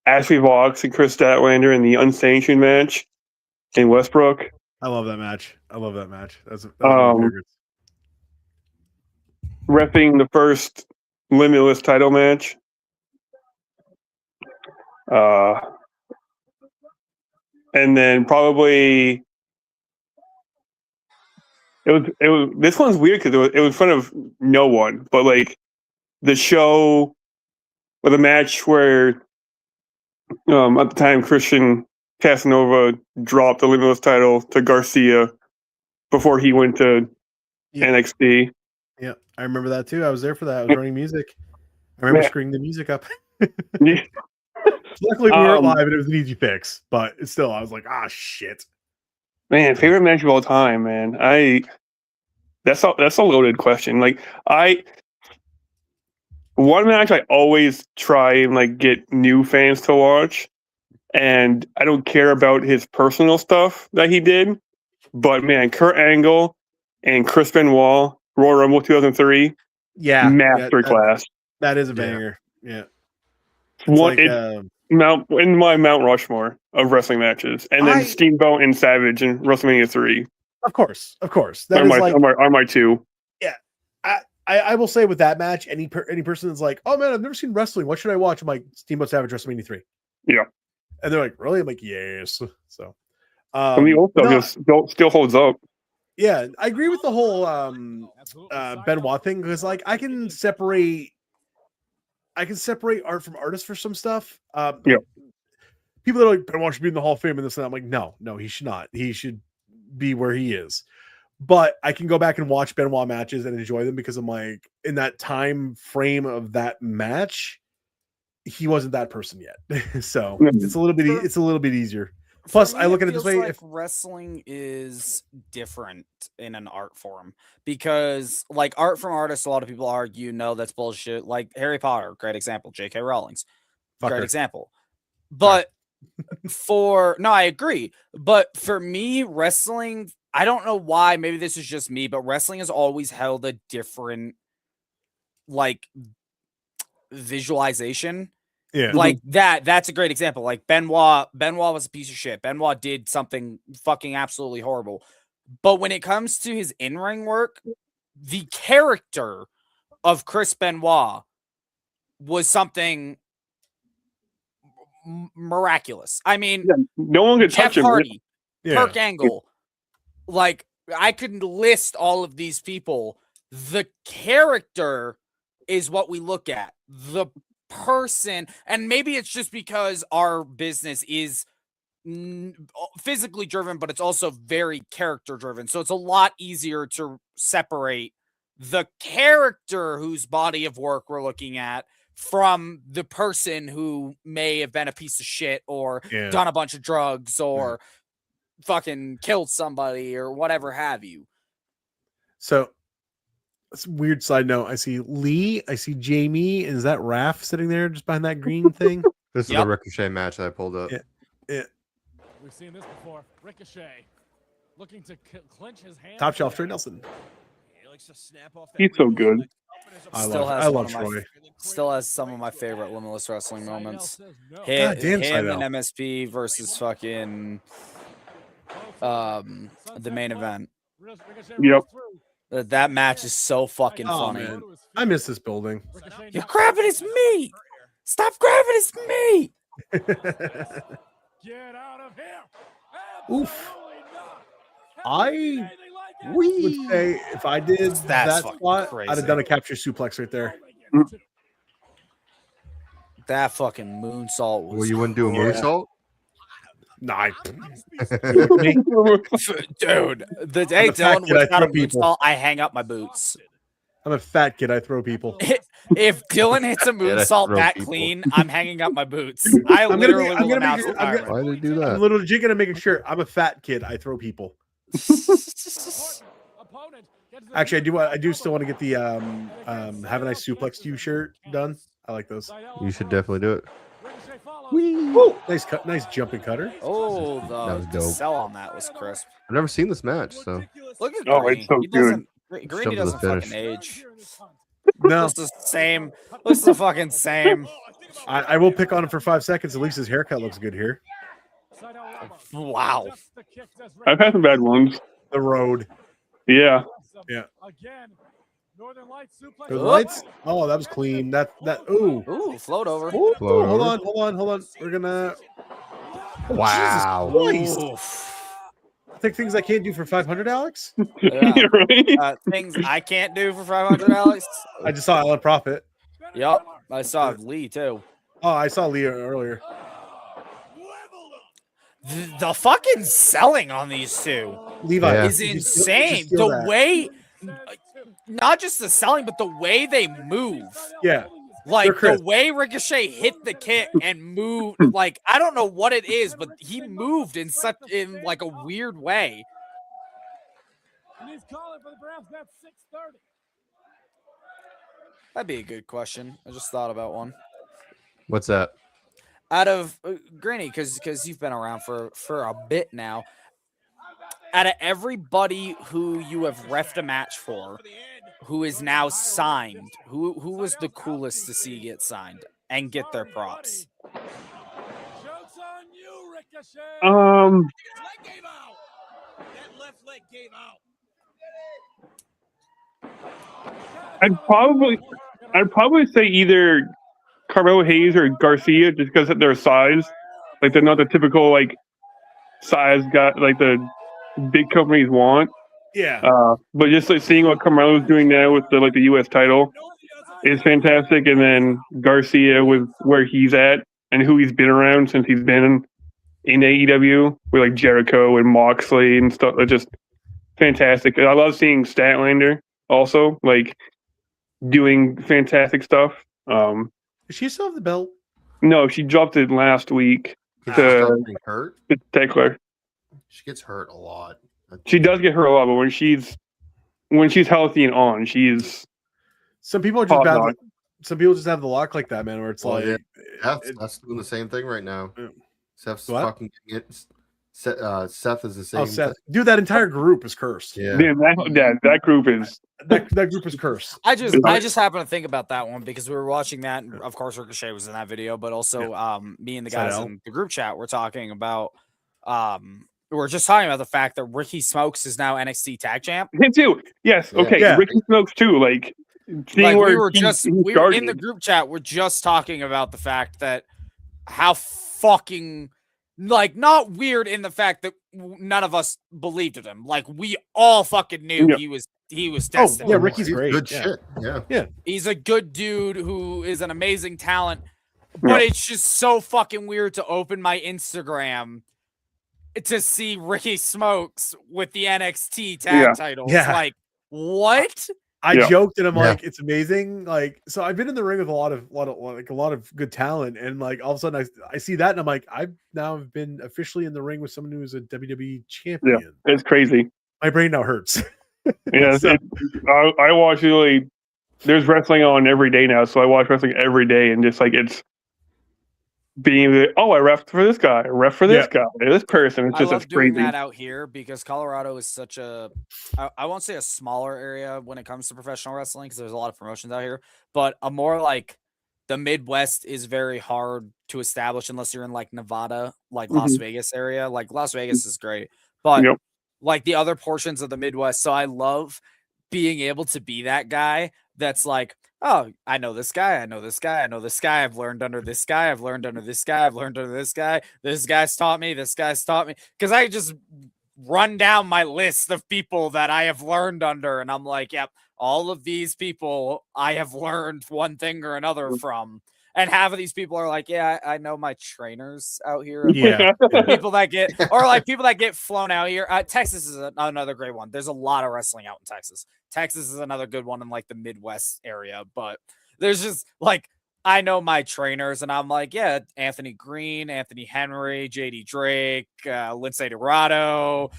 Speaker 4: Ashley Vox and Chris Statlander in the unsanctioned match in Westbrook.
Speaker 3: I love that match. That's one of my favorites.
Speaker 4: Reffing the first Limitless title match. And then probably it was this one's weird because it was in front of no one, but like the show or the match where at the time Christian Casanova dropped the Limitless title to Garcia before he went to NXT.
Speaker 3: Yeah, I remember that too. I was there for that. I was running music. I remember screwing the music up.
Speaker 4: Yeah.
Speaker 3: Luckily, we weren't live and it was an easy fix, but still, I was like, shit.
Speaker 4: Man, favorite match of all time, man. That's a loaded question. Like one match I always try and like get new fans to watch, and I don't care about his personal stuff that he did, but man, Kurt Angle and Chris Benoit, Royal Rumble 2003, masterclass.
Speaker 3: That is a banger. Yeah.
Speaker 4: In my Mount Rushmore of wrestling matches, and then Steamboat and Savage in WrestleMania 3.
Speaker 3: Of course. That
Speaker 4: are my two.
Speaker 3: Yeah, I will say with that match, any person that's like, oh man, I've never seen wrestling. What should I watch? I'm like, Steamboat Savage WrestleMania 3.
Speaker 4: Yeah,
Speaker 3: and they're like, really? I'm like, yes. So,
Speaker 4: and the old stuff still holds up.
Speaker 3: Yeah, I agree with the whole Benoit thing because like I can separate art from artists for some stuff. People that are like, Benoit should be in the Hall of Fame and this and that. I'm like, no, he should not. He should be where he is. But I can go back and watch Benoit matches and enjoy them because I'm like, in that time frame of that match, he wasn't that person yet. So it's a little bit easier. Plus, I look at it this way:
Speaker 7: if wrestling is different in an art form, because like art from artists, a lot of people argue, no, that's bullshit. Like Harry Potter, great example. J.K. Rowling's great example. But I agree. But for me, wrestling, I don't know why. Maybe this is just me, but wrestling has always held a different like visualization.
Speaker 3: Yeah,
Speaker 7: like that's a great example. Like Benoit was a piece of shit. Benoit did something fucking absolutely horrible. But when it comes to his in-ring work, the character of Chris Benoit was something miraculous. I mean,
Speaker 4: no one could touch him.
Speaker 7: Hardy, Kurt Angle, like I could list all of these people. The character is what we look at. The person, and maybe it's just because our business is physically driven, but it's also very character driven, so it's a lot easier to separate the character whose body of work we're looking at from the person who may have been a piece of shit or done a bunch of drugs or fucking killed somebody or whatever have you.
Speaker 3: So that's a weird side note. I see Lee, I see Jamie, and is that Raph sitting there just behind that green thing?
Speaker 2: This is the Ricochet match that I pulled up.
Speaker 3: Yeah.
Speaker 11: We've seen this before. Ricochet looking to clinch his hand.
Speaker 3: Top shelf, Trey Nelson.
Speaker 11: He likes to snap off
Speaker 4: He's so good.
Speaker 3: I love Troy.
Speaker 7: Still has some of my favorite Limitless wrestling moments.
Speaker 3: God damn,
Speaker 7: Him and MSP versus fucking the main event.
Speaker 4: Yep.
Speaker 7: That match is so fucking funny.
Speaker 3: Man. I miss this building.
Speaker 7: You're grabbing his meat. Stop grabbing his meat.
Speaker 11: Get out of here.
Speaker 3: Oof.
Speaker 11: Absolutely not.
Speaker 3: I would say if I did
Speaker 7: That's
Speaker 3: that
Speaker 7: fucking
Speaker 3: spot, I'd
Speaker 7: crazy.
Speaker 3: have done a capture suplex right there.
Speaker 7: That fucking moonsault was.
Speaker 2: Well, you wouldn't do a moonsault?
Speaker 3: Nah,
Speaker 7: Dude, the day
Speaker 3: I'm a fat
Speaker 7: Dylan
Speaker 3: kid, I
Speaker 7: without a
Speaker 3: throw people.
Speaker 7: moonsault, I hang up my boots.
Speaker 3: I'm a fat kid. I throw people.
Speaker 7: If Dylan hits a
Speaker 2: I
Speaker 7: moonsault
Speaker 2: throw
Speaker 7: that
Speaker 2: people.
Speaker 7: clean, I'm hanging up my boots. I
Speaker 3: I'm
Speaker 7: literally
Speaker 3: gonna
Speaker 7: will
Speaker 3: make
Speaker 7: announce
Speaker 3: it- I'm
Speaker 7: retirement.
Speaker 2: Why did he do
Speaker 3: I'm
Speaker 2: that?
Speaker 3: literally just gonna make it sure. I'm a fat kid. I throw people. Actually, I do still want to get the have a nice suplex you shirt done. I like those.
Speaker 2: You should definitely do it.
Speaker 3: Woo! Nice cut, nice jumping cutter.
Speaker 7: Oh,
Speaker 2: That
Speaker 7: the
Speaker 2: was dope.
Speaker 7: sell on that was crisp.
Speaker 2: I've never seen this match, so
Speaker 7: Look at
Speaker 4: Oh,
Speaker 7: Greeny.
Speaker 4: it's so
Speaker 7: He
Speaker 4: good.
Speaker 7: doesn't.
Speaker 2: Jump
Speaker 7: Greeny
Speaker 2: to the
Speaker 7: doesn't fucking
Speaker 2: finish.
Speaker 7: age.
Speaker 3: No,
Speaker 7: Looks the same. Looks the fucking same.
Speaker 3: I will pick on him for 5 seconds. At least his haircut looks good here.
Speaker 7: Wow.
Speaker 4: I've had some bad ones.
Speaker 3: The road.
Speaker 4: Yeah.
Speaker 3: Yeah.
Speaker 11: Again, Northern Lights suplex.
Speaker 3: Those lights. Oh, that was clean. That. Ooh.
Speaker 7: Ooh, float over.
Speaker 3: Ooh,
Speaker 2: Float
Speaker 3: hold
Speaker 2: over.
Speaker 3: on. We're gonna. Oh,
Speaker 2: Wow.
Speaker 3: Jesus Christ.
Speaker 7: Oof.
Speaker 3: Think things I can't do for 500, Alex.
Speaker 7: Yeah.
Speaker 4: Right?
Speaker 7: Things I can't do for 500, Alex.
Speaker 3: I just saw Alan Profit.
Speaker 7: Yep. I saw Lee too.
Speaker 3: Oh, I saw Leah earlier.
Speaker 7: The fucking selling on these two
Speaker 3: Levi
Speaker 2: Yeah.
Speaker 7: is
Speaker 3: did you
Speaker 7: insane.
Speaker 3: feel
Speaker 7: The
Speaker 3: that?
Speaker 7: way, not just the selling, but the way they move.
Speaker 3: Yeah.
Speaker 7: Like
Speaker 3: They're crisp.
Speaker 7: the way Ricochet hit the kick and moved, like I don't know what it is, but he moved in like a weird way.
Speaker 11: And he's calling for the Browns. That's 6:30.
Speaker 7: That'd be a good question. I just thought about one.
Speaker 2: What's that?
Speaker 7: Out of Greeny, because you've been around for a bit now. Out of everybody who you have refed a match for, who is now signed, who was the coolest to see get signed and get their props?
Speaker 11: Joke's on you, Ricochet.
Speaker 4: Um,
Speaker 1: Leg gave out. That left leg gave out.
Speaker 4: I'd probably say either Carmelo Hayes or Garcia, just because of their size. Like they're not the typical like size guy like the big companies want.
Speaker 3: Yeah.
Speaker 4: But just like seeing what Carmelo's doing now with the U.S. title is fantastic, and then Garcia with where he's at and who he's been around since he's been in AEW with like Jericho and Moxley and stuff. It's just fantastic. I love seeing Statlander also like doing fantastic stuff.
Speaker 3: Does she still have the belt?
Speaker 4: No, she dropped it last week
Speaker 2: Gets getting hurt.
Speaker 4: to Tackler.
Speaker 2: She gets hurt a lot.
Speaker 4: She does get hurt a lot, but when she's healthy and on, she's
Speaker 3: Some people are just
Speaker 4: Top
Speaker 3: bad.
Speaker 4: dog.
Speaker 3: Some people just have the luck like that, man, where it's
Speaker 2: Well,
Speaker 3: like
Speaker 2: yeah. Seth's doing the same thing right now.
Speaker 3: Yeah.
Speaker 2: Seth's
Speaker 3: What?
Speaker 2: fucking getting it. Seth is the same.
Speaker 3: oh, Seth. Dude, that entire group is cursed.
Speaker 2: Yeah.
Speaker 4: man, that group is
Speaker 3: That group is cursed.
Speaker 7: I just happened to think about that one because we were watching that, and of course Ricochet was in that video, but also me and the guys
Speaker 3: Side
Speaker 7: in the group chat were talking about we're just talking about the fact that Ricky Smokes is now NXT Tag Champ.
Speaker 4: him too. Yes,
Speaker 2: Yeah.
Speaker 4: okay.
Speaker 3: Yeah.
Speaker 4: Ricky Smokes too. Like seeing
Speaker 7: Like
Speaker 4: where
Speaker 7: we were
Speaker 4: he's
Speaker 7: in
Speaker 4: starting.
Speaker 7: the group chat, we're just talking about the fact that how fucking like not weird in the fact that none of us believed in him. Like we all fucking knew
Speaker 4: Yeah.
Speaker 7: he was
Speaker 3: Oh,
Speaker 7: destined.
Speaker 3: yeah, Ricky's
Speaker 2: He's
Speaker 3: great.
Speaker 2: Good
Speaker 3: Yeah.
Speaker 2: shit. Yeah.
Speaker 7: He's a good dude who is an amazing talent, but it's just so fucking weird to open my Instagram to see Ricky Smokes with the NXT tag titles.
Speaker 3: Yeah.
Speaker 7: Like, what?
Speaker 3: I
Speaker 4: Yeah.
Speaker 3: joked and I'm
Speaker 2: Yeah.
Speaker 3: like, it's amazing. Like, so I've been in the ring with a lot of good talent, and like all of a sudden I see that and I'm like, I've now been officially in the ring with someone who is a WWE champion.
Speaker 4: It's crazy.
Speaker 3: My brain now hurts.
Speaker 4: Yeah,
Speaker 3: So-
Speaker 4: I watch really. There's wrestling on every day now, so I watch wrestling every day, and just like it's being the I ref for this guy, I ref for this guy, this person. It's
Speaker 7: I
Speaker 4: just
Speaker 7: love
Speaker 4: it's
Speaker 7: doing
Speaker 4: crazy.
Speaker 7: that out here because Colorado is such a, I won't say a smaller area when it comes to professional wrestling because there's a lot of promotions out here, but a more like the Midwest is very hard to establish unless you're in like Nevada, like Las Vegas area. Like Las Vegas is great, but
Speaker 4: Yep.
Speaker 7: like the other portions of the Midwest. So I love being able to be that guy that's like, oh, I know this guy, I know this guy, I know this guy, I've learned under this guy, I've learned under this guy, I've learned under this guy's taught me, this guy's taught me. Because I just run down my list of people that I have learned under, and I'm like, yep, all of these people I have learned one thing or another from. And half of these people are like, yeah, I know my trainers out here.
Speaker 3: Yeah.
Speaker 7: People that get, or like people that get flown out here. Texas is another great one. There's a lot of wrestling out in Texas. Texas is another good one in like the Midwest area. But there's just like, I know my trainers, and I'm like, yeah, Anthony Green, Anthony Henry, JD Drake, Lindsay Dorado,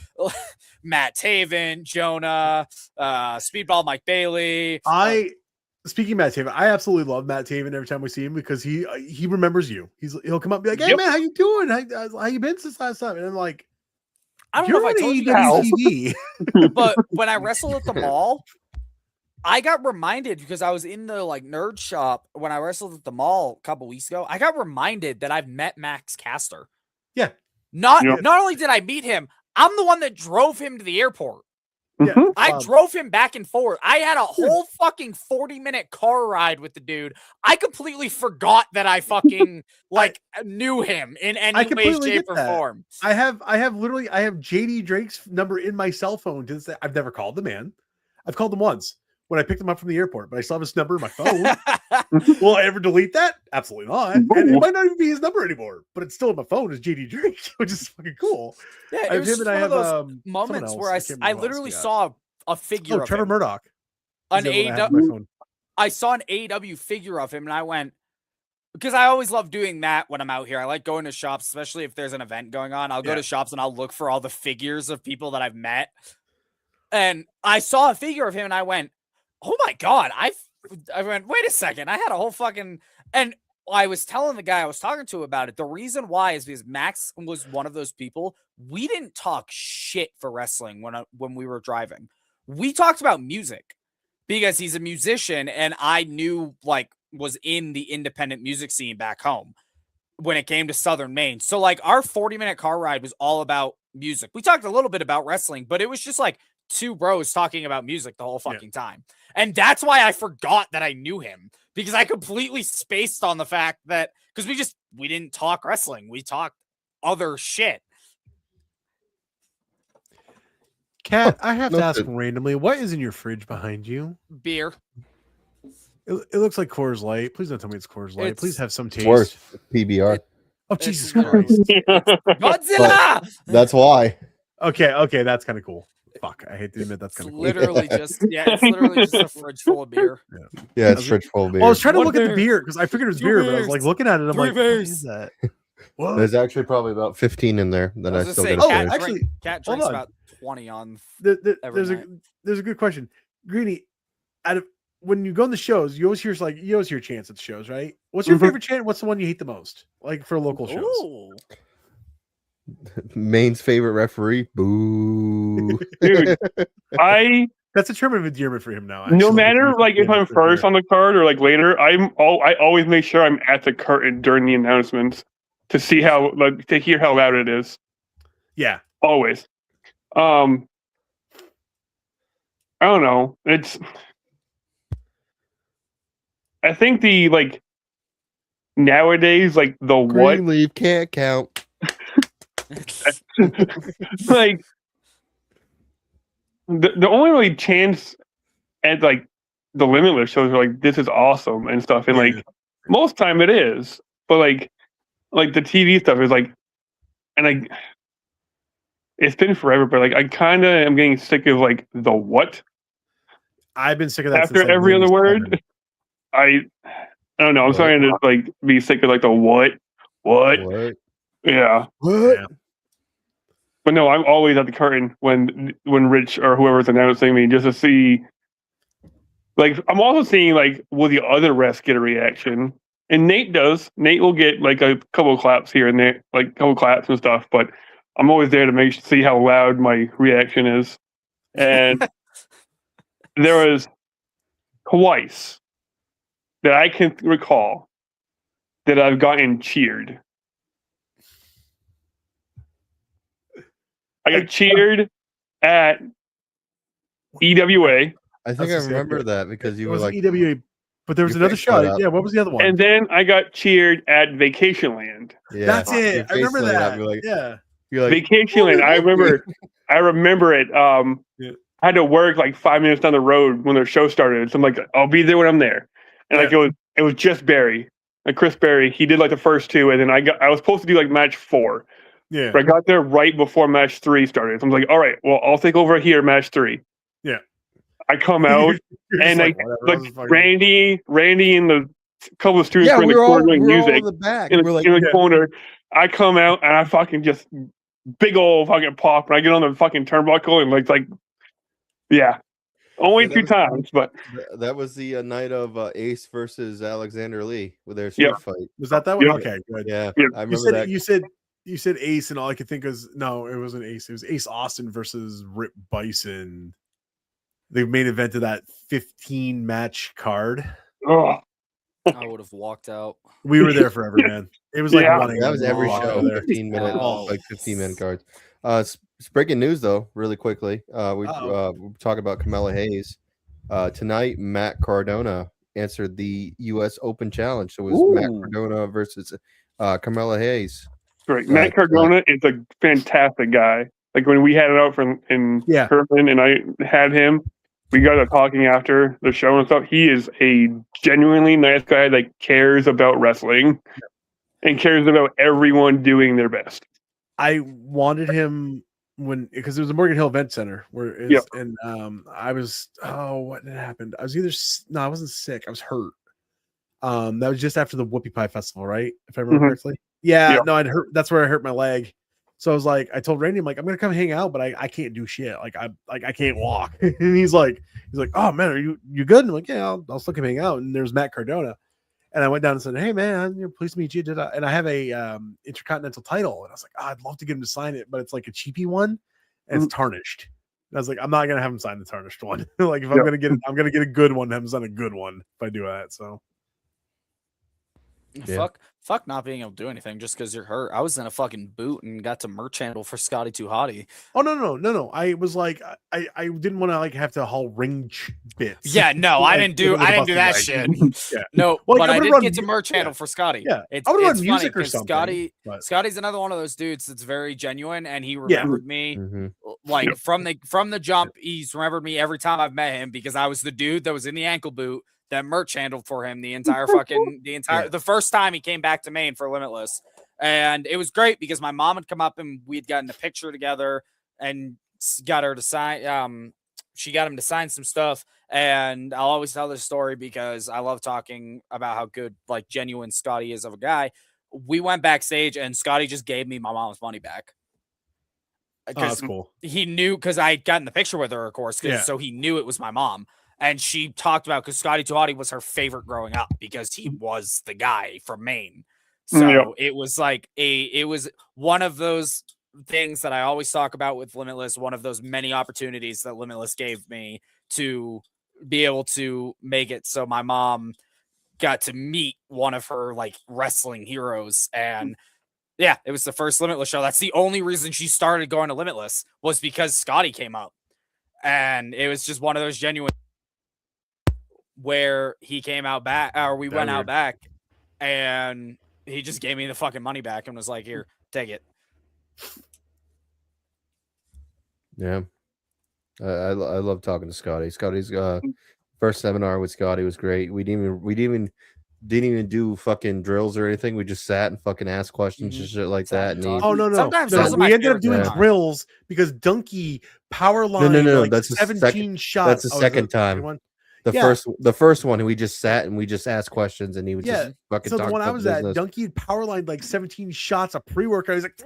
Speaker 7: Matt Taven, Jonah, Speedball Mike Bailey.
Speaker 3: Speaking of Matt Taven, I absolutely love Matt Taven every time we see him because he remembers you. He'll come up and be like, "Hey man, how you doing? How you been since last time?" And I'm like,
Speaker 7: I don't know if I told you guys, but when I wrestled at the mall, I got reminded because I was in the like nerd shop when I wrestled at the mall a couple weeks ago. I got reminded that I've met Max Caster.
Speaker 3: Yeah.
Speaker 7: Not only did I meet him, I'm the one that drove him to the airport.
Speaker 3: Yeah,
Speaker 7: I drove him back and forth. I had a whole fucking 40-minute car ride with the dude. I completely forgot that I fucking like knew him in any way, shape, or form.
Speaker 3: I have JD Drake's number in my cell phone. I've never called the man. I've called him once when I picked him up from the airport, but I still have his number in my phone. Will I ever delete that? Absolutely not. And it might not even be his number anymore, but it's still in my phone as JD Drake, which is fucking cool.
Speaker 7: Yeah, it was just one of those moments where I literally saw a figure of
Speaker 3: Trevor
Speaker 7: him.
Speaker 3: Murdoch.
Speaker 7: An AEW. I saw an AEW figure of him, and I went, because I always love doing that when I'm out here. I like going to shops, especially if there's an event going on. I'll go to shops and I'll look for all the figures of people that I've met. And I saw a figure of him, and I went, oh my God, I went, wait a second. I had a whole fucking, and I was telling the guy I was talking to about it. The reason why is because Max was one of those people. We didn't talk shit for wrestling when we were driving. We talked about music because he's a musician, and I knew like was in the independent music scene back home when it came to Southern Maine. So like our 40-minute car ride was all about music. We talked a little bit about wrestling, but it was just like two bros talking about music the whole fucking time. And that's why I forgot that I knew him, because I completely spaced on the fact that, because we didn't talk wrestling. We talked other shit.
Speaker 3: Kat, I have to ask randomly, what is in your fridge behind you?
Speaker 7: Beer.
Speaker 3: It looks like Coors Light. Please don't tell me it's Coors Light. Please have some taste.
Speaker 2: Worse, PBR.
Speaker 3: Oh, Jesus Christ.
Speaker 7: Godzilla!
Speaker 2: That's why.
Speaker 3: Okay, that's kind of cool. Fuck, I hate to admit that's kind of cool.
Speaker 7: Literally it's literally just a fridge full of beer.
Speaker 2: Yeah, it's fridge full of beer.
Speaker 3: Well, I was trying to look at the beer because I figured it was beer, but I was like looking at it. I'm like, what is that? What?
Speaker 2: There's actually probably about 15 in there that I still got to
Speaker 7: Cat
Speaker 2: finish.
Speaker 3: actually,
Speaker 7: Cat drinks about 20 on
Speaker 3: there's a good question. Greeny, when you go on the shows, you always hear chants at the shows, right? What's your favorite chant? What's the one you hate the most? Like for local shows?
Speaker 7: Ooh.
Speaker 2: Maine's favorite referee. Boo.
Speaker 4: Dude,
Speaker 3: that's a term of endearment for him now.
Speaker 4: Actually. No matter like if I'm first on the card or like later, I always make sure I'm at the curtain during the announcements to see to hear how loud it is.
Speaker 3: Yeah.
Speaker 4: Always. I don't know. I think the like nowadays like the what
Speaker 2: Greenleaf can't count.
Speaker 4: like the only really chance at like the Limitless shows are like this is awesome and stuff, and like most time it is, but like the TV stuff is like, and it's been forever, but like I kind of am getting sick of like the what.
Speaker 3: I've been sick of that
Speaker 4: after since, like, every other word. I don't know. I'm starting to like be sick of like the what. Yeah.
Speaker 3: What? Yeah.
Speaker 4: But no, I'm always at the curtain when Rich or whoever's announcing me just to see. Like, I'm also seeing like, will the other refs get a reaction? And Nate does. Nate will get like a couple of claps here and there, like a couple of claps and stuff. But I'm always there to see how loud my reaction is. And there was twice that I can recall that I've gotten cheered. I got cheered at EWA.
Speaker 2: I think I remember that because you were like
Speaker 3: EWA But there was
Speaker 2: You
Speaker 3: another
Speaker 2: picked
Speaker 3: show.
Speaker 2: that up.
Speaker 3: Yeah, what was the other one?
Speaker 4: And then I got cheered at Vacationland.
Speaker 2: Yeah,
Speaker 3: That's it. I remember
Speaker 2: Vacationland,
Speaker 3: that.
Speaker 2: I'd be like-
Speaker 3: Yeah.
Speaker 2: You're like,
Speaker 4: Vacationland. I remember it.
Speaker 3: Yeah.
Speaker 4: I had to work like 5 minutes down the road when their show started. So I'm like, I'll be there when I'm there. And like it was just Barry, like Chris Barry. He did like the first two, and then I was supposed to do like match 4.
Speaker 3: Yeah.
Speaker 4: But I got there right before match 3 started. So I'm like, all right, well, I'll take over here match 3.
Speaker 3: Yeah.
Speaker 4: I come out and like Randy and the couple of students
Speaker 2: yeah,
Speaker 4: were in
Speaker 2: we
Speaker 4: the
Speaker 2: were all,
Speaker 4: corner doing
Speaker 2: we were all
Speaker 4: music
Speaker 2: in the back.
Speaker 4: in
Speaker 2: We're like,
Speaker 4: the corner. I come out and I fucking just big old fucking pop, and I get on the fucking turnbuckle and like yeah, only 2 times, but
Speaker 2: that was the night of Ace versus Alexander Lee with their sword fight.
Speaker 3: Was that one?
Speaker 4: Yeah.
Speaker 3: Okay, good.
Speaker 2: Yeah, I remember
Speaker 3: You said
Speaker 2: that.
Speaker 3: you said Ace, and all I could think was no, it wasn't Ace. It was Ace Austin versus Rip Bison. The main event of that 15 match card.
Speaker 4: oh,
Speaker 7: I would have walked out.
Speaker 3: We were there forever, man. It was like
Speaker 4: Yeah.
Speaker 3: running.
Speaker 2: That was every
Speaker 3: walk
Speaker 2: show.
Speaker 3: over there.
Speaker 2: 15-minute,
Speaker 7: Oh.
Speaker 2: like 15-minute cards. It's breaking news though, really quickly. We're talking about Kamala Hayes. Tonight, Matt Cardona answered the U.S. Open Challenge. So it was Matt Cardona versus Kamala Hayes.
Speaker 4: great. Matt Cardona is a fantastic guy. Like when we had it out in Herman and I had him, we got to talking after the show and stuff. He is a genuinely nice guy that cares about wrestling and cares about everyone doing their best.
Speaker 3: I wanted him because it was a Morgan Hill Event Center and I was what had happened? I was I wasn't sick. I was hurt. That was just after the Whoopie Pie Festival, right? If I remember correctly. Yeah, no, I'd hurt. That's where I hurt my leg. So I was like, I told Randy, I'm like, I'm gonna come hang out, but I can't do shit. I can't walk. And he's like, oh man, are you good? And I'm like, yeah, I'll still come hang out. And there's Matt Cardona. And I went down and said, hey man, pleased to meet you. And I have a intercontinental title. And I was like, I'd love to get him to sign it, but it's like a cheapy one and it's tarnished. And I was like, I'm not gonna have him sign the tarnished one. Like if I'm gonna get it, I'm gonna get a good one, have him sign a good one if I do that. So
Speaker 7: Fuck not being able to do anything just because you're hurt. I was in a fucking boot and got to merch handle for Scotty Too Hottie.
Speaker 3: Oh no. I was like, I didn't want to like have to haul ring bits.
Speaker 7: Yeah, no, I didn't do that shit. No,
Speaker 3: Well,
Speaker 7: but
Speaker 3: I
Speaker 7: I
Speaker 3: would've
Speaker 7: did
Speaker 3: run
Speaker 7: get to merch handle for Scotty.
Speaker 3: Yeah,
Speaker 7: it's
Speaker 3: I would've run
Speaker 7: funny
Speaker 3: music or
Speaker 7: 'cause
Speaker 3: something,
Speaker 7: Scotty's another one of those dudes that's very genuine, and he remembered me
Speaker 2: Mm-hmm.
Speaker 7: like from the jump. He's remembered me every time I've met him because I was the dude that was in the ankle boot that merch handled for him the first time he came back to Maine for Limitless. And it was great because my mom had come up and we'd gotten a picture together and got her to sign. She got him to sign some stuff. And I'll always tell this story because I love talking about how good, like, genuine Scotty is of a guy. We went backstage and Scotty just gave me my mom's money back.
Speaker 3: Oh, that's cool.
Speaker 7: He knew because I got in the picture with her, of course. So he knew it was my mom. And she talked about because Scotty Too Hottie was her favorite growing up because he was the guy from Maine. So it was like it was one of those things that I always talk about with Limitless, one of those many opportunities that Limitless gave me to be able to make it so my mom got to meet one of her like wrestling heroes. And yeah, it was the first Limitless show. That's the only reason she started going to Limitless was because Scotty came up. And it was just one of those genuine where he came out back or we went out back and he just gave me the fucking money back and was like, here, take it.
Speaker 2: Yeah. I love talking to Scotty. Scotty's first seminar with Scotty was great. We didn't even do fucking drills or anything. We just sat and fucking asked questions and shit like that. And
Speaker 3: no.
Speaker 7: Sometimes
Speaker 3: we ended up doing drills because Donkey power line.
Speaker 2: No.
Speaker 3: Like
Speaker 2: that's
Speaker 3: 17 shots.
Speaker 2: That's the second time. The first one, we just sat and we just asked questions, and he would just fucking talk.
Speaker 3: So the one I was
Speaker 2: business.
Speaker 3: at, Donkey power lined like 17 shots of pre-workout. He's like,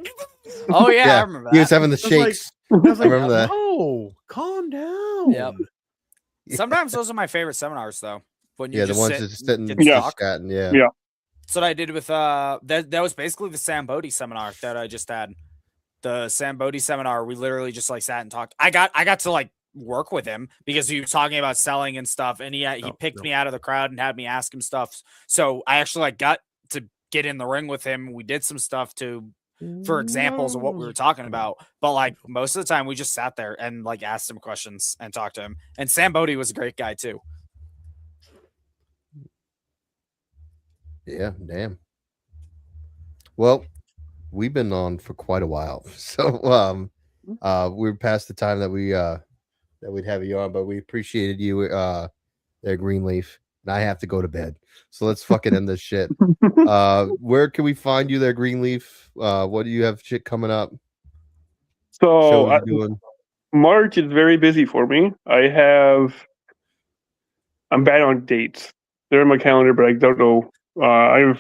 Speaker 7: oh yeah, I remember that.
Speaker 2: He was having the shakes. I remember that.
Speaker 3: Oh, calm down.
Speaker 7: Yep. Sometimes those are my favorite seminars, though. When you
Speaker 2: the ones that sit and chatting. Yeah.
Speaker 7: That's what I did with that was basically the Sam Bodie seminar that I just had. The Sam Bodie seminar, we literally just like sat and talked. I got to like work with him because he was talking about selling and stuff, and he picked me out of the crowd and had me ask him stuff. So I actually like got to get in the ring with him. We did some stuff for examples of what we were talking about, but like most of the time we just sat there and like asked him questions and talked to him. And Sam Bodie was a great guy too.
Speaker 2: Yeah, damn. Well, we've been on for quite a while, so we're past the time that we'd have you on, but we appreciated you there, Greenleaf, and I have to go to bed, so let's fucking end this shit. Where can we find you there, Greenleaf? What do you have shit coming up?
Speaker 4: So
Speaker 2: Shows you're doing?
Speaker 4: March is very busy for me. I'm bad on dates. They're in my calendar, but I don't know. I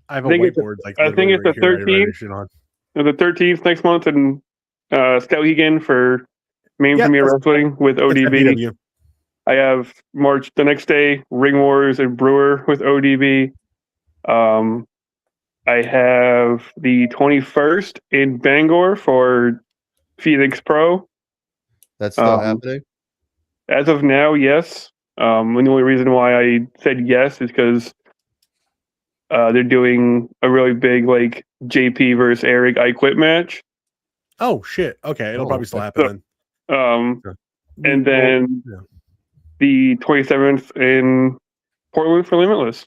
Speaker 4: have
Speaker 3: a whiteboard.
Speaker 4: I think it's the 13th. The 13th next month in Skowhegan for Maine Premier Wrestling with ODB. I have March the next day, Ring Wars and Brewer with ODB. I have the 21st in Bangor for Phoenix Pro.
Speaker 2: That's still happening?
Speaker 4: As of now, yes. And the only reason why I said yes is because they're doing a really big like JP versus Eric I Quit match.
Speaker 3: Oh shit! Okay, it'll probably still happen
Speaker 4: then. And then the 27th in Portland for Limitless.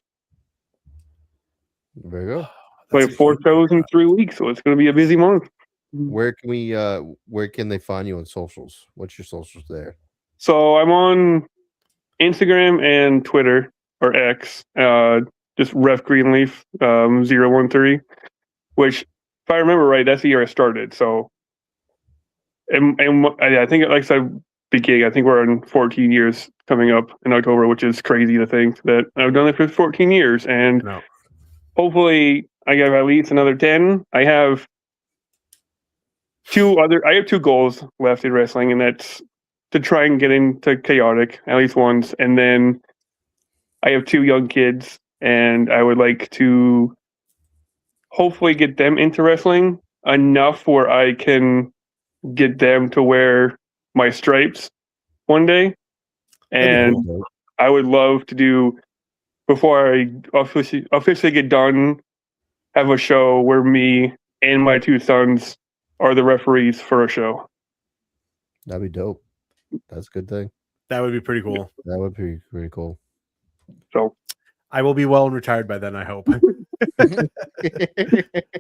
Speaker 2: There you go.
Speaker 4: Like 4 shows in 3 weeks, so it's going to be a busy month.
Speaker 2: Where can they find you on socials? What's your socials there?
Speaker 4: So I'm on Instagram and Twitter or X, just Ref Greenleaf 013, which if I remember right, that's the year I started. So, and I think like I said, beginning, I think we're on 14 years coming up in October, which is crazy to think that I've done it for 14 years, and hopefully I have at least another 10. I have two goals left in wrestling, and that's to try and get into chaotic at least once, and then I have 2 young kids, and I would like to hopefully get them into wrestling enough where I can get them to wear my stripes one day. And I would love to do, before I officially get done, have a show where me and my 2 sons are the referees for a show.
Speaker 2: That'd be dope. That's a good thing.
Speaker 3: That would be pretty cool.
Speaker 2: That would be pretty cool.
Speaker 4: So
Speaker 3: I will be well and retired by then, I hope.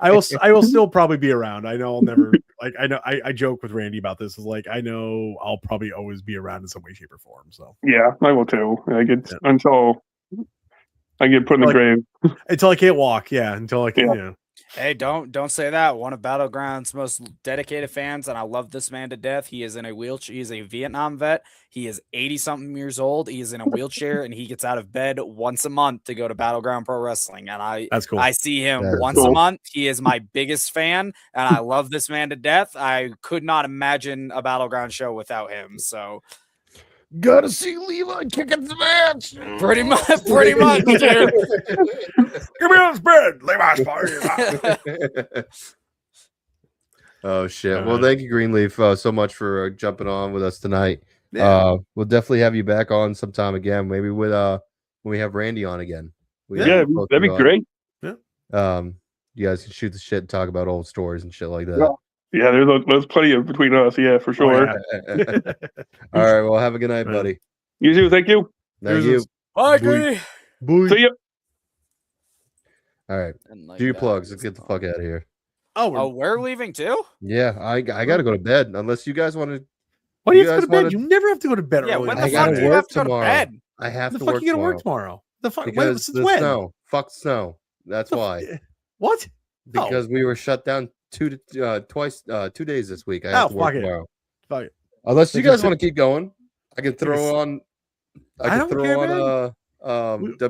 Speaker 3: I will still probably be around. I know I'll never I joke with Randy about this. Is like I know I'll probably always be around in some way, shape, or form. So
Speaker 4: yeah, I will too. Until I get put in the grave.
Speaker 3: Until I can't walk, until I can,
Speaker 7: Hey, don't say that. One of Battleground's most dedicated fans, and I love this man to death. He is in a wheelchair. He is a Vietnam vet. He is 80-something years old. He is in a wheelchair, and he gets out of bed once a month to go to Battleground Pro Wrestling. And
Speaker 3: that's cool.
Speaker 7: I see him once a month. He is my biggest fan, and I love this man to death. I could not imagine a Battleground show without him. So.
Speaker 2: Gotta see Levi kicking some ass.
Speaker 7: Pretty much, dude.
Speaker 3: Give me on Spade, Levi's party.
Speaker 2: Oh shit! Well, thank you, Greenleaf, so much for jumping on with us tonight.
Speaker 3: Yeah.
Speaker 2: We'll definitely have you back on sometime again. Maybe with when we have Randy on again.
Speaker 4: That'd be great.
Speaker 2: Yeah. You guys can shoot the shit and talk about old stories and shit like that.
Speaker 4: Yeah, there's plenty of between us. Yeah, for sure.
Speaker 2: All right. Well, have a good night, buddy.
Speaker 4: You too. Thank you.
Speaker 2: Thank you.
Speaker 7: Bye, Greeley.
Speaker 4: See ya.
Speaker 2: All right. Do your plugs. Let's get the fuck out of here.
Speaker 7: Oh, we're leaving too?
Speaker 2: Yeah, I got to go to bed. Unless you guys want to.
Speaker 3: Why do you have to go to bed? You never have to go to bed early.
Speaker 7: When the fuck do you have to go to bed?
Speaker 2: I have to
Speaker 3: the
Speaker 2: work
Speaker 3: fuck you
Speaker 2: tomorrow.
Speaker 3: Work tomorrow? The fuck?
Speaker 2: Because
Speaker 3: Since
Speaker 2: the
Speaker 3: when?
Speaker 2: snow. Fuck snow. That's why.
Speaker 3: What?
Speaker 2: Because we were shut down 2 days this week. I have to work tomorrow.
Speaker 3: Fuck it.
Speaker 2: Unless you guys want to keep going, I can throw on. WCW.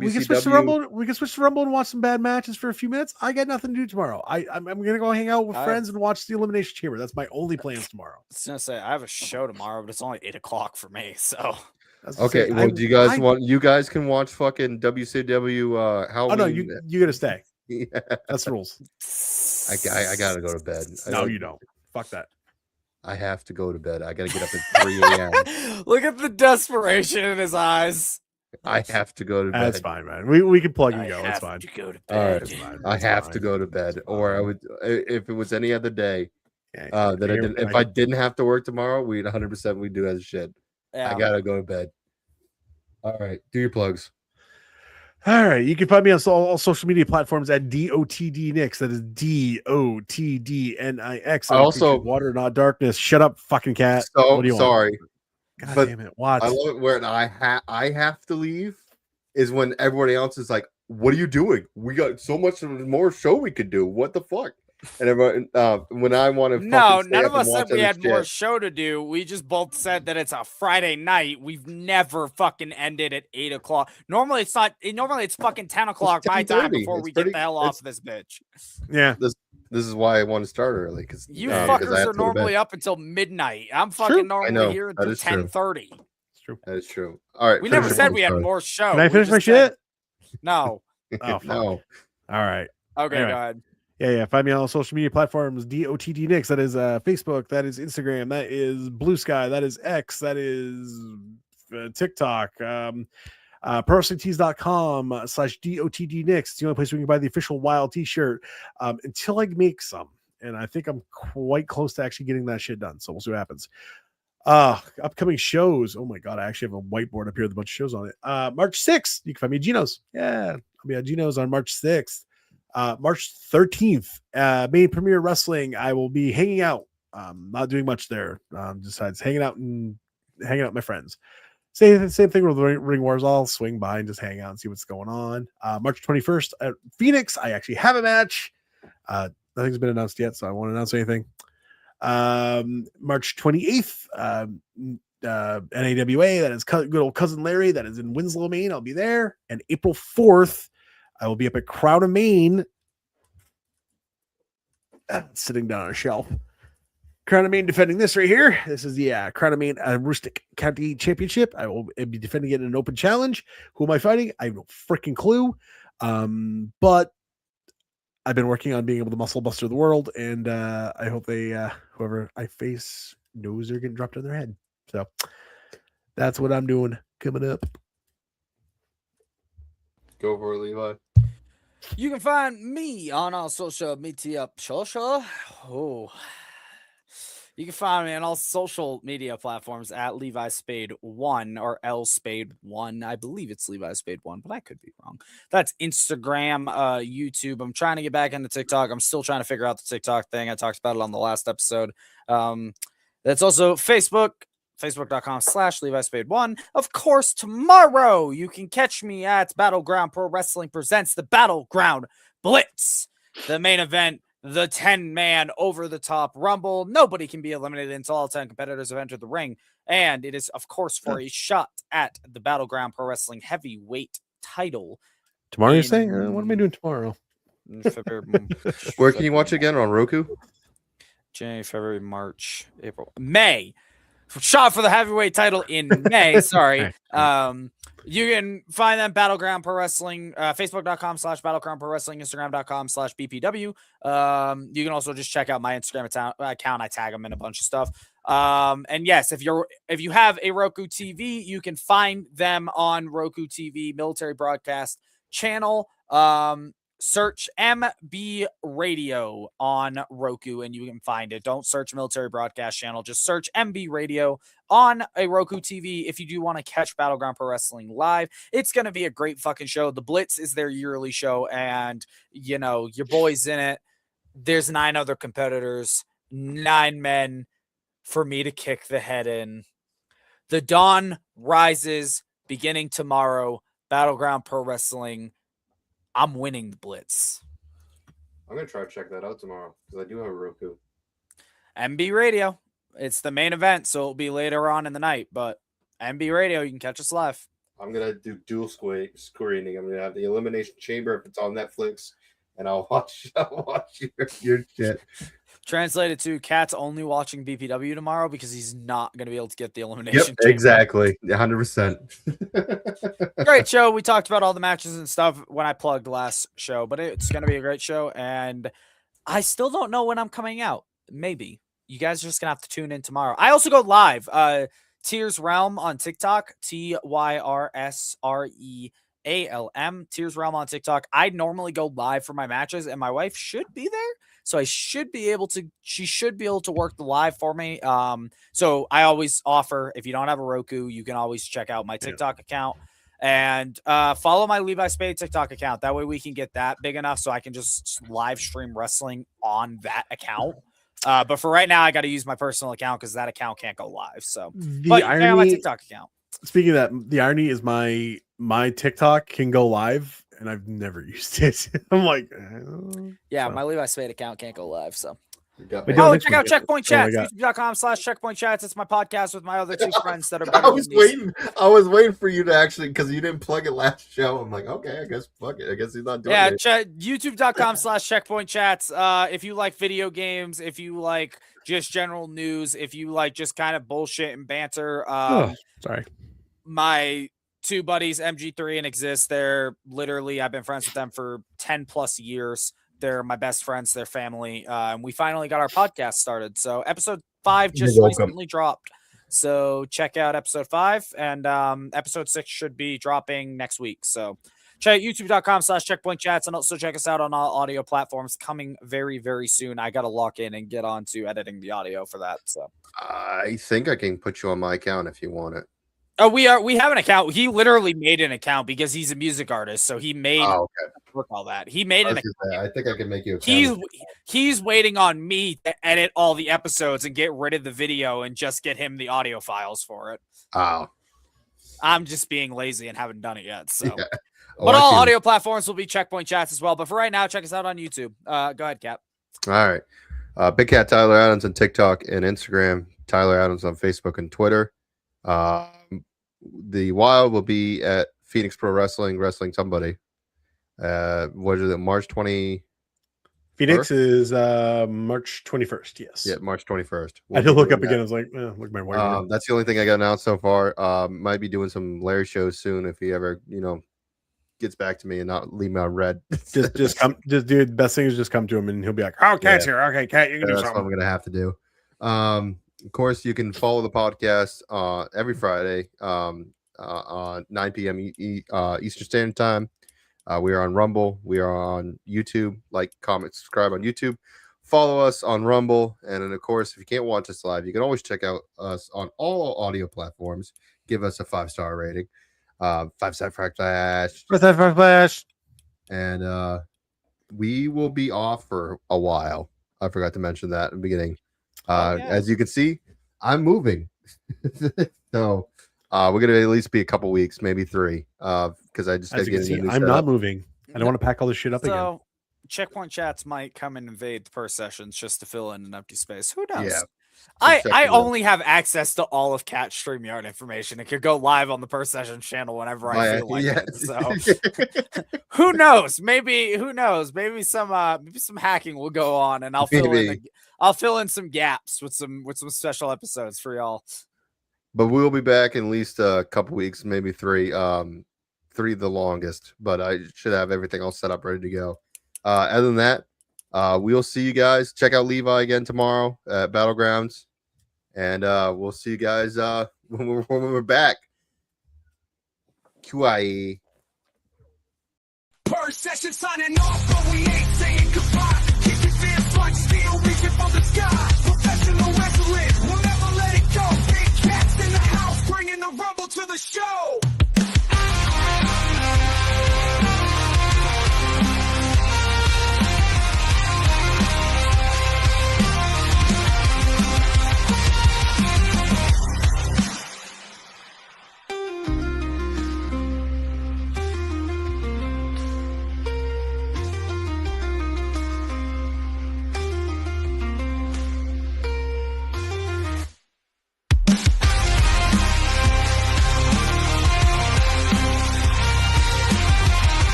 Speaker 3: We can switch to Rumble. We can switch to Rumble and watch some bad matches for a few minutes. I got nothing to do tomorrow. I'm gonna go hang out with friends and watch the Elimination Chamber. That's my only plans tomorrow.
Speaker 7: I was gonna say I have a show tomorrow, but it's only 8:00 for me. So
Speaker 2: okay. Well, do you guys want? You guys can watch fucking WCW. Halloween.
Speaker 3: Oh no, you gotta stay.
Speaker 2: Yeah.
Speaker 3: That's the rules.
Speaker 2: I gotta go to bed.
Speaker 3: No, you don't. Fuck that.
Speaker 2: I have to go to bed. I gotta get up at 3 a.m.
Speaker 7: Look at the desperation in his eyes.
Speaker 2: I have to go to bed.
Speaker 3: That's fine, man. We can plug and go. It's fine.
Speaker 7: To go to
Speaker 2: All
Speaker 7: bed.
Speaker 2: right. I have to go to bed, or I would if it was any other day. If I didn't have to work tomorrow, we'd 100% we'd do as shit.
Speaker 7: Yeah.
Speaker 2: I gotta go to bed. All right, do your plugs.
Speaker 3: All right, you can find me on all social media platforms at DOTDNix. That is DOTDNix.
Speaker 2: I also
Speaker 3: Water, not darkness. Shut up, fucking cat.
Speaker 2: So
Speaker 3: What do you
Speaker 2: sorry,
Speaker 3: want? God
Speaker 2: but
Speaker 3: damn it! What?
Speaker 2: I love it where I have to leave is when everybody else is like, "What are you doing? We got so much more show we could do. What the fuck?" And everyone, when I want to,
Speaker 7: No, none of us said we had more show to do. We just both said that it's a Friday night. We've never fucking ended at 8 o'clock. Normally it's not. Normally it's fucking 10 o'clock my time before we get the hell off this bitch.
Speaker 3: Yeah,
Speaker 2: this is why I want to start early because
Speaker 7: you fuckers are normally up until midnight. I'm fucking normally here until 10:30.
Speaker 3: It's true.
Speaker 2: That is true. All right,
Speaker 7: we never said we had more show.
Speaker 3: Can I finish my shit?
Speaker 7: No.
Speaker 3: Oh
Speaker 2: no.
Speaker 3: All right.
Speaker 7: Okay,
Speaker 3: anyway.
Speaker 7: go ahead.
Speaker 3: Yeah. Find me on all social media platforms. DOTDNix. That is Facebook. That is Instagram. That is Blue Sky. That is X. That is TikTok. ProWrestlingTees.com/DOTDNix. It's the only place we can buy the official Wild T-shirt until I make some. And I think I'm quite close to actually getting that shit done. So we'll see what happens. Upcoming shows. Oh my God. I actually have a whiteboard up here with a bunch of shows on it. March 6th. You can find me at Geno's. Yeah. I'll be at Geno's on March 6th. March 13th, Maine Premier Wrestling. I will be hanging out. Not doing much there. Besides hanging out with my friends. Same thing with Ring Wars. I'll swing by and just hang out and see what's going on. March 21st at Phoenix. I actually have a match. Nothing's been announced yet, so I won't announce anything. March 28th, NAWA. That is good old cousin Larry. That is in Winslow, Maine. I'll be there. And April 4th, I will be up at Crown of Maine, sitting down on a shelf. Crown of Maine defending this right here. This is the Crown of Maine Rustic County Championship. I will be defending it in an open challenge. Who am I fighting? I have no freaking clue. But I've been working on being able to muscle buster the world, and I hope whoever I face knows they're getting dropped on their head. So that's what I'm doing coming up.
Speaker 2: Go for it, Levi.
Speaker 7: You can find me on all social media. You can find me on all social media platforms at Levi Spade 1 or L Spade 1. I believe it's Levi Spade 1, but I could be wrong. That's Instagram, YouTube. I'm trying to get back into TikTok. I'm still trying to figure out the TikTok thing. I talked about it on the last episode. That's also Facebook. Facebook.com/Levi Spade 1. Of course, tomorrow you can catch me at Battleground Pro Wrestling presents the Battleground Blitz, the main event, the 10-man over-the-top rumble. Nobody can be eliminated until all 10 competitors have entered the ring. And it is, of course, for a shot at the Battleground Pro Wrestling heavyweight title.
Speaker 3: Tomorrow, you're saying? What am I doing tomorrow?
Speaker 2: Where can you watch it again? On Roku?
Speaker 7: January, February, March, April, May. Shot for the heavyweight title in May. Sorry. You can find them Battleground Pro Wrestling, Facebook.com/Battleground Pro Wrestling, Instagram.com/BPW. You can also just check out my Instagram account. I tag them in a bunch of stuff. And yes, if you have a Roku TV, you can find them on Roku TV Military Broadcast Channel. Search MB Radio on Roku and you can find it. Don't search Military Broadcast Channel. Just search MB Radio on a Roku TV if you do want to catch Battleground Pro Wrestling live. It's going to be a great fucking show. The Blitz is their yearly show, and, you know, your boy's in it. There's 9 other competitors, 9 men for me to kick the head in. The dawn rises beginning tomorrow. Battleground Pro Wrestling. I'm winning the Blitz.
Speaker 2: I'm going to try to check that out tomorrow because I do have a Roku.
Speaker 7: MB Radio. It's the main event, so it'll be later on in the night. But MB Radio, you can catch us live.
Speaker 2: I'm going to do dual screening. I'm going to have the Elimination Chamber if it's on Netflix, and I'll watch your shit.
Speaker 7: Translated to Cat's only watching BPW tomorrow because he's not going to be able to get the Elimination Chamber.
Speaker 2: Exactly. 100%.
Speaker 7: Great show. We talked about all the matches and stuff when I plugged last show, but it's going to be a great show. And I still don't know when I'm coming out. Maybe. You guys are just going to have to tune in tomorrow. I also go live. Tears Realm on TikTok. TYRSREALM. Tears Realm on TikTok. I normally go live for my matches, and my wife should be there. So she should be able to work the live for me. So I always offer, if you don't have a Roku, you can always check out my TikTok account. And follow my Levi Spade TikTok account. That way we can get that big enough so I can just live stream wrestling on that account. But for right now, I got to use my personal account because that account can't go live. So, but you can on my TikTok account.
Speaker 3: Speaking of that, the irony is my TikTok can go live, and I've never used it. I'm like,
Speaker 7: my Levi Spade account can't go live. So, check out Checkpoint Chats, youtube.com/Checkpoint Chats. It's my podcast with my other two friends that are better.
Speaker 2: I was waiting for you to actually, because you didn't plug it last show. I'm like, okay, I guess fuck it. I guess he's not doing it.
Speaker 7: youtube.com/Checkpoint Chats. If you like video games, if you like just general news, if you like just kind of bullshit and banter,
Speaker 3: sorry.
Speaker 7: My two buddies, MG3 and Exist, they're literally, I've been friends with them for 10 plus years. They're my best friends, their family. And we finally got our podcast started. So episode 5 just recently dropped. So check out episode 5 and episode 6 should be dropping next week. So check youtube.com/Checkpoint Chats and also check us out on all audio platforms coming very, very soon. I got to lock in and get on to editing the audio for that. So
Speaker 2: I think I can put you on my account if you want it.
Speaker 7: Oh, we have an account. He literally made an account because he's a music artist. So he made work all that. He made an account.
Speaker 2: I think I can make you a
Speaker 7: He's waiting on me to edit all the episodes and get rid of the video and just get him the audio files for it.
Speaker 2: Oh.
Speaker 7: I'm just being lazy and haven't done it yet. So but all audio platforms will be Checkpoint Chats as well. But for right now, check us out on YouTube. Go ahead, Cap.
Speaker 2: All right. Big Cat Tyler Adams on TikTok and Instagram. Tyler Adams on Facebook and Twitter. The Wild will be at Phoenix Pro Wrestling somebody. What is it? March 20.
Speaker 3: Phoenix is March 21st. Yes.
Speaker 2: Yeah, March 21st.
Speaker 3: I had to look up again. I was like, look at my wife.
Speaker 2: That's the only thing I got announced so far. Might be doing some Larry shows soon if he ever, gets back to me and not leave me on red.
Speaker 3: just come. Just dude. The best thing is just come to him and he'll be like, "Oh, Cat's here. Okay, Cat, you can do
Speaker 2: something." That's what I'm gonna have to do. Of course, you can follow the podcast every Friday on 9 p.m. Eastern Standard Time. We are on Rumble. We are on YouTube. Like, comment, subscribe on YouTube. Follow us on Rumble. And then, of course, if you can't watch us live, you can always check out us on all audio platforms. Give us a 5-star rating. 5-star Flash.
Speaker 3: 5-star Flash.
Speaker 2: And we will be off for a while. I forgot to mention that in the beginning. As you can see, I'm moving. So we're gonna at least be a couple weeks, maybe 3. Because I just gotta get into
Speaker 3: I'm not moving. I don't want to pack all this shit up again.
Speaker 7: Checkpoint Chats might come and invade the Purr sessions just to fill in an empty space. Who knows?
Speaker 2: Yeah.
Speaker 7: I only have access to all of Cat's StreamYard information. It could go live on the Purr Sessions channel whenever I feel like it. So who knows? Maybe some hacking will go on and I'll fill in some gaps with some special episodes for y'all.
Speaker 2: But we'll be back in at least a couple weeks, maybe 3. 3 the longest, but I should have everything all set up ready to go. Other than that, we'll see you guys. Check out Levi again tomorrow at Battlegrounds. And we'll see you guys when we're back. QIE.
Speaker 1: Purr Sessions signing off, but we ain't